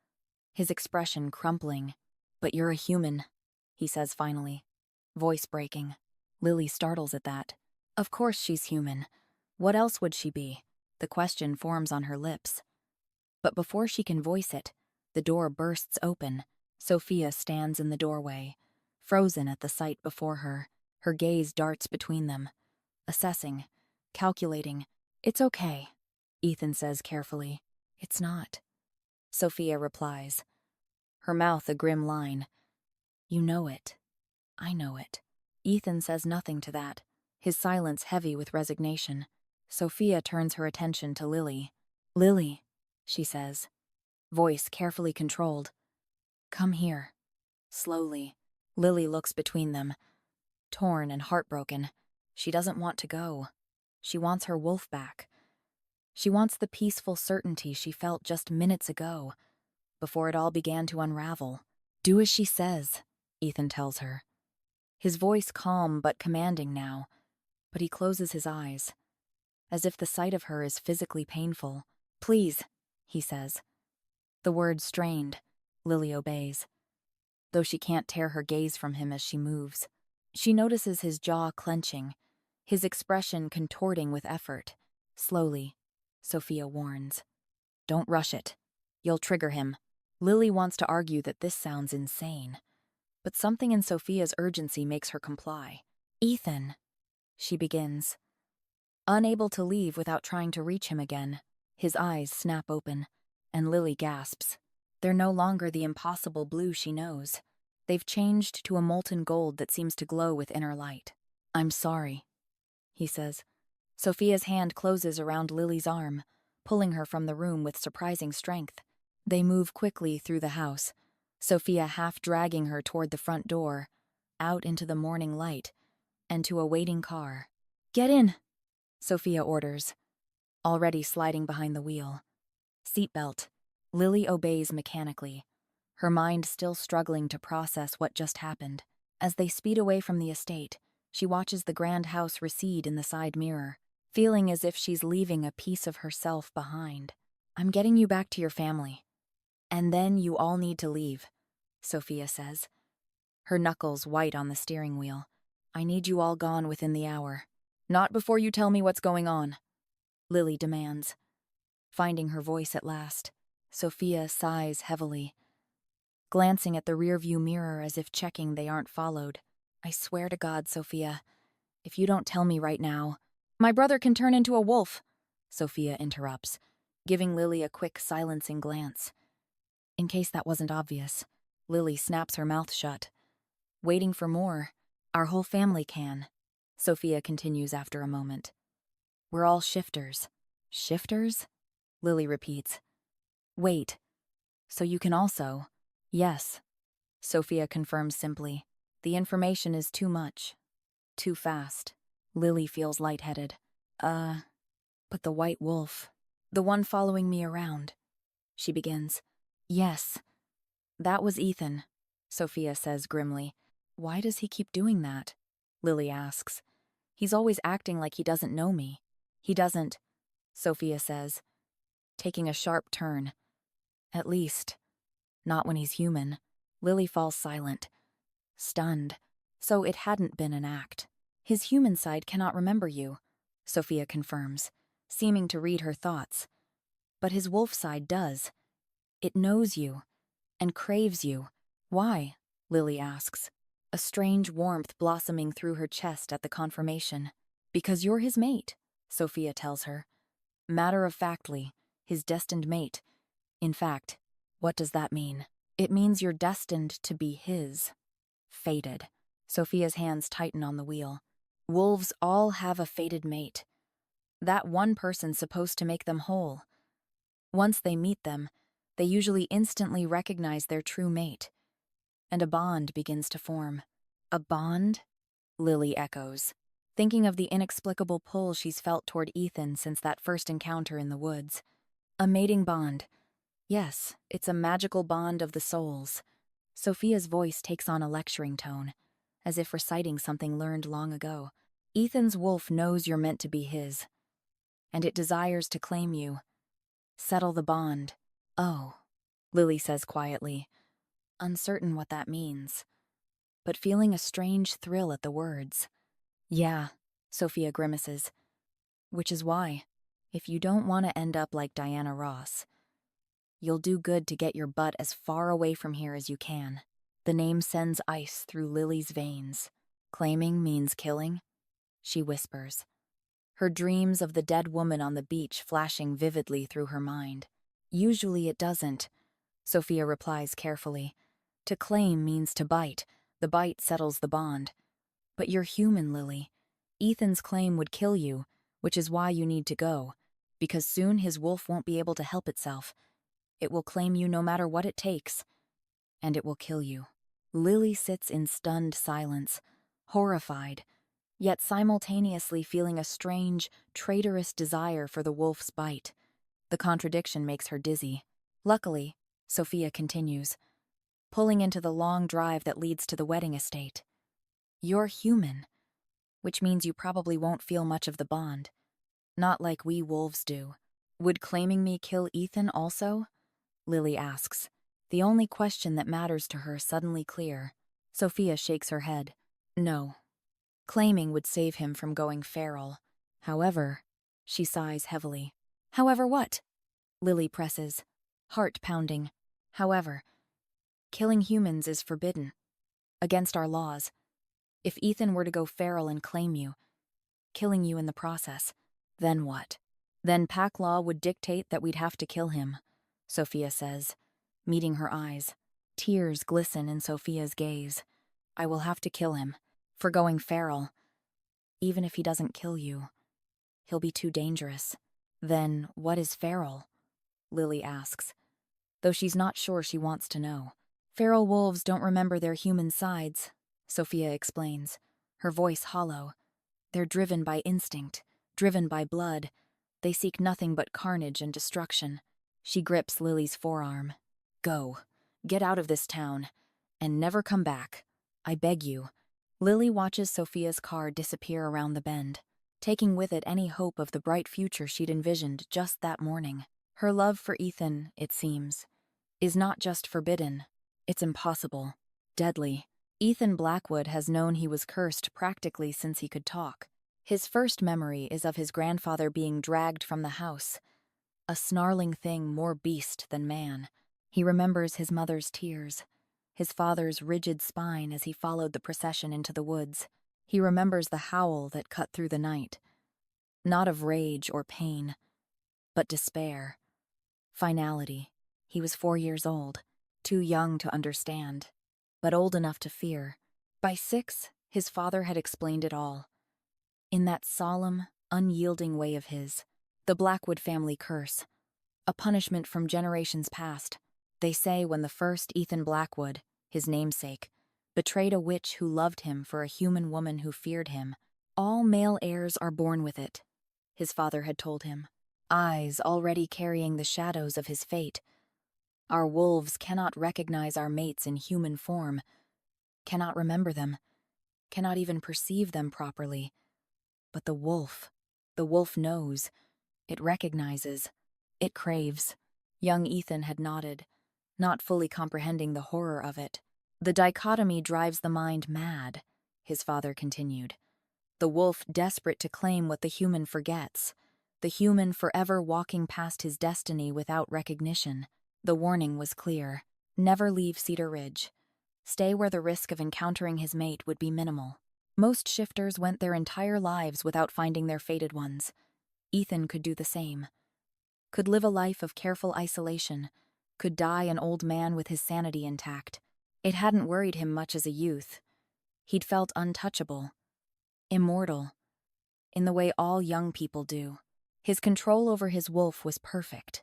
his expression crumpling. But you're a human, he says finally, voice breaking. Lily startles at that. Of course she's human. What else would she be? The question forms on her lips. But before she can voice it, the door bursts open. Sophia stands in the doorway, frozen at the sight before her. Her gaze darts between them, assessing, calculating. It's okay, Ethan says carefully. It's not, Sophia replies, her mouth a grim line. You know it. I know it. Ethan says nothing to that, his silence heavy with resignation. Sophia turns her attention to Lily. Lily, she says, voice carefully controlled. Come here. Slowly. Lily looks between them, torn and heartbroken. She doesn't want to go. She wants her wolf back. She wants the peaceful certainty she felt just minutes ago, before it all began to unravel. Do as she says, Ethan tells her. His voice calm but commanding now, but he closes his eyes, as if the sight of her is physically painful. Please, he says. The word strained. Lily obeys, though she can't tear her gaze from him as she moves. She notices his jaw clenching, his expression contorting with effort. Slowly, Sophia warns. Don't rush it. You'll trigger him. Lily wants to argue that this sounds insane, but something in Sophia's urgency makes her comply. Ethan, she begins, unable to leave without trying to reach him again. His eyes snap open, and Lily gasps. They're no longer the impossible blue she knows. They've changed to a molten gold that seems to glow with inner light. I'm sorry, he says. Sophia's hand closes around Lily's arm, pulling her from the room with surprising strength. They move quickly through the house, Sophia half dragging her toward the front door, out into the morning light, and to a waiting car. Get in, Sophia orders, already sliding behind the wheel. Seatbelt. Lily obeys mechanically, her mind still struggling to process what just happened. As they speed away from the estate, she watches the grand house recede in the side mirror, feeling as if she's leaving a piece of herself behind. I'm getting you back to your family. And then you all need to leave, Sophia says, her knuckles white on the steering wheel. I need you all gone within the hour. Not before you tell me what's going on, Lily demands. Finding her voice at last, Sophia sighs heavily, glancing at the rearview mirror as if checking they aren't followed. I swear to God, Sophia, if you don't tell me right now, my brother can turn into a wolf, Sophia interrupts, giving Lily a quick silencing glance. In case that wasn't obvious, Lily snaps her mouth shut, waiting for more. Our whole family can, Sophia continues after a moment. We're all shifters. Shifters? Lily repeats. Wait, so you can also? Yes, Sophia confirms simply. The information is too much. Too fast. Lily feels lightheaded. But the white wolf, the one following me around, she begins. Yes, that was Ethan, Sophia says grimly. Why does he keep doing that? Lily asks. He's always acting like he doesn't know me. He doesn't. Sophia says, taking a sharp turn. At least, not when he's human. Lily falls silent, stunned. So it hadn't been an act. His human side cannot remember you, Sophia confirms, seeming to read her thoughts. But his wolf side does. It knows you, and craves you. Why? Lily asks, a strange warmth blossoming through her chest at the confirmation. Because you're his mate, Sophia tells her. Matter-of-factly, his destined mate. In fact, what does that mean? It means you're destined to be his. Fated. Sophia's hands tighten on the wheel. Wolves all have a fated mate. That one person's supposed to make them whole. Once they meet them, they usually instantly recognize their true mate. And a bond begins to form. A bond? Lily echoes, thinking of the inexplicable pull she's felt toward Ethan since that first encounter in the woods. A mating bond. Yes, it's a magical bond of the souls. Sophia's voice takes on a lecturing tone, as if reciting something learned long ago. Ethan's wolf knows you're meant to be his, and it desires to claim you. Settle the bond. Oh, Lily says quietly, uncertain what that means, but feeling a strange thrill at the words. Yeah, Sophia grimaces. Which is why, if you don't want to end up like Diana Ross, you'll do good to get your butt as far away from here as you can. The name sends ice through Lily's veins. Claiming means killing, she whispers, her dreams of the dead woman on the beach flashing vividly through her mind. Usually it doesn't, Sophia replies carefully. To claim means to bite. The bite settles the bond. But you're human, Lily. Ethan's claim would kill you, which is why you need to go, because soon his wolf won't be able to help itself. It will claim you no matter what it takes, and it will kill you. Lily sits in stunned silence, horrified, yet simultaneously feeling a strange, traitorous desire for the wolf's bite. The contradiction makes her dizzy. Luckily, Sophia continues, pulling into the long drive that leads to the wedding estate. You're human, which means you probably won't feel much of the bond. Not like we wolves do. Would claiming me kill Ethan also? Lily asks, the only question that matters to her suddenly clear. Sophia shakes her head. No. Claiming would save him from going feral. However, she sighs heavily. However what? Lily presses, heart pounding. However, killing humans is forbidden. Against our laws. If Ethan were to go feral and claim you, killing you in the process, then what? Then pack law would dictate that we'd have to kill him, Sophia says, meeting her eyes. Tears glisten in Sophia's gaze. I will have to kill him, for going feral. Even if he doesn't kill you, he'll be too dangerous. Then what is feral? Lily asks, though she's not sure she wants to know. Feral wolves don't remember their human sides, Sophia explains, her voice hollow. They're driven by instinct, driven by blood. They seek nothing but carnage and destruction. She grips Lily's forearm. Go. Get out of this town. And never come back. I beg you. Lily watches Sophia's car disappear around the bend, taking with it any hope of the bright future she'd envisioned just that morning. Her love for Ethan, it seems, is not just forbidden. It's impossible. Deadly. Ethan Blackwood has known he was cursed practically since he could talk. His first memory is of his grandfather being dragged from the house, a snarling thing more beast than man. He remembers his mother's tears, his father's rigid spine as he followed the procession into the woods. He remembers the howl that cut through the night, not of rage or pain, but despair. Finality. He was 4 years old, too young to understand, but old enough to fear. By 6, his father had explained it all. In that solemn, unyielding way of his, the Blackwood family curse, a punishment from generations past. They say when the first Ethan Blackwood, his namesake, betrayed a witch who loved him for a human woman who feared him, all male heirs are born with it, his father had told him, eyes already carrying the shadows of his fate. Our wolves cannot recognize our mates in human form, cannot remember them, cannot even perceive them properly. But the wolf knows. It recognizes. It craves. Young Ethan had nodded, not fully comprehending the horror of it. The dichotomy drives the mind mad, his father continued. The wolf desperate to claim what the human forgets. The human forever walking past his destiny without recognition. The warning was clear. Never leave Cedar Ridge. Stay where the risk of encountering his mate would be minimal. Most shifters went their entire lives without finding their fated ones. Ethan could do the same. Could live a life of careful isolation. Could die an old man with his sanity intact. It hadn't worried him much as a youth. He'd felt untouchable. Immortal. In the way all young people do. His control over his wolf was perfect.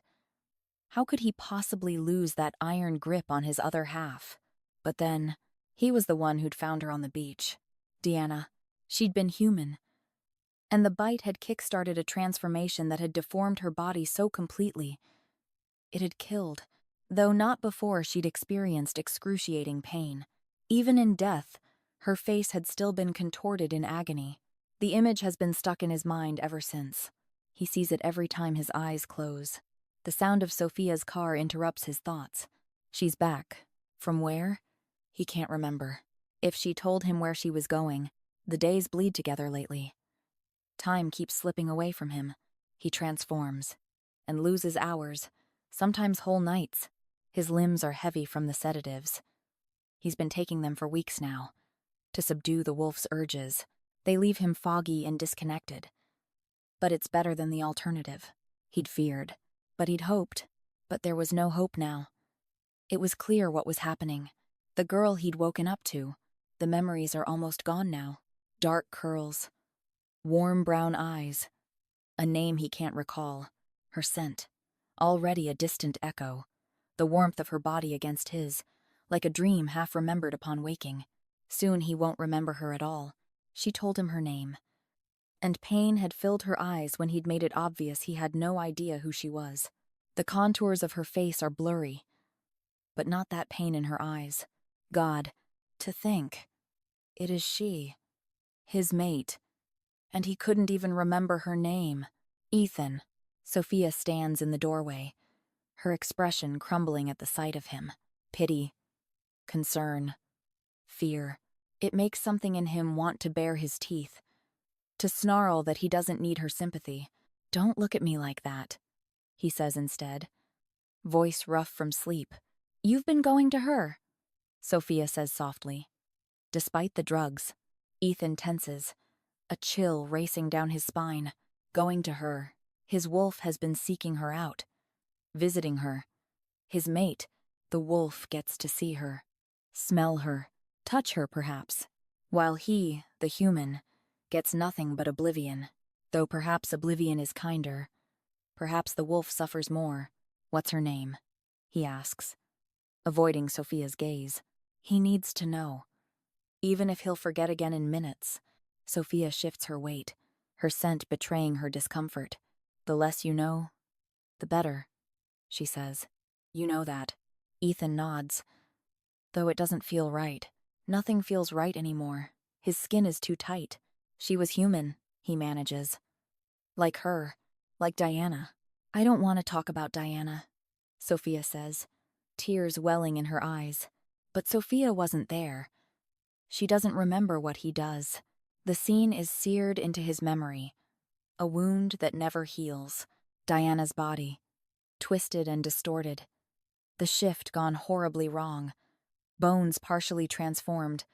How could he possibly lose that iron grip on his other half? But then, he was the one who'd found her on the beach. Deanna. She'd been human. And the bite had kick-started a transformation that had deformed her body so completely. It had killed, though not before she'd experienced excruciating pain. Even in death, her face had still been contorted in agony. The image has been stuck in his mind ever since. He sees it every time his eyes close. The sound of Sophia's car interrupts his thoughts. She's back. From where? He can't remember. If she told him where she was going, the days bleed together lately. Time keeps slipping away from him. He transforms and loses hours, sometimes whole nights. His limbs are heavy from the sedatives. He's been taking them for weeks now, to subdue the wolf's urges. They leave him foggy and disconnected. But it's better than the alternative. He'd feared, but he'd hoped. But there was no hope now. It was clear what was happening. The girl he'd woken up to. The memories are almost gone now. Dark curls. Warm brown eyes. A name he can't recall. Her scent. Already a distant echo. The warmth of her body against his. Like a dream half remembered upon waking. Soon he won't remember her at all. She told him her name. And pain had filled her eyes when he'd made it obvious he had no idea who she was. The contours of her face are blurry. But not that pain in her eyes. God, to think. It is she. His mate. And he couldn't even remember her name. Ethan. Sophia stands in the doorway, her expression crumbling at the sight of him. Pity. Concern. Fear. It makes something in him want to bare his teeth. To snarl that he doesn't need her sympathy. Don't look at me like that, he says instead. Voice rough from sleep. You've been going to her, Sophia says softly. Despite the drugs, Ethan tenses, a chill racing down his spine. Going to her. His wolf has been seeking her out. Visiting her. His mate, the wolf, gets to see her. Smell her. Touch her, perhaps. While he, the human, gets nothing but oblivion. Though perhaps oblivion is kinder. Perhaps the wolf suffers more. What's her name? He asks, avoiding Sophia's gaze. He needs to know. Even if he'll forget again in minutes. Sophia shifts her weight, her scent betraying her discomfort. The less you know, the better, she says. You know that. Ethan nods. Though it doesn't feel right. Nothing feels right anymore. His skin is too tight. She was human, he manages. Like her. Like Diana. I don't want to talk about Diana, Sophia says, tears welling in her eyes. But Sophia wasn't there. She doesn't remember what he does. The scene is seared into his memory. A wound that never heals. Diana's body. Twisted and distorted. The shift gone horribly wrong. Bones partially transformed.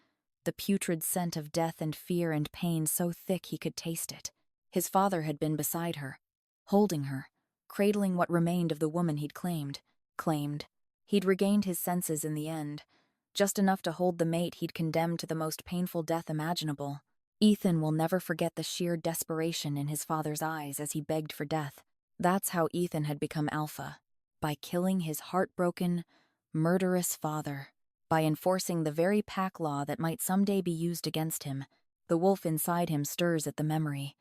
The putrid scent of death and fear and pain so thick he could taste it. His father had been beside her. Holding her. Cradling what remained of the woman he'd claimed. He'd regained his senses in the end. Just enough to hold the mate he'd condemned to the most painful death imaginable. Ethan will never forget the sheer desperation in his father's eyes as he begged for death. That's how Ethan had become alpha. By killing his heartbroken, murderous father. By enforcing the very pack law that might someday be used against him. The wolf inside him stirs at the memory.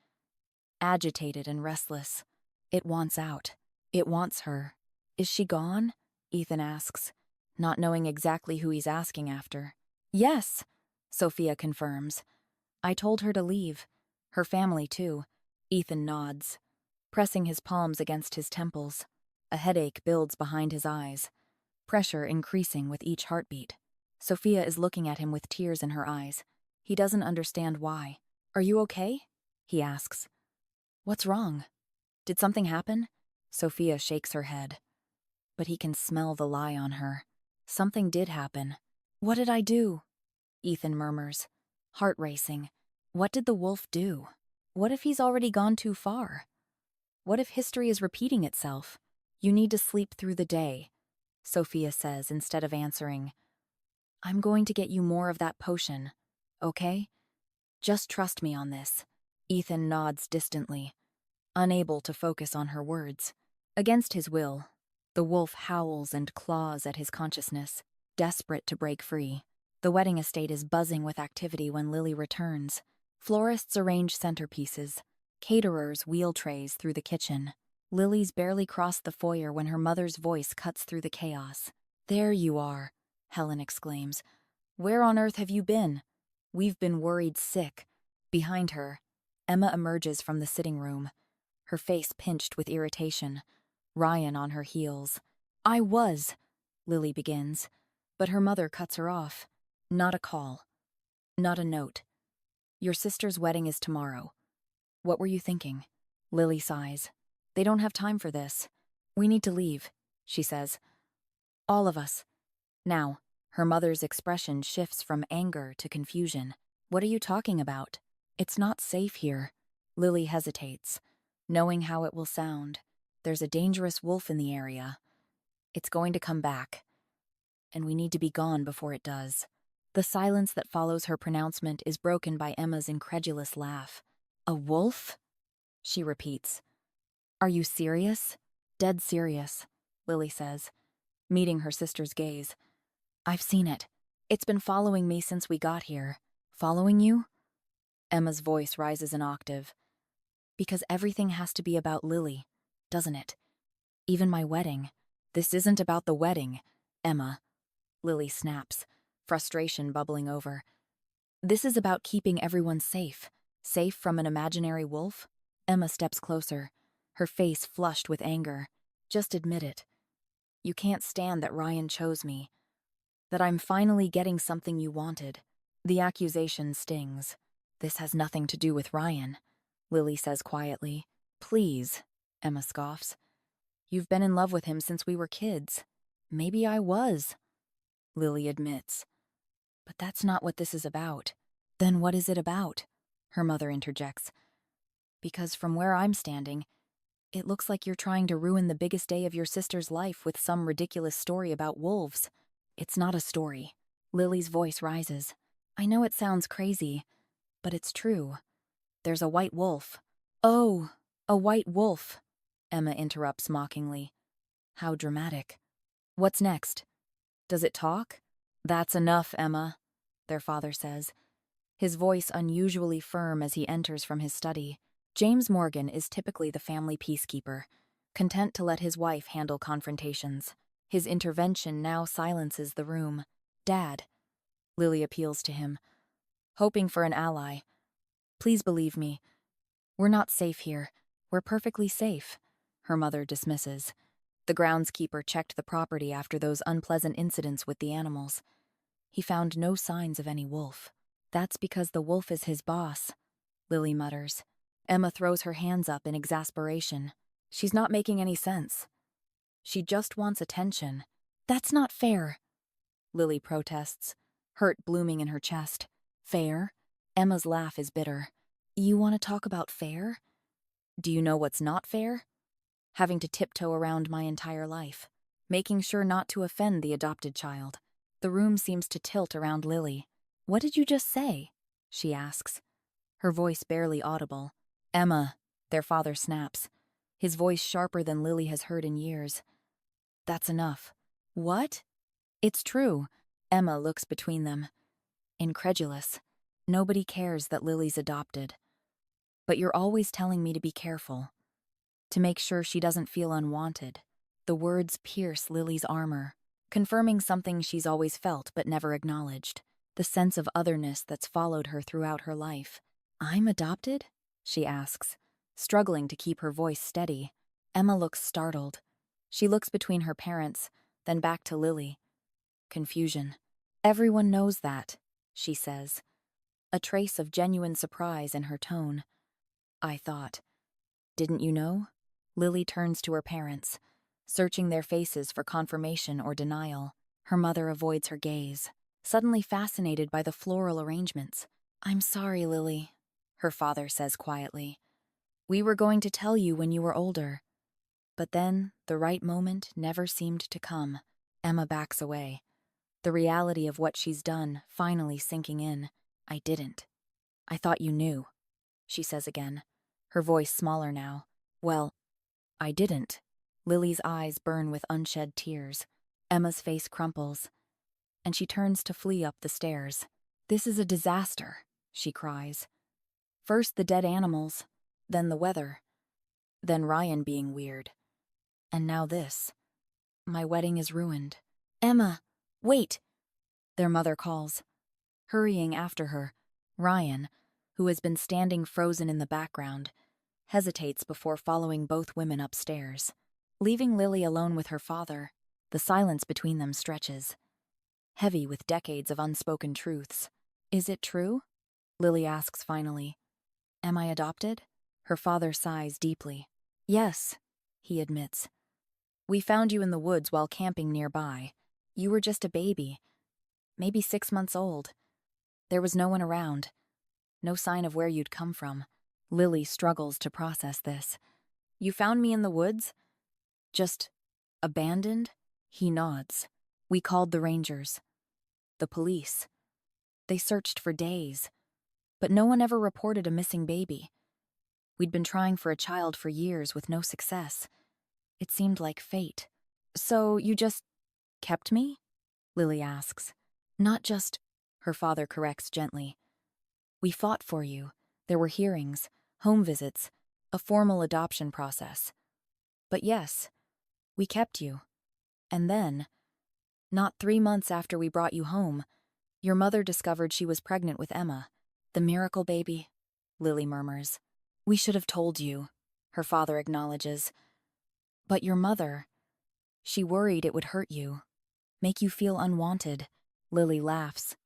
Agitated and restless. It wants out. It wants her. Is she gone? Ethan asks, not knowing exactly who he's asking after. Yes, Sophia confirms. I told her to leave. Her family, too. Ethan nods. pressing his palms against his temples. A headache builds behind his eyes, pressure increasing with each heartbeat. Sophia is looking at him with tears in her eyes. He doesn't understand why. "Are you okay?" he asks. "What's wrong? Did something happen?" Sophia shakes her head. But he can smell the lie on her. Something did happen. "What did I do?" Ethan murmurs, heart racing. What did the wolf do? What if he's already gone too far? What if history is repeating itself? "You need to sleep through the day," Sophia says instead of answering. "I'm going to get you more of that potion, okay? Just trust me on this." Ethan nods distantly, unable to focus on her words. Against his will, the wolf howls and claws at his consciousness, desperate to break free. The wedding estate is buzzing with activity when Lily returns. Florists arrange centerpieces. Caterers wheel trays through the kitchen. Lily's barely crossed the foyer when her mother's voice cuts through the chaos. "There you are," Helen exclaims. "Where on earth have you been?" "We've been worried sick." Behind her, Emma emerges from the sitting room, her face pinched with irritation, Ryan on her heels. Lily begins, but her mother cuts her off. "Not a call. Not a note. Your sister's wedding is tomorrow. What were you thinking?" Lily sighs. "They don't have time for this. We need to leave," she says. "All of us. Now." Her mother's expression shifts from anger to confusion. "What are you talking about? It's not safe here." Lily hesitates, knowing how it will sound. "There's a dangerous wolf in the area. It's going to come back, and we need to be gone before it does." The silence that follows her pronouncement is broken by Emma's incredulous laugh. "A wolf?" she repeats. "Are you serious?" "Dead serious," Lily says, meeting her sister's gaze. "I've seen it. It's been following me since we got here." "Following you?" Emma's voice rises an octave. "Because everything has to be about Lily, doesn't it? Even my wedding." "This isn't about the wedding, Emma," Lily snaps, frustration bubbling over. "This is about keeping everyone safe. Safe from an imaginary wolf." Emma steps closer, her face flushed with anger. "Just admit it. You can't stand that Ryan chose me. That I'm finally getting something you wanted." The accusation stings. "This has nothing to do with Ryan," Lily says quietly. "Please," Emma scoffs. "You've been in love with him since we were kids." "Maybe I was," Lily admits. "But that's not what this is about." "Then what is it about?" her mother interjects. "Because from where I'm standing, it looks like you're trying to ruin the biggest day of your sister's life with some ridiculous story about wolves." "It's not a story." Lily's voice rises. "I know it sounds crazy, but it's true. There's a white wolf." "Oh, a white wolf," Emma interrupts mockingly. "How dramatic. What's next? Does it talk?" "That's enough, Emma," their father says, his voice unusually firm as he enters from his study. James Morgan is typically the family peacekeeper, content to let his wife handle confrontations. His intervention now silences the room. "Dad," Lily appeals to him, hoping for an ally. "Please believe me. We're not safe here. We're perfectly safe," her mother dismisses. The groundskeeper checked the property after those unpleasant incidents with the animals. He found no signs of any wolf. "That's because the wolf is his boss," Lily mutters. Emma throws her hands up in exasperation. "She's not making any sense. She just wants attention." "That's not fair," Lily protests, hurt blooming in her chest. "Fair?" Emma's laugh is bitter. "You want to talk about fair? Do you know what's not fair? Having to tiptoe around my entire life, making sure not to offend the adopted child." The room seems to tilt around Lily. "What did you just say?" she asks, her voice barely audible. "Emma," their father snaps, his voice sharper than Lily has heard in years. "That's enough." "What?" "It's true." Emma looks between them, incredulous. "Nobody cares that Lily's adopted. But you're always telling me to be careful, to make sure she doesn't feel unwanted." The words pierce Lily's armor, confirming something she's always felt but never acknowledged, the sense of otherness that's followed her throughout her life. "I'm adopted?" she asks, struggling to keep her voice steady. Emma looks startled. She looks between her parents, then back to Lily. Confusion. Everyone knows that, she says, a trace of genuine surprise in her tone. I thought. Didn't you know? Lily turns to her parents, searching their faces for confirmation or denial. Her mother avoids her gaze, suddenly fascinated by the floral arrangements. I'm sorry, Lily, her father says quietly. We were going to tell you when you were older. But then, the right moment never seemed to come. Emma backs away, the reality of what she's done finally sinking in. I didn't. I thought you knew, she says again, her voice smaller now. Well, I didn't. Lily's eyes burn with unshed tears. Emma's face crumples, and she turns to flee up the stairs. This is a disaster, she cries. First the dead animals, then the weather, then Ryan being weird. And now this. My wedding is ruined. Emma, wait! Their mother calls. Hurrying after her, Ryan, who has been standing frozen in the background, hesitates before following both women upstairs. Leaving Lily alone with her father, the silence between them stretches, heavy with decades of unspoken truths. Is it true? Lily asks finally. Am I adopted? Her father sighs deeply. Yes, he admits. We found you in the woods while camping nearby. You were just a baby, maybe 6 months old. There was no one around, no sign of where you'd come from. Lily struggles to process this. You found me in the woods? Just abandoned? He nods. We called the rangers. The police. They searched for days, but no one ever reported a missing baby. We'd been trying for a child for years with no success. It seemed like fate. So you just kept me? Lily asks. Not just, her father corrects gently. We fought for you. There were hearings, home visits, a formal adoption process. But yes, we kept you. And then, not 3 months after we brought you home, your mother discovered she was pregnant with Emma. The miracle baby, Lily murmurs. We should have told you, her father acknowledges. But your mother, she worried it would hurt you, make you feel unwanted. Lily laughs,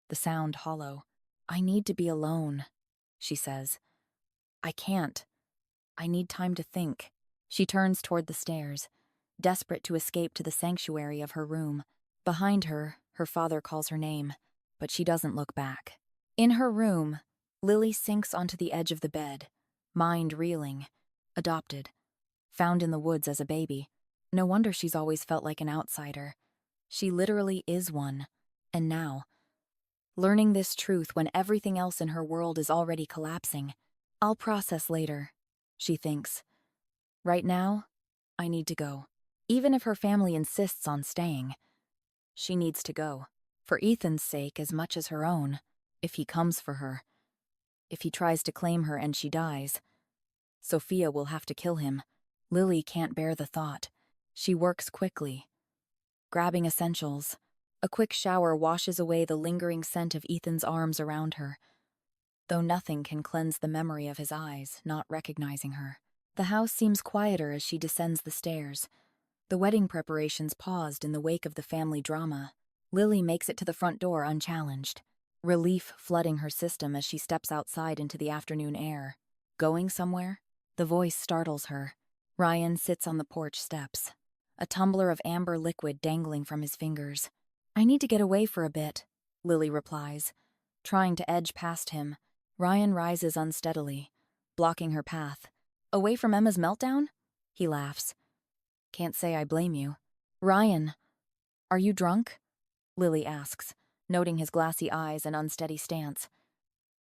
the sound hollow. I need to be alone, she says. I can't. I need time to think. She turns toward the stairs, desperate to escape to the sanctuary of her room. Behind her, her father calls her name, but she doesn't look back. In her room, Lily sinks onto the edge of the bed, mind reeling. Adopted. Found in the woods as a baby. No wonder she's always felt like an outsider. She literally is one. And now, learning this truth when everything else in her world is already collapsing. I'll process later, she thinks. Right now, I need to go. Even if her family insists on staying, she needs to go. For Ethan's sake as much as her own, if he comes for her. If he tries to claim her and she dies, Sophia will have to kill him. Lily can't bear the thought. She works quickly, grabbing essentials. A quick shower washes away the lingering scent of Ethan's arms around her, though nothing can cleanse the memory of his eyes, not recognizing her. The house seems quieter as she descends the stairs. The wedding preparations paused in the wake of the family drama. Lily makes it to the front door unchallenged, relief flooding her system as she steps outside into the afternoon air. Going somewhere? The voice startles her. Ryan sits on the porch steps, a tumbler of amber liquid dangling from his fingers. I need to get away for a bit, Lily replies, trying to edge past him. Ryan rises unsteadily, blocking her path. Away from Emma's meltdown? He laughs. Can't say I blame you. Ryan, are you drunk? Lily asks, noting his glassy eyes and unsteady stance.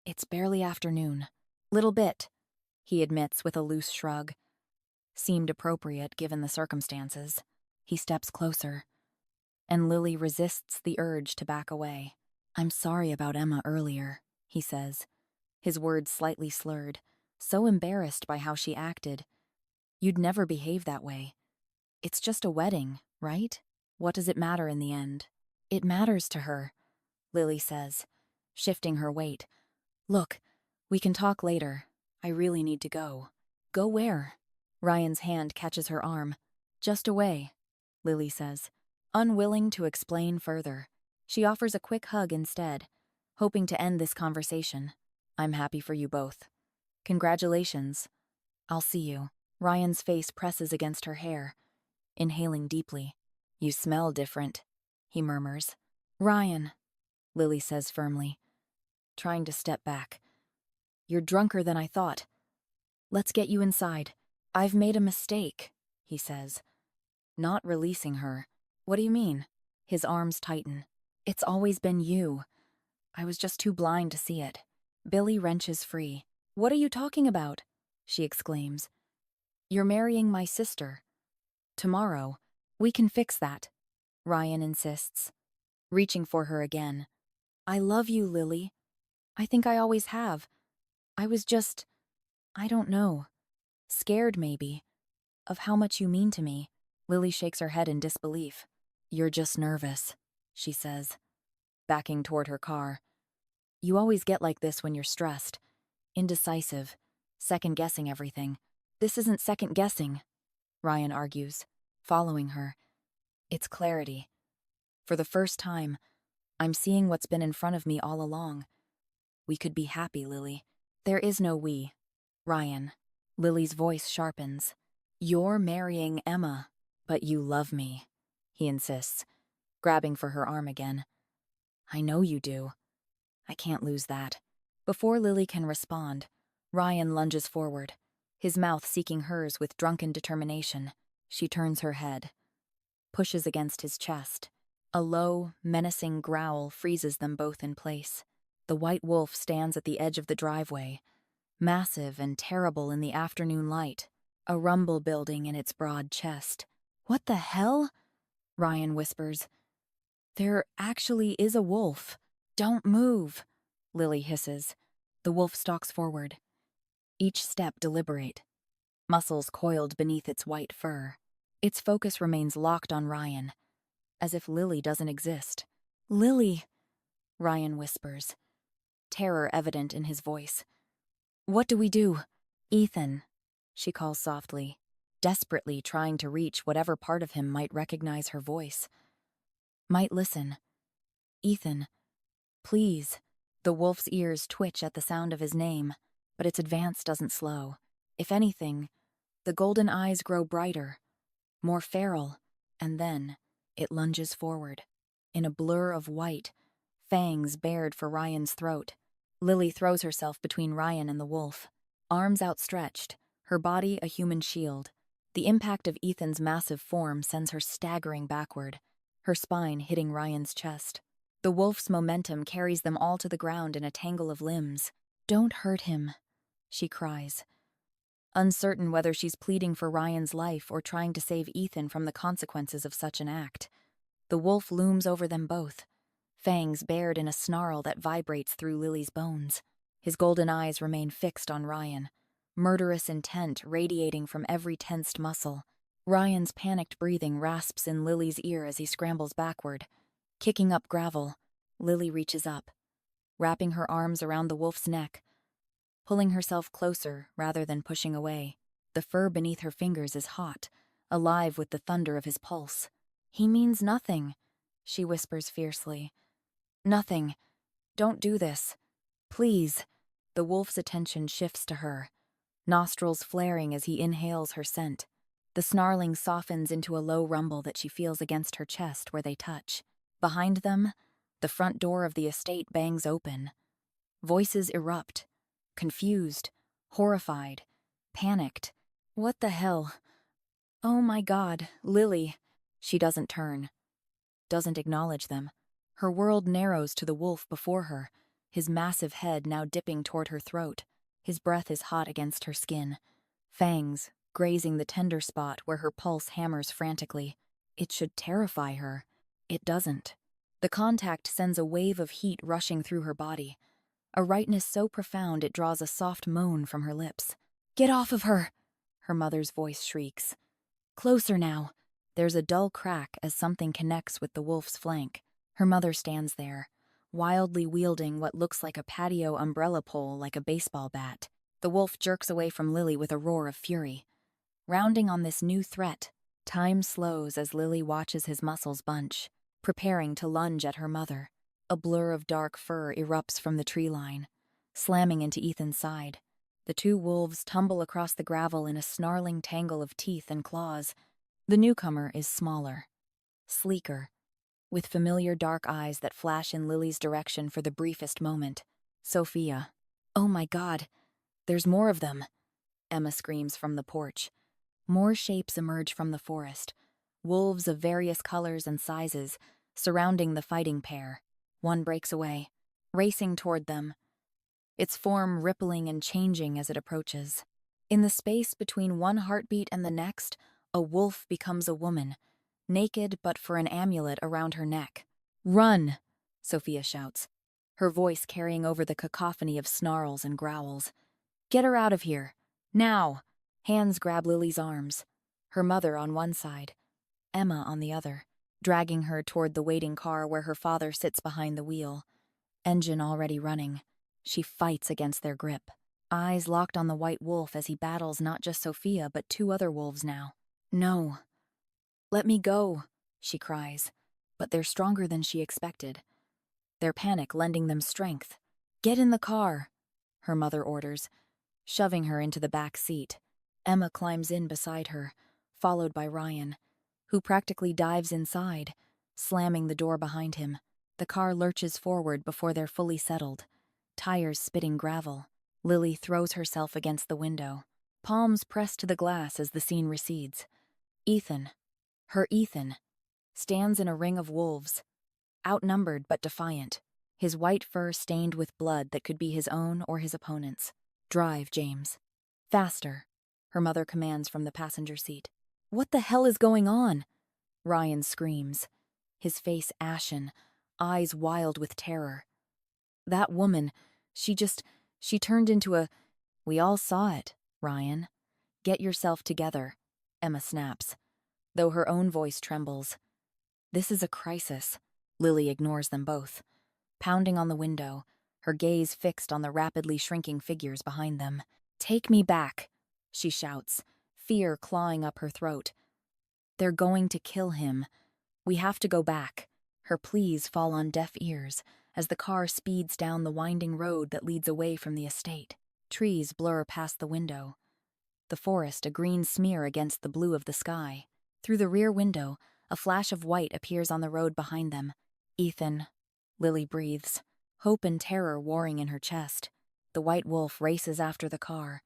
It's barely afternoon. Little bit, he admits with a loose shrug. Seemed appropriate given the circumstances. He steps closer, and Lily resists the urge to back away. I'm sorry about Emma earlier, he says, his words slightly slurred, so embarrassed by how she acted. You'd never behave that way. It's just a wedding, right? What does it matter in the end? It matters to her, Lily says, shifting her weight. Look, we can talk later. I really need to go. Go where? Ryan's hand catches her arm. Just away, Lily says, unwilling to explain further. She offers a quick hug instead, hoping to end this conversation. I'm happy for you both. Congratulations. I'll see you. Ryan's face presses against her hair, inhaling deeply. You smell different, he murmurs. Ryan, Lily says firmly, trying to step back. You're drunker than I thought. Let's get you inside. I've made a mistake, he says, not releasing her. What do you mean? His arms tighten. It's always been you. I was just too blind to see it. Billy wrenches free. What are you talking about? She exclaims. You're marrying my sister. Tomorrow. We can fix that, Ryan insists, reaching for her again. I love you, Lily. I think I always have. I was just, I don't know, scared maybe, of how much you mean to me. Lily shakes her head in disbelief. You're just nervous, she says, backing toward her car. You always get like this when you're stressed. Indecisive, second-guessing everything. This isn't second-guessing, Ryan argues, following her. It's clarity. For the first time, I'm seeing what's been in front of me all along. We could be happy, Lily. There is no we. Ryan. Lily's voice sharpens. You're marrying Emma, but you love me, he insists, grabbing for her arm again. I know you do. I can't lose that. Before Lily can respond, Ryan lunges forward, his mouth seeking hers with drunken determination. She turns her head, pushes against his chest. A low, menacing growl freezes them both in place. The white wolf stands at the edge of the driveway, massive and terrible in the afternoon light, a rumble building in its broad chest. What the hell? Ryan whispers. There actually is a wolf. Don't move, Lily hisses. The wolf stalks forward, each step deliberate, muscles coiled beneath its white fur. Its focus remains locked on Ryan, as if Lily doesn't exist. Lily, Ryan whispers, terror evident in his voice. What do we do? Ethan, she calls softly, desperately trying to reach whatever part of him might recognize her voice. Might listen. Ethan, please. The wolf's ears twitch at the sound of his name, but its advance doesn't slow. If anything, the golden eyes grow brighter, more feral, and then it lunges forward. In a blur of white, fangs bared for Ryan's throat. Lily throws herself between Ryan and the wolf, arms outstretched, her body a human shield. The impact of Ethan's massive form sends her staggering backward, her spine hitting Ryan's chest. The wolf's momentum carries them all to the ground in a tangle of limbs. Don't hurt him, she cries, uncertain whether she's pleading for Ryan's life or trying to save Ethan from the consequences of such an act. The wolf looms over them both, fangs bared in a snarl that vibrates through Lily's bones. His golden eyes remain fixed on Ryan, murderous intent radiating from every tensed muscle. Ryan's panicked breathing rasps in Lily's ear as he scrambles backward. Kicking up gravel, Lily reaches up, wrapping her arms around the wolf's neck, pulling herself closer rather than pushing away. The fur beneath her fingers is hot, alive with the thunder of his pulse. He means nothing, she whispers fiercely. Nothing. Don't do this. Please. The wolf's attention shifts to her, nostrils flaring as he inhales her scent. The snarling softens into a low rumble that she feels against her chest where they touch. Behind them, the front door of the estate bangs open. Voices erupt, confused, horrified, panicked. What the hell? Oh my God, Lily. She doesn't turn, doesn't acknowledge them. Her world narrows to the wolf before her, his massive head now dipping toward her throat. His breath is hot against her skin, fangs grazing the tender spot where her pulse hammers frantically. It should terrify her. It doesn't. The contact sends a wave of heat rushing through her body, a rightness so profound it draws a soft moan from her lips. Get off of her, her mother's voice shrieks. Closer now. There's a dull crack as something connects with the wolf's flank. Her mother stands there, wildly wielding what looks like a patio umbrella pole like a baseball bat. The wolf jerks away from Lily with a roar of fury. Rounding on this new threat, time slows as Lily watches his muscles bunch, preparing to lunge at her mother. A blur of dark fur erupts from the tree line, slamming into Ethan's side. The two wolves tumble across the gravel in a snarling tangle of teeth and claws. The newcomer is smaller, sleeker, with familiar dark eyes that flash in Lily's direction for the briefest moment. Sophia. "Oh my God, there's more of them," Emma screams from the porch. More shapes emerge from the forest, wolves of various colors and sizes, surrounding the fighting pair. One breaks away, racing toward them, its form rippling and changing as it approaches. In the space between one heartbeat and the next, a wolf becomes a woman, naked but for an amulet around her neck. "Run!" Sophia shouts, her voice carrying over the cacophony of snarls and growls. "Get her out of here! Now!" Hands grab Lily's arms, her mother on one side, Emma on the other, dragging her toward the waiting car where her father sits behind the wheel. Engine already running. She fights against their grip, eyes locked on the white wolf as he battles not just Sophia but two other wolves now. "No. Let me go," she cries, but they're stronger than she expected, their panic lending them strength. "Get in the car," her mother orders, shoving her into the back seat. Emma climbs in beside her, followed by Ryan, who practically dives inside, slamming the door behind him. The car lurches forward before they're fully settled, tires spitting gravel. Lily throws herself against the window, palms pressed to the glass as the scene recedes. Ethan, her Ethan, stands in a ring of wolves, outnumbered but defiant, his white fur stained with blood that could be his own or his opponent's. "Drive, James. Faster," her mother commands from the passenger seat. "What the hell is going on?" Ryan screams, his face ashen, eyes wild with terror. "That woman, she turned into a—" "We all saw it, Ryan. Get yourself together," Emma snaps, though her own voice trembles. "This is a crisis." Lily ignores them both, pounding on the window, her gaze fixed on the rapidly shrinking figures behind them. "Take me back," she shouts, fear clawing up her throat. "They're going to kill him. We have to go back." Her pleas fall on deaf ears as the car speeds down the winding road that leads away from the estate. Trees blur past the window, the forest a green smear against the blue of the sky. Through the rear window, a flash of white appears on the road behind them. "Ethan," Lily breathes, hope and terror warring in her chest. The white wolf races after the car,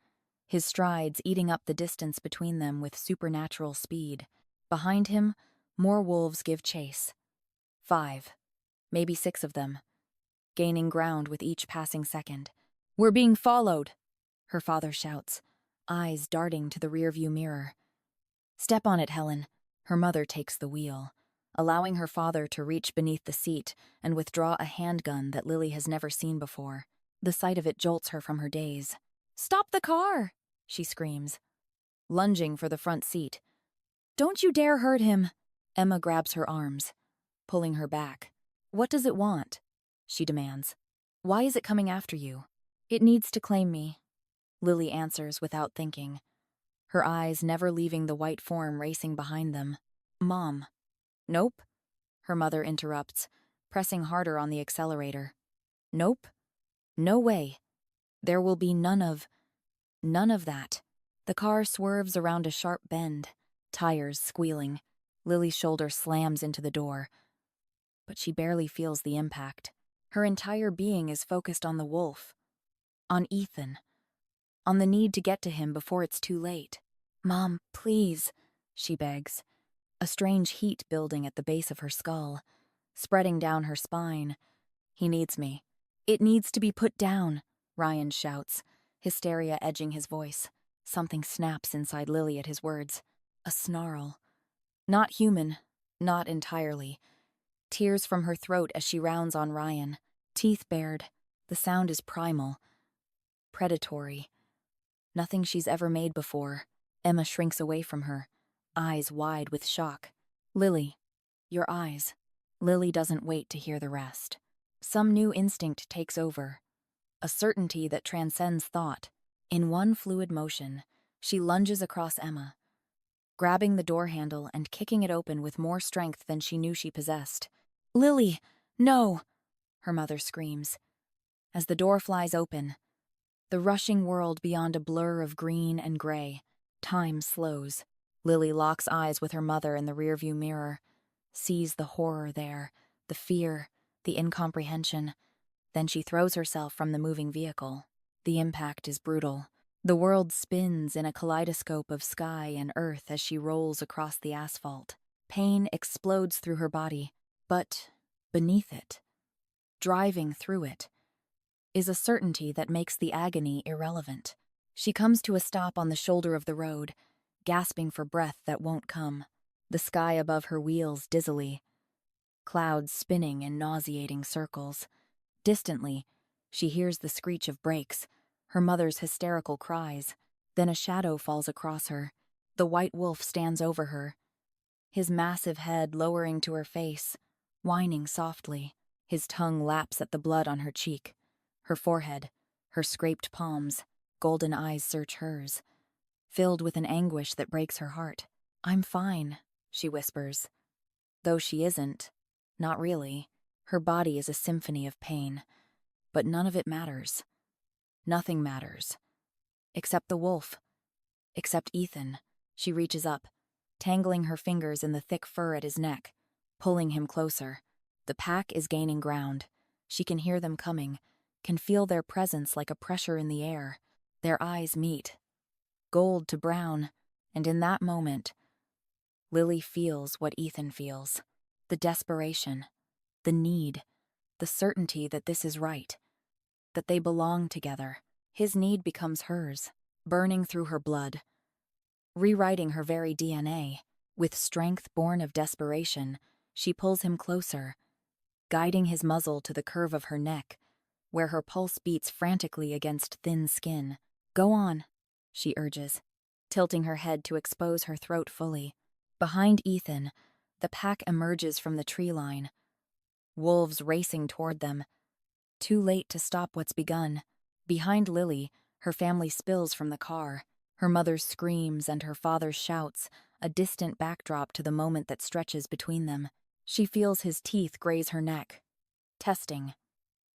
his strides eating up the distance between them with supernatural speed. Behind him, more wolves give chase. 5, maybe 6 of them, gaining ground with each passing second. "We're being followed," her father shouts, eyes darting to the rearview mirror. "Step on it, Helen." Her mother takes the wheel, allowing her father to reach beneath the seat and withdraw a handgun that Lily has never seen before. The sight of it jolts her from her daze. "Stop the car!" she screams, lunging for the front seat. "Don't you dare hurt him!" Emma grabs her arms, pulling her back. "What does it want?" she demands. "Why is it coming after you?" "It needs to claim me," Lily answers without thinking, her eyes never leaving the white form racing behind them. "Mom." "Nope," her mother interrupts, pressing harder on the accelerator. "Nope. No way. There will be none of that." The car swerves around a sharp bend, tires squealing. Lily's shoulder slams into the door, but she barely feels the impact. Her entire being is focused on the wolf, on Ethan, on the need to get to him before it's too late. "Mom, please," she begs, a strange heat building at the base of her skull, spreading down her spine. "He needs me. It needs to be put down," Ryan shouts, hysteria edging his voice. Something snaps inside Lily at his words. A snarl. Not human, not entirely. Tears from her throat as she rounds on Ryan, teeth bared. The sound is primal, predatory. Nothing she's ever made before. Emma shrinks away from her, eyes wide with shock. "Lily, your eyes." Lily doesn't wait to hear the rest. Some new instinct takes over, a certainty that transcends thought. In one fluid motion, she lunges across Emma, grabbing the door handle and kicking it open with more strength than she knew she possessed. "Lily, no!" her mother screams. As the door flies open, the rushing world beyond a blur of green and gray, time slows. Lily locks eyes with her mother in the rearview mirror, sees the horror there, the fear, the incomprehension. Then she throws herself from the moving vehicle. The impact is brutal. The world spins in a kaleidoscope of sky and earth as she rolls across the asphalt. Pain explodes through her body, but beneath it, driving through it, is a certainty that makes the agony irrelevant. She comes to a stop on the shoulder of the road, gasping for breath that won't come. The sky above her wheels dizzily, clouds spinning in nauseating circles. Distantly, she hears the screech of brakes, her mother's hysterical cries. Then a shadow falls across her. The white wolf stands over her, his massive head lowering to her face, whining softly. His tongue laps at the blood on her cheek. Her forehead, her scraped palms, golden eyes search hers, filled with an anguish that breaks her heart. "I'm fine," she whispers. Though she isn't. Not really. Her body is a symphony of pain. But none of it matters. Nothing matters. Except the wolf. Except Ethan. She reaches up, tangling her fingers in the thick fur at his neck, pulling him closer. The pack is gaining ground. She can hear them coming, can feel their presence like a pressure in the air. Their eyes meet, gold to brown, and in that moment, Lily feels what Ethan feels. The desperation, the need, the certainty that this is right, that they belong together. His need becomes hers, burning through her blood, rewriting her very DNA. With strength born of desperation, she pulls him closer, guiding his muzzle to the curve of her neck, where her pulse beats frantically against thin skin. "Go on," she urges, tilting her head to expose her throat fully. Behind Ethan, the pack emerges from the tree line, wolves racing toward them, too late to stop what's begun. Behind Lily, her family spills from the car, her mother's screams and her father's shouts, a distant backdrop to the moment that stretches between them. She feels his teeth graze her neck, testing,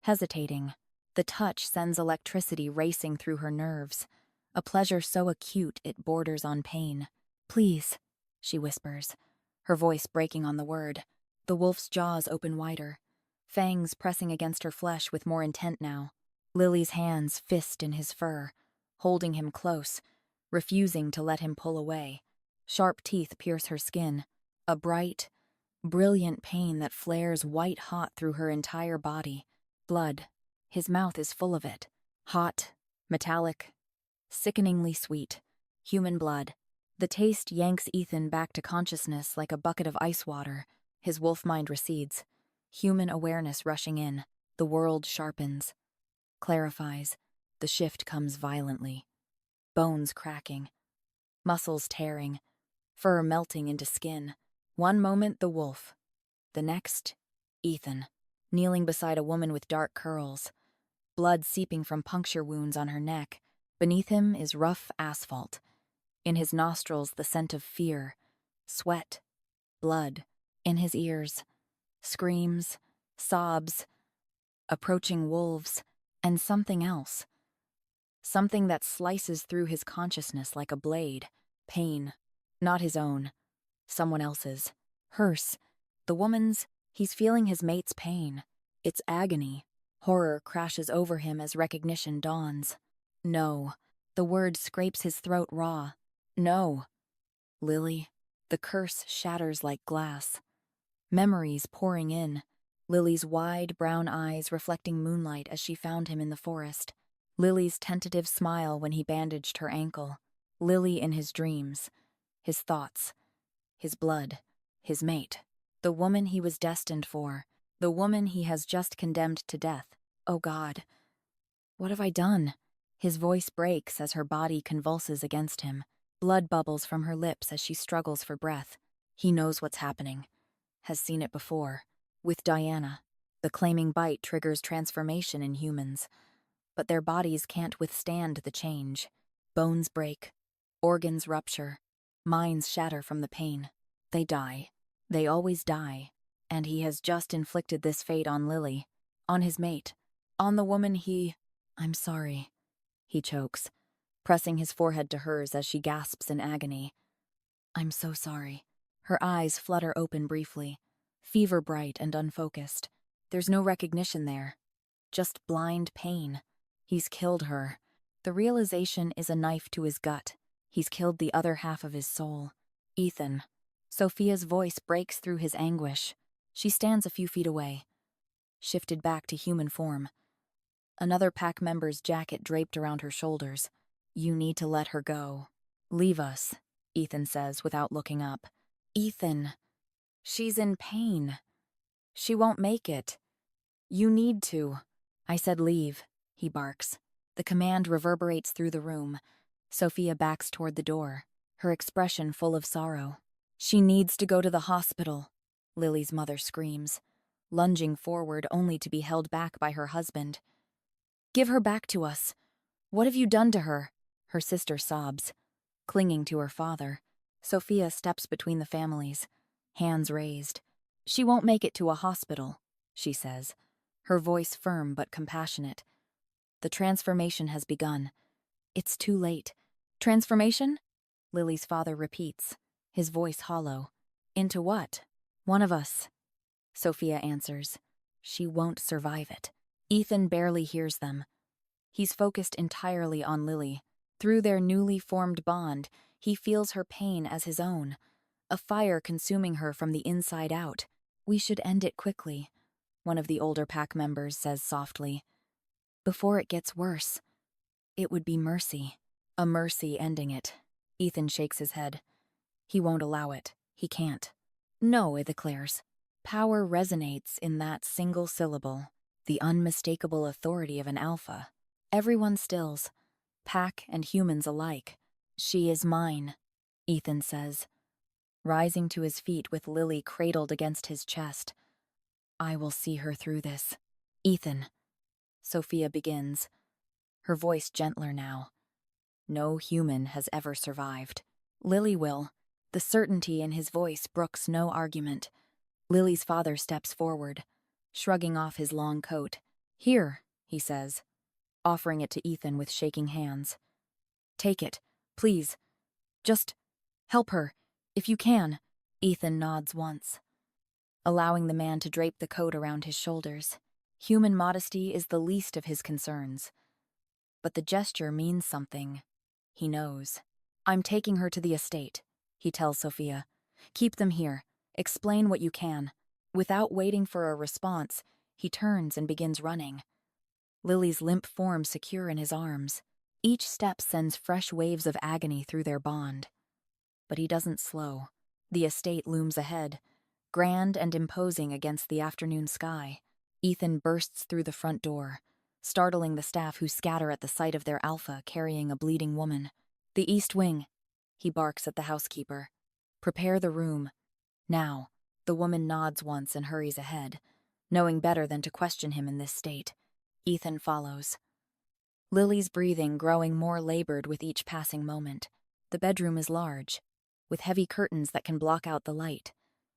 hesitating. The touch sends electricity racing through her nerves, a pleasure so acute it borders on pain. "Please," she whispers, her voice breaking on the word. The wolf's jaws open wider, fangs pressing against her flesh with more intent now. Lily's hands fist in his fur, holding him close, refusing to let him pull away. Sharp teeth pierce her skin, a bright, brilliant pain that flares white-hot through her entire body. Blood. His mouth is full of it. Hot, metallic, sickeningly sweet. Human blood. The taste yanks Ethan back to consciousness like a bucket of ice water. His wolf mind recedes. Human awareness rushing in. The world sharpens, clarifies. The shift comes violently. Bones cracking, muscles tearing, fur melting into skin. One moment, the wolf. The next, Ethan, kneeling beside a woman with dark curls, blood seeping from puncture wounds on her neck. Beneath him is rough asphalt. In his nostrils, the scent of fear, sweat, blood. In his ears, screams, sobs, approaching wolves, and something else. Something that slices through his consciousness like a blade. Pain. Not his own. Someone else's. Hers. The woman's. He's feeling his mate's pain. It's agony. Horror crashes over him as recognition dawns. No. The word scrapes his throat raw. No. Lily. The curse shatters like glass. Memories pouring in. Lily's wide brown eyes reflecting moonlight as she found him in the forest. Lily's tentative smile when he bandaged her ankle. Lily in his dreams. His thoughts. His blood. His mate. The woman he was destined for. The woman he has just condemned to death. Oh God. What have I done? His voice breaks as her body convulses against him. Blood bubbles from her lips as she struggles for breath. He knows what's happening. Has seen it before. With Diana. The claiming bite triggers transformation in humans. but their bodies can't withstand the change. Bones break, organs rupture, minds shatter from the pain. They die. They always die. And he has just inflicted this fate on Lily, on his mate, on the woman he— I'm sorry, he chokes, pressing his forehead to hers as she gasps in agony. I'm so sorry. Her eyes flutter open briefly, fever bright and unfocused. There's no recognition there, just blind pain. He's killed her. The realization is a knife to his gut. He's killed the other half of his soul. Ethan. Sophia's voice breaks through his anguish. She stands a few feet away, shifted back to human form. Another pack member's jacket draped around her shoulders. You need to let her go. Leave us, Ethan says without looking up. Ethan. She's in pain. She won't make it. You need to. I said leave, he barks. The command reverberates through the room. Sophia backs toward the door, her expression full of sorrow. She needs to go to the hospital, Lily's mother screams, lunging forward only to be held back by her husband. Give her back to us. What have you done to her? Her sister sobs, clinging to her father. Sophia steps between the families, hands raised. She won't make it to a hospital, she says, her voice firm but compassionate. The transformation has begun. It's too late. Transformation? Lily's father repeats, his voice hollow. Into what? One of us. Sophia answers. She won't survive it. Ethan barely hears them. He's focused entirely on Lily. Through their newly formed bond, he feels her pain as his own, a fire consuming her from the inside out. We should end it quickly, one of the older pack members says softly. Before it gets worse. It would be mercy. A mercy ending it. Ethan shakes his head. He won't allow it. He can't. No, it declares. Power resonates in that single syllable, the unmistakable authority of an alpha. Everyone stills, pack and humans alike. She is mine, Ethan says, rising to his feet with Lily cradled against his chest. I will see her through this. Ethan. Sophia begins, her voice gentler now. No human has ever survived. Lily will. The certainty in his voice brooks no argument. Lily's father steps forward, shrugging off his long coat. Here, he says, offering it to Ethan with shaking hands. Take it, please. Just help her, if you can. Ethan nods once, allowing the man to drape the coat around his shoulders. Human modesty is the least of his concerns. But the gesture means something. He knows. I'm taking her to the estate, he tells Sophia. Keep them here. Explain what you can. Without waiting for a response, he turns and begins running. Lily's limp form secure in his arms. Each step sends fresh waves of agony through their bond. But he doesn't slow. The estate looms ahead, grand and imposing against the afternoon sky. Ethan bursts through the front door, startling the staff who scatter at the sight of their alpha carrying a bleeding woman. The East Wing, he barks at the housekeeper. Prepare the room. Now. The woman nods once and hurries ahead, knowing better than to question him in this state. Ethan follows. Lily's breathing growing more labored with each passing moment. The bedroom is large, with heavy curtains that can block out the light,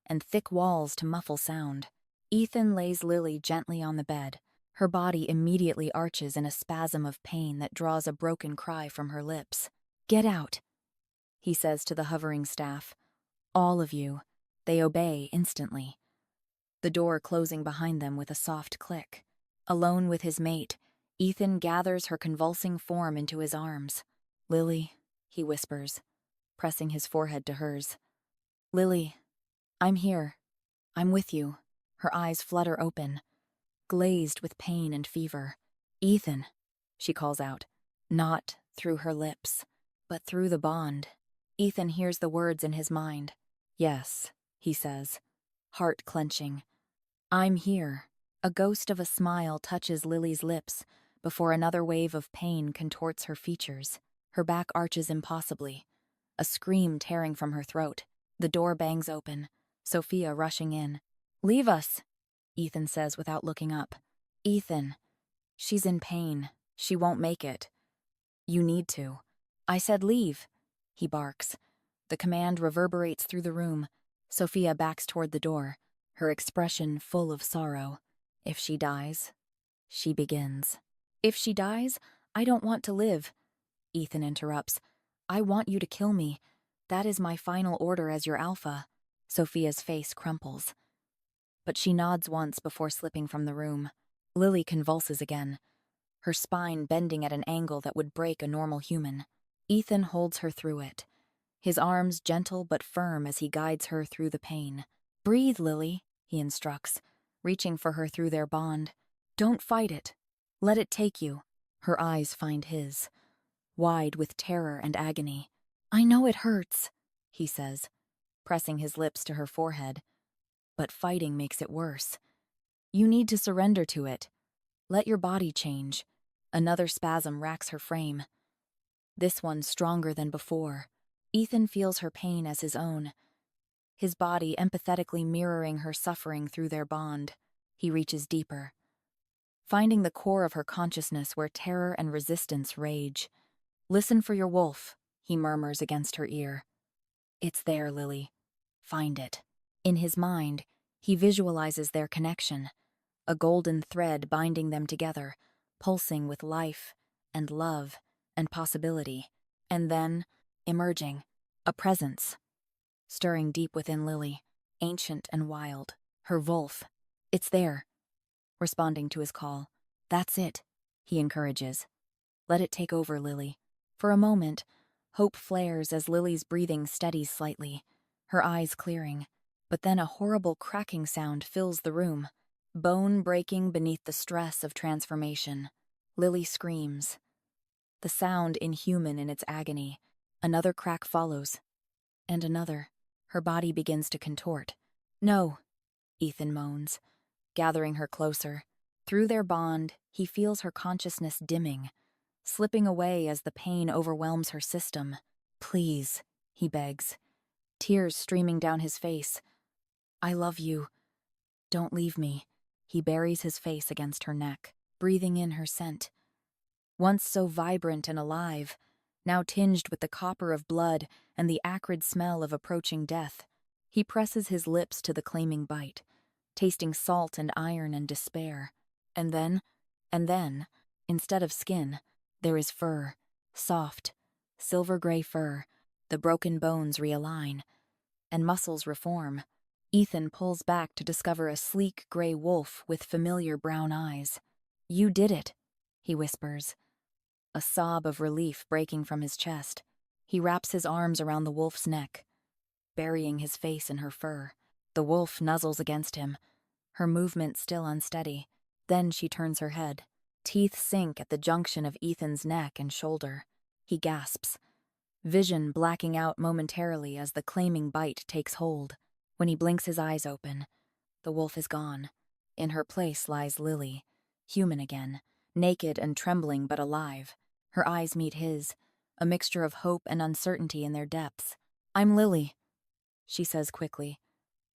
and thick walls to muffle sound. Ethan lays Lily gently on the bed. Her body immediately arches in a spasm of pain that draws a broken cry from her lips. Get out, he says to the hovering staff. All of you. They obey instantly. The door closing behind them with a soft click. Alone with his mate, Ethan gathers her convulsing form into his arms. Lily, he whispers, pressing his forehead to hers. Lily, I'm here. I'm with you. Her eyes flutter open, glazed with pain and fever. Ethan, she calls out, not through her lips, but through the bond. Ethan hears the words in his mind. Yes, he says, heart clenching. I'm here. A ghost of a smile touches Lily's lips before another wave of pain contorts her features. Her back arches impossibly, a scream tearing from her throat. The door bangs open, Sophia rushing in. Leave us, Ethan says without looking up. Ethan. She's in pain, She won't make it. You need to. I said leave, he barks. The command reverberates through the room. Sophia backs toward the door, her expression full of sorrow. If she dies, she begins. If she dies, I don't want to live. Ethan interrupts. I want you to kill me. That is my final order as your alpha. Sophia's face crumples. But she nods once before slipping from the room. Lily convulses again, her spine bending at an angle that would break a normal human. Ethan holds her through it, his arms gentle but firm as he guides her through the pain. Breathe, Lily, he instructs, reaching for her through their bond. Don't fight it. Let it take you. Her eyes find his, wide with terror and agony. I know it hurts, he says, pressing his lips to her forehead. But fighting makes it worse. You need to surrender to it. Let your body change. Another spasm racks her frame. This one stronger than before. Ethan feels her pain as his own, his body empathetically mirroring her suffering through their bond. He reaches deeper, finding the core of her consciousness where terror and resistance rage. Listen for your wolf, he murmurs against her ear. It's there, Lily. Find it. In his mind, he visualizes their connection, a golden thread binding them together, pulsing with life and love and possibility. And then, emerging, a presence, stirring deep within Lily, ancient and wild. Her wolf. It's there. Responding to his call. That's it, he encourages. Let it take over, Lily. For a moment, hope flares as Lily's breathing steadies slightly, her eyes clearing. But then a horrible cracking sound fills the room, bone breaking beneath the stress of transformation. Lily screams, the sound inhuman in its agony. Another crack follows, and another. Her body begins to contort. No, Ethan moans, gathering her closer. Through their bond, he feels her consciousness dimming, slipping away as the pain overwhelms her system. Please, he begs, tears streaming down his face. I love you. Don't leave me. He buries his face against her neck, breathing in her scent. Once so vibrant and alive, now tinged with the copper of blood and the acrid smell of approaching death, he presses his lips to the claiming bite, tasting salt and iron and despair. And then, instead of skin, there is fur, soft, silver-gray fur. The broken bones realign, and muscles reform. Ethan pulls back to discover a sleek gray wolf with familiar brown eyes. You did it, he whispers, a sob of relief breaking from his chest. He wraps his arms around the wolf's neck, burying his face in her fur. The wolf nuzzles against him, her movement still unsteady. Then she turns her head. Teeth sink at the junction of Ethan's neck and shoulder. He gasps, vision blacking out momentarily as the claiming bite takes hold. When he blinks his eyes open, the wolf is gone. In her place lies Lily, human again, naked and trembling but alive. Her eyes meet his, a mixture of hope and uncertainty in their depths. I'm Lily, she says quickly,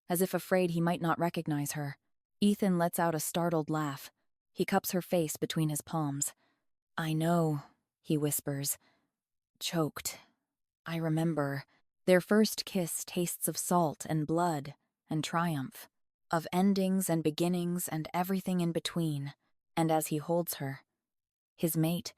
as if afraid he might not recognize her. Ethan lets out a startled laugh. He cups her face between his palms. I know, he whispers. Choked. I remember. Their first kiss tastes of salt and blood and triumph, of endings and beginnings and everything in between. And as he holds her, his mate,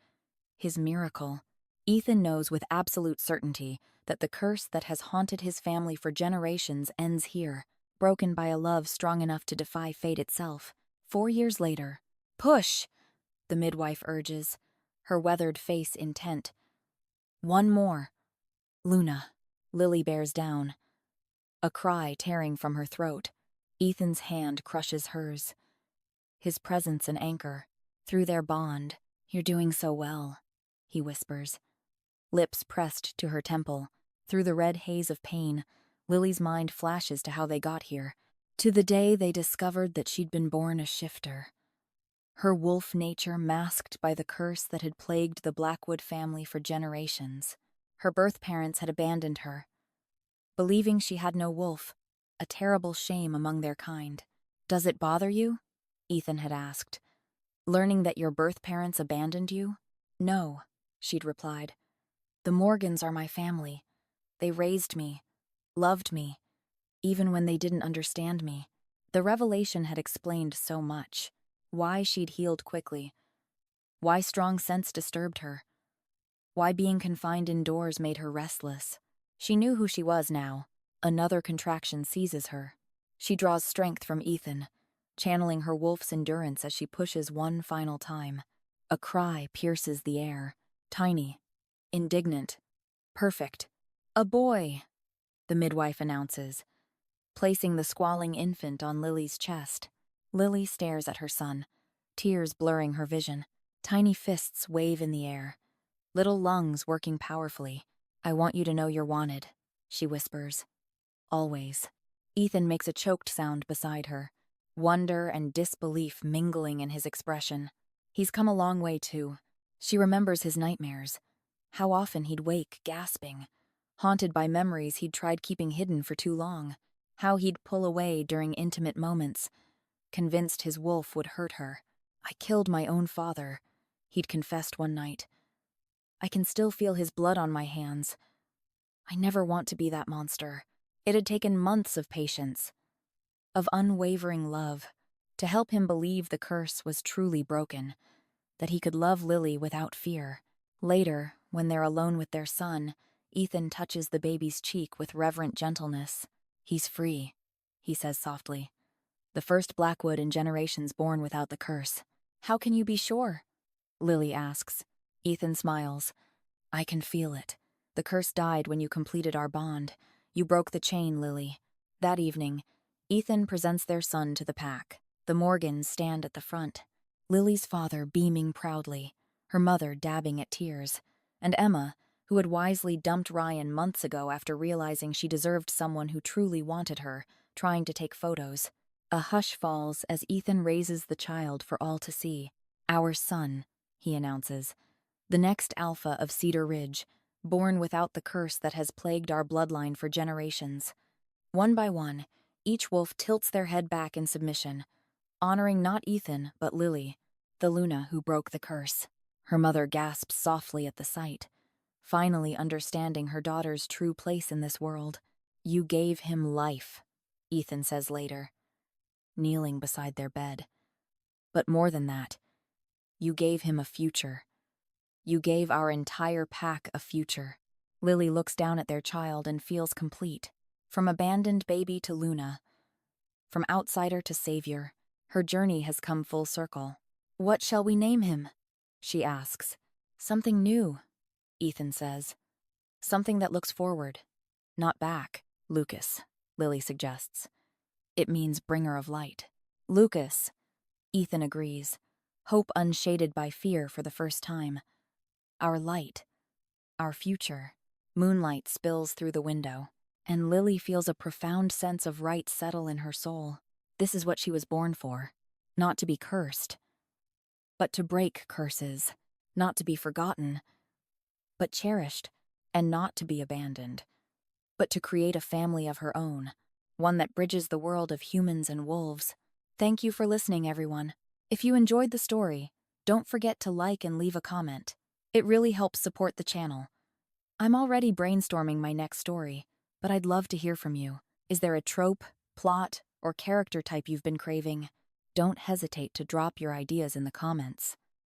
his miracle, Ethan knows with absolute certainty that the curse that has haunted his family for generations ends here, broken by a love strong enough to defy fate itself. 4 years later. Push, the midwife urges, her weathered face intent. One more. Luna. Lily bears down, a cry tearing from her throat. Ethan's hand crushes hers, his presence an anchor. Through their bond, you're doing so well, he whispers, lips pressed to her temple. Through the red haze of pain, Lily's mind flashes to how they got here, to the day they discovered that she'd been born a shifter. Her wolf nature masked by the curse that had plagued the Blackwood family for generations. Her birth parents had abandoned her, believing she had no wolf, a terrible shame among their kind. Does it bother you? Ethan had asked, Learning that your birth parents abandoned you? No, she'd replied. The Morgans are my family. They raised me, loved me, even when they didn't understand me. The revelation had explained so much. Why she'd healed quickly. Why strong scents disturbed her. Why being confined indoors made her restless. She knew who she was now. Another contraction seizes her. She draws strength from Ethan, channeling her wolf's endurance as she pushes one final time. A cry pierces the air. Tiny. Indignant. Perfect. A boy, the midwife announces, placing the squalling infant on Lily's chest. Lily stares at her son, tears blurring her vision. Tiny fists wave in the air. Little lungs working powerfully. I want you to know you're wanted, she whispers. Always. Ethan makes a choked sound beside her, wonder and disbelief mingling in his expression. He's come a long way too. She remembers his nightmares. How often he'd wake gasping, haunted by memories he'd tried keeping hidden for too long. How he'd pull away during intimate moments, convinced his wolf would hurt her. I killed my own father, he'd confessed one night. I can still feel his blood on my hands. I never want to be that monster. It had taken months of patience, of unwavering love, to help him believe the curse was truly broken, that he could love Lily without fear. Later, when they're alone with their son, Ethan touches the baby's cheek with reverent gentleness. He's free, he says softly. The first Blackwood in generations born without the curse. How can you be sure? Lily asks. Ethan smiles. I can feel it. The curse died when you completed our bond. You broke the chain, Lily. That evening, Ethan presents their son to the pack. The Morgans stand at the front. Lily's father beaming proudly, her mother dabbing at tears, and Emma, who had wisely dumped Ryan months ago after realizing she deserved someone who truly wanted her, trying to take photos. A hush falls as Ethan raises the child for all to see. Our son, he announces. The next alpha of Cedar Ridge, born without the curse that has plagued our bloodline for generations. One by one, each wolf tilts their head back in submission, honoring not Ethan, but Lily, the Luna who broke the curse. Her mother gasps softly at the sight, finally understanding her daughter's true place in this world. You gave him life, Ethan says later, kneeling beside their bed. But more than that, you gave him a future. You gave our entire pack a future. Lily looks down at their child and feels complete. From abandoned baby to Luna, from outsider to savior, her journey has come full circle. What shall we name him? She asks. Something new, Ethan says. Something that looks forward, not back. Lucas, Lily suggests. It means bringer of light. Lucas, Ethan agrees, hope unshaded by fear for the first time. Our light, our future. Moonlight spills through the window, and Lily feels a profound sense of right settle in her soul. This is what she was born for, not to be cursed, but to break curses, not to be forgotten, but cherished, and not to be abandoned, but to create a family of her own, one that bridges the world of humans and wolves. Thank you for listening, everyone. If you enjoyed the story, don't forget to like and leave a comment. It really helps support the channel. I'm already brainstorming my next story, but I'd love to hear from you. Is there a trope, plot, or character type you've been craving? Don't hesitate to drop your ideas in the comments.